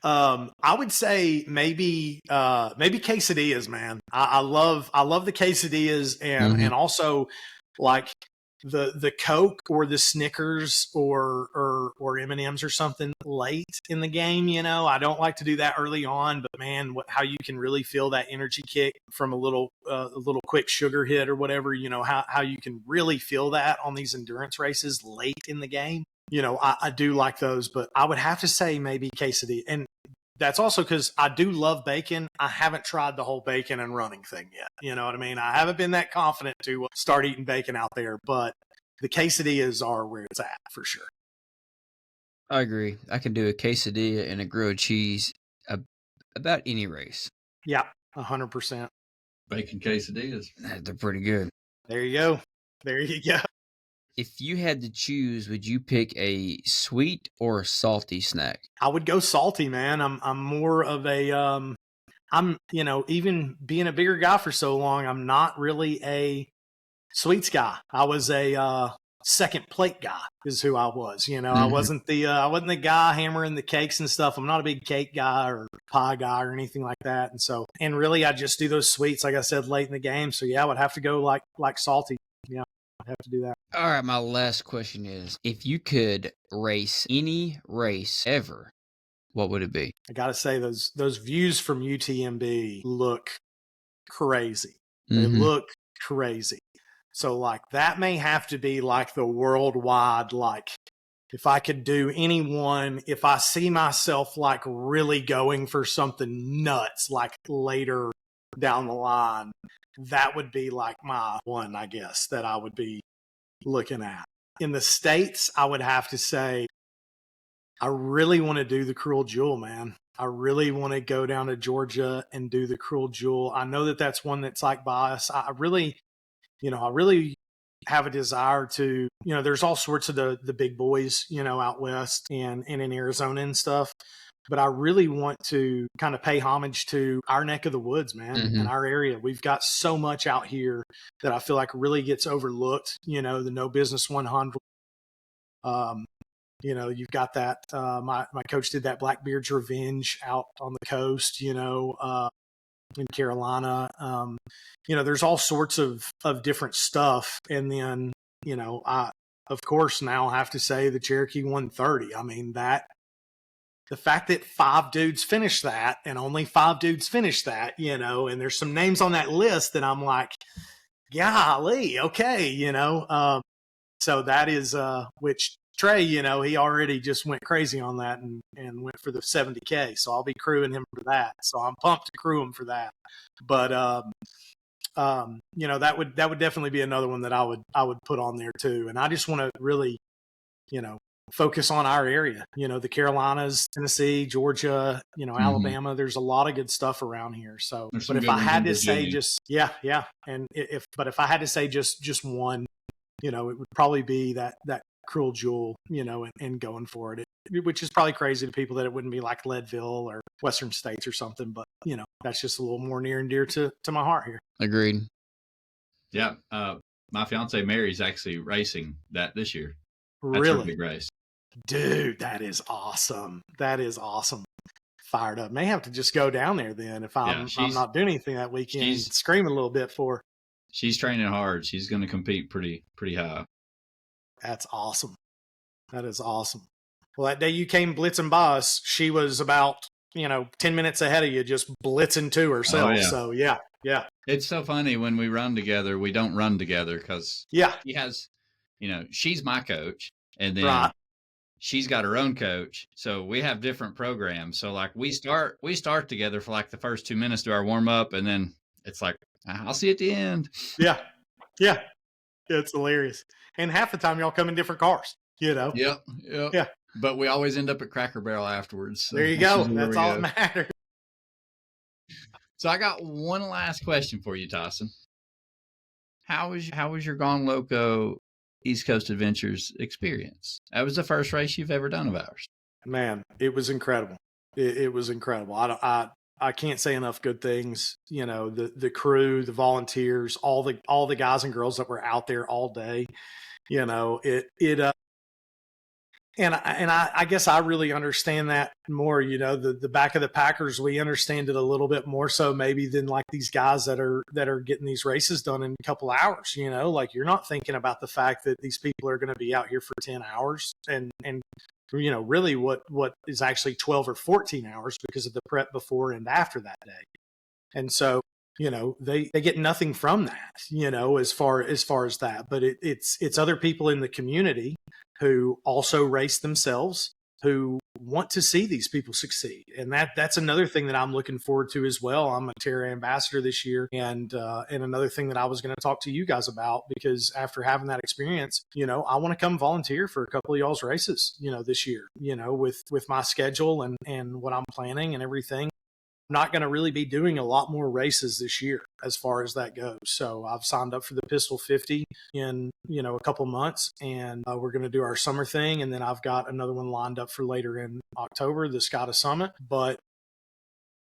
I would say maybe quesadillas, man. I love the quesadillas, and also like the Coke or the Snickers or M&Ms or something late in the game. I don't like to do that early on, but man, how you can really feel that energy kick from a little quick sugar hit or whatever, how you can really feel that on these endurance races late in the game. I do like those, but I would have to say maybe quesadilla. And that's also because I do love bacon. I haven't tried the whole bacon and running thing yet. You know what I mean? I haven't been that confident to start eating bacon out there, but the quesadillas are where it's at for sure. I agree. I can do a quesadilla and a grilled cheese about any race. Yeah, 100%. Bacon quesadillas. They're pretty good. There you go. If you had to choose, would you pick a sweet or a salty snack? I would go salty, man. I'm more of a even being a bigger guy for so long, I'm not really a sweets guy. I was a second plate guy is who I was. I wasn't the guy hammering the cakes and stuff. I'm not a big cake guy or pie guy or anything like that. And really I just do those sweets, like I said, late in the game. So yeah, I would have to go like salty. Yeah. I'd have to do that. All right, my last question is, if you could race any race ever, what would it be? I got to say, those views from UTMB look crazy. They look crazy. So like that may have to be like the worldwide, like if I could do any one, if I see myself like really going for something nuts, like later down the line, that would be like my one, I guess, that I would be looking at. In the States, I would have to say, I really want to do the Cruel Jewel, man. I really want to go down to Georgia and do the Cruel Jewel. I know that that's one that's like biased. I really have a desire to, there's all sorts of the big boys, out west and in Arizona and stuff. but I really want to kind of pay homage to our neck of the woods, man, Mm-hmm. and our area. We've got so much out here that I feel like really gets overlooked. You know, the No Business 100. You know, you've got that. My coach did that Blackbeard's Revenge out on the coast. You know, in Carolina. You know, there's all sorts of different stuff, and then you know, I of course now have to say the Cherokee 130. I mean that. The fact that 5 dudes finished that and only 5 dudes finished that, you know, and there's some names on that list that I'm like, golly, okay, you know. So that is, which Trey, you know, he already just went crazy on that and went for the 70K. So I'll be crewing him for that. So I'm pumped to crew him for that. But, you know, that would definitely be another one that I would put on there too. And I just want to really, you know, focus on our area, you know, the Carolinas, Tennessee, Georgia, you know, Alabama. There's a lot of good stuff around here. So, but if I had to say just, yeah. And if I had to say just one, you know, it would probably be that Cruel Jewel, you know, and going for it, which is probably crazy to people that it wouldn't be like Leadville or Western States or something, but you know, that's just a little more near and dear to my heart here. Agreed. Yeah. My fiance Mary's actually racing that this year. That's Really? her big race. Dude, that is awesome. That is awesome. Fired up. May have to just go down there then if I'm not doing anything that weekend. Scream a little bit for her. She's training hard. She's going to compete pretty high. That's awesome. That is awesome. Well, that day you came blitzing by us, she was about, you know, 10 minutes ahead of you, just blitzing to herself. Oh, yeah. So yeah. It's so funny when we run together, we don't run together because she has, you know, she's my coach and then she's got her own coach. So we have different programs. So like we start together for like the first 2 minutes to our warm up. And then it's like, I'll see you at the end. Yeah. It's hilarious. And half the time y'all come in different cars, you know? Yeah. But we always end up at Cracker Barrel afterwards. So there you go. That's all that matters. So I got one last question for you, Tyson. How was your Gong Loco East Coast Adventures experience? That was the first race you've ever done of ours. Man, it was incredible. It was incredible. I can't say enough good things. You know, the crew, the volunteers, all the guys and girls that were out there all day. You know, and I guess I really understand that more. You know, the back of the Packers, we understand it a little bit more so maybe than like these guys that are getting these races done in a couple hours. You know, like you're not thinking about the fact that these people are going to be out here for 10 hours and you know, really what is actually 12 or 14 hours because of the prep before and after that day. And so, you know, they get nothing from that, you know, as far as that, but it's other people in the community who also race themselves, who want to see these people succeed. And that's another thing that I'm looking forward to as well. I'm a Terra ambassador this year. And another thing that I was going to talk to you guys about, because after having that experience, you know, I want to come volunteer for a couple of y'all's races, you know, this year, you know, with my schedule and what I'm planning and everything. I'm not going to really be doing a lot more races this year as far as that goes. So I've signed up for the Pistol 50 in, you know, a couple months, and we're going to do our summer thing. And then I've got another one lined up for later in October, the Scottish Summit. But,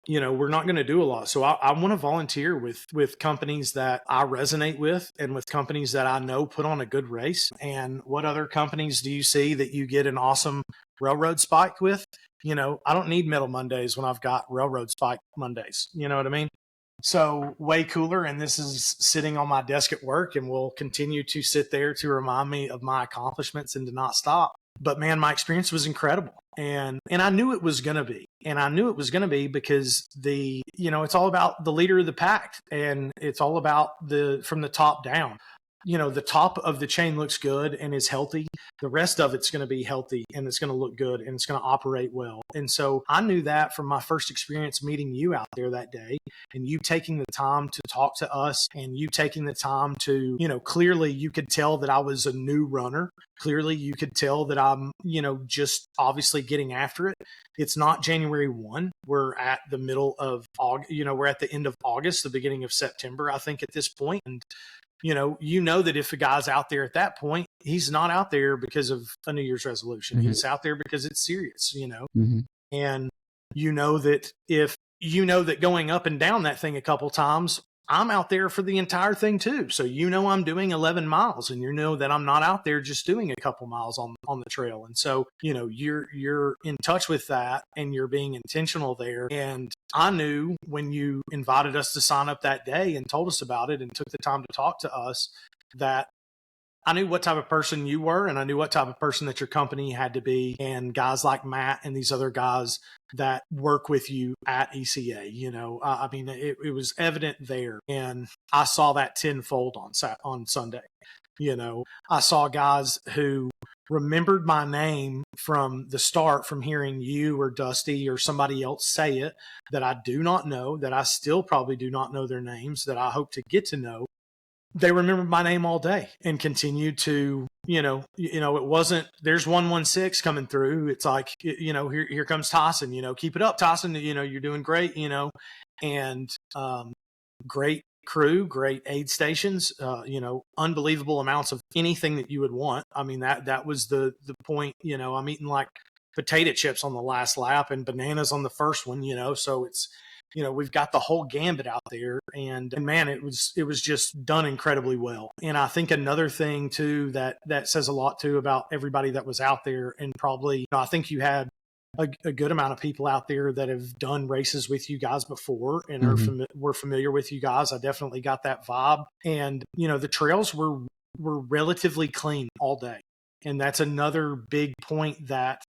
you know, we're not going to do a lot. So I want to volunteer with companies that I resonate with and with companies that I know put on a good race. And what other companies do you see that you get an awesome railroad spike with? You know, I don't need Metal Mondays when I've got Railroad Spike Mondays. You know what I mean? So way cooler. And this is sitting on my desk at work and will continue to sit there to remind me of my accomplishments and to not stop. But man, my experience was incredible. And I knew it was going to be. And I knew it was going to be because you know, it's all about the leader of the pack. And it's all about from the top down. You know, the top of the chain looks good and is healthy. The rest of it's going to be healthy and it's going to look good and it's going to operate well. And so I knew that from my first experience meeting you out there that day, and you taking the time to talk to us, and you taking the time to, you know, clearly you could tell that I was a new runner. Clearly you could tell that I'm, you know, just obviously getting after it. It's not January 1. We're at the middle of August, you know, we're at the end of August, the beginning of September, I think at this point. And you know that if a guy's out there at that point, he's not out there because of a New Year's resolution. Mm-hmm. He's out there because it's serious, you know. Mm-hmm. And you know that if you know that going up and down that thing a couple times, I'm out there for the entire thing too. So I'm doing 11 miles, and you know that I'm not out there just doing a couple miles on the trail. And so, you're in touch with that, and you're being intentional there. And I knew when you invited us to sign up that day and told us about it and took the time to talk to us, that I knew what type of person you were, and I knew what type of person that your company had to be, and guys like Matt and these other guys that work with you at ECA. It was evident there, and I saw that tenfold on Sunday. I saw guys who remembered my name from the start, from hearing you or Dusty or somebody else say it, that I do not know, that I still probably do not know their names, that I hope to get to know. They remembered my name all day and continued to, it wasn't, there's 116 coming through. It's like, here comes Tyson, keep it up, Tyson, you're doing great, and great crew, great aid stations, unbelievable amounts of anything that you would want. I mean, that was the point. I'm eating like potato chips on the last lap and bananas on the first one, so it's, we've got the whole gambit out there, and man, it was just done incredibly well. And I think another thing too, that says a lot too about everybody that was out there, and probably, I think you had a good amount of people out there that have done races with you guys before and were familiar with you guys. I definitely got that vibe. And, the trails were relatively clean all day. And that's another big point that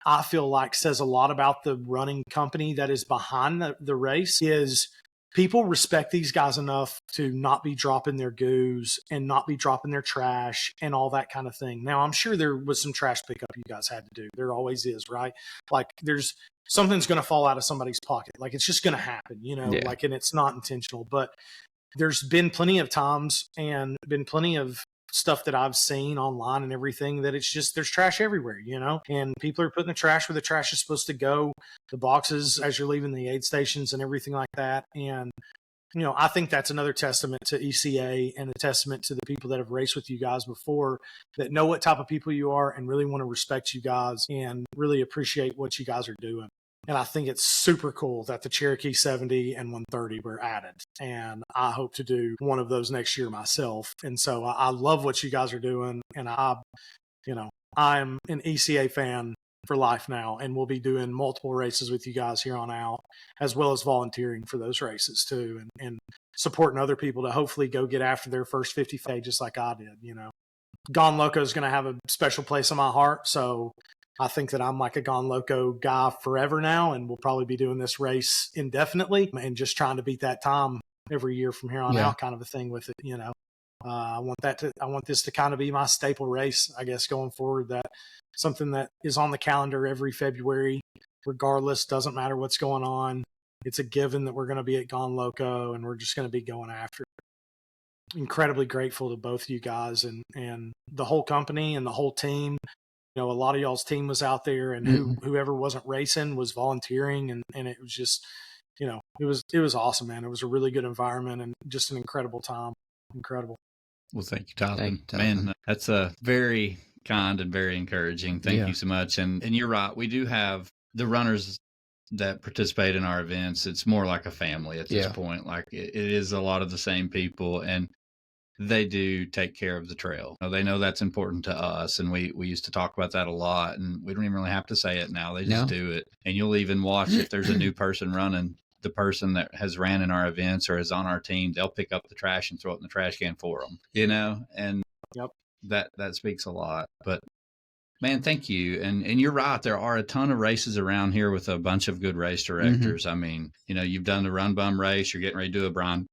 I feel like says a lot about the running company that is behind the race, is people respect these guys enough to not be dropping their goos and not be dropping their trash and all that kind of thing. Now, I'm sure there was some trash pickup you guys had to do. There always is, right? Like something's going to fall out of somebody's pocket. Like it's just going to happen, and it's not intentional. But there's been plenty of times and been plenty of stuff that I've seen online and everything that it's just, there's trash everywhere, and people are putting the trash where the trash is supposed to go, the boxes as you're leaving the aid stations and everything like that. And, I think that's another testament to ECA and a testament to the people that have raced with you guys before, that know what type of people you are and really want to respect you guys and really appreciate what you guys are doing. And I think it's super cool that the Cherokee 70 and 130 were added. And I hope to do one of those next year myself. And so I love what you guys are doing. And I'm an ECA fan for life now, and we'll be doing multiple races with you guys here on out, as well as volunteering for those races too, and supporting other people to hopefully go get after their first 50K just like I did. Gone Loco is going to have a special place in my heart. So I think that I'm like a Gone Loco guy forever now, and we'll probably be doing this race indefinitely and just trying to beat that time every year from here on out, kind of a thing with it. I want this to kind of be my staple race, I guess, going forward. That something that is on the calendar every February, regardless, doesn't matter what's going on. It's a given that we're going to be at Gone Loco, and we're just going to be going after it. Incredibly grateful to both you guys and the whole company and the whole team. A lot of y'all's team was out there, and whoever wasn't racing was volunteering, and it was just, it was awesome, man. It was a really good environment and just an incredible time. Incredible. Well, thank you, Tyson. Man, that's a very kind and very encouraging. Thank you so much. And you're right. We do have the runners that participate in our events. It's more like a family at this point. Like it is a lot of the same people, and they do take care of the trail. They know that's important to us, and we used to talk about that a lot, and we don't even really have to say it now. They just do it. And you'll even watch if there's a new person running, the person that has ran in our events or is on our team, they'll pick up the trash and throw it in the trash can for them, and that speaks a lot. But man, thank you. And you're right. There are a ton of races around here with a bunch of good race directors. I mean, you've done the Run Bum race. You're getting ready to do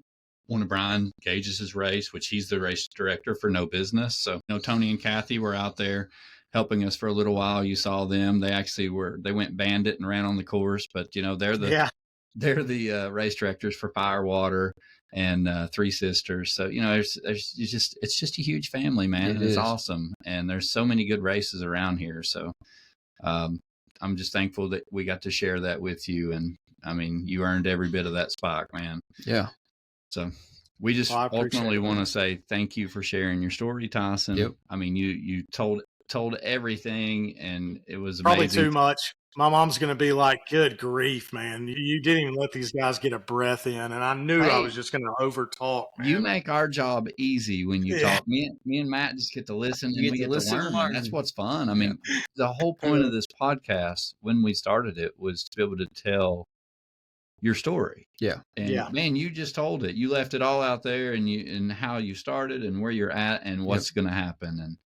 one of Brian Gages' race, which he's the race director for No Business. So, Tony and Kathy were out there helping us for a little while. You saw them. They actually they went bandit and ran on the course, but they're the race directors for Firewater and Three Sisters. So, it's just a huge family, man. It's awesome. And there's so many good races around here. So, I'm just thankful that we got to share that with you. And I mean, you earned every bit of that spot, man. Yeah. So we just ultimately want to say thank you for sharing your story, Tyson. Yep. I mean, you told told everything, and it was Probably amazing. too much. My mom's going to be like, good grief, man. You didn't even let these guys get a breath in. And I knew I was just going to over talk, man. You make our job easy when you talk. Me and Matt just get to listen, and we get to learn. And that's what's fun. I mean, the whole point of this podcast when we started it was to be able to tell your story. Yeah. And man, you just told it. You left it all out there, and how you started and where you're at and what's going to happen.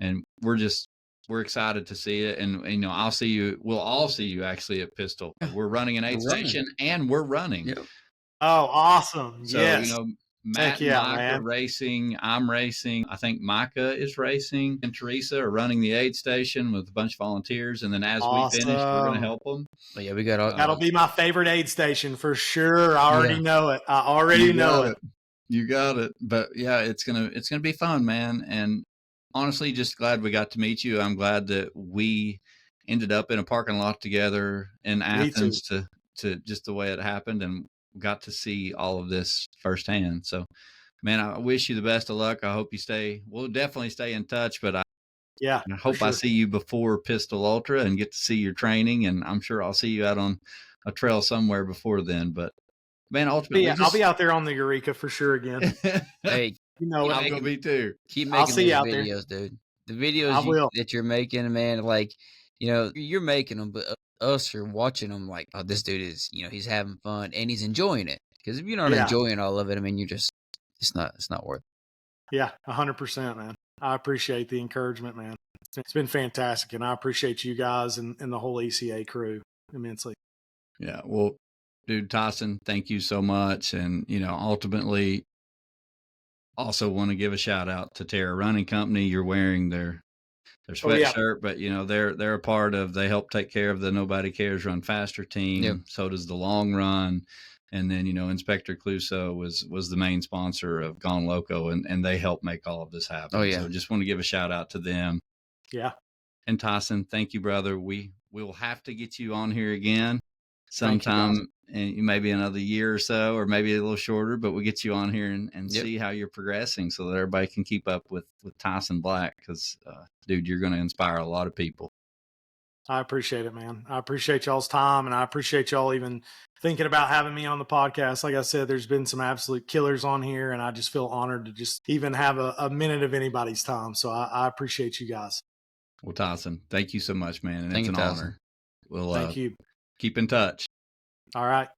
And we're excited to see it. And, we'll all see you actually at Pistol. We're running an aid station and we're running. Yep. Oh, awesome. So, yes. Matt and Mike are racing. I'm racing. I think Micah is racing, and Teresa are running the aid station with a bunch of volunteers. And then as we finish, we're going to help them. But yeah, we got that'll be my favorite aid station for sure. I already know it. I already know it. You got it. But yeah, it's gonna be fun, man. And honestly, just glad we got to meet you. I'm glad that we ended up in a parking lot together in Athens to just the way it happened, and got to see all of this firsthand. So, man, I wish you the best of luck. I hope you we'll definitely stay in touch, but I hope I see you before Pistol Ultra and get to see your training. And I'm sure I'll see you out on a trail somewhere before then. But man, ultimately, I'll be out there on the Eureka for sure again. Hey, I'm going to be too. Keep making those videos, dude. The videos that you're making, man, like, you're making them, but us are watching them like, oh, this dude is, he's having fun and he's enjoying it. Because if you're not enjoying all of it, I mean, it's not worth it. Yeah, 100%, man. I appreciate the encouragement, man. It's been fantastic, and I appreciate you guys and the whole ECA crew immensely. Yeah, well, dude, Tyson, thank you so much. And, ultimately, also want to give a shout out to Terra Running Company. You're wearing their sweatshirt, but they're a part of. They help take care of the Nobody Cares Run Faster team. Yep. So does the Long Run, and then Inspector Cluso was the main sponsor of Gong Loco, and they help make all of this happen. Oh yeah. So just want to give a shout out to them. Yeah. And Tyson, thank you, brother. We will have to get you on here again sometime. And maybe another year or so, or maybe a little shorter, but we'll get you on here and see how you're progressing so that everybody can keep up with Tyson Black. Because, dude, you're going to inspire a lot of people. I appreciate it, man. I appreciate y'all's time, and I appreciate y'all even thinking about having me on the podcast. Like I said, there's been some absolute killers on here, and I just feel honored to just even have a minute of anybody's time. So I appreciate you guys. Well, Tyson, thank you so much, man. And it's an honor. We'll thank you. Keep in touch. All right.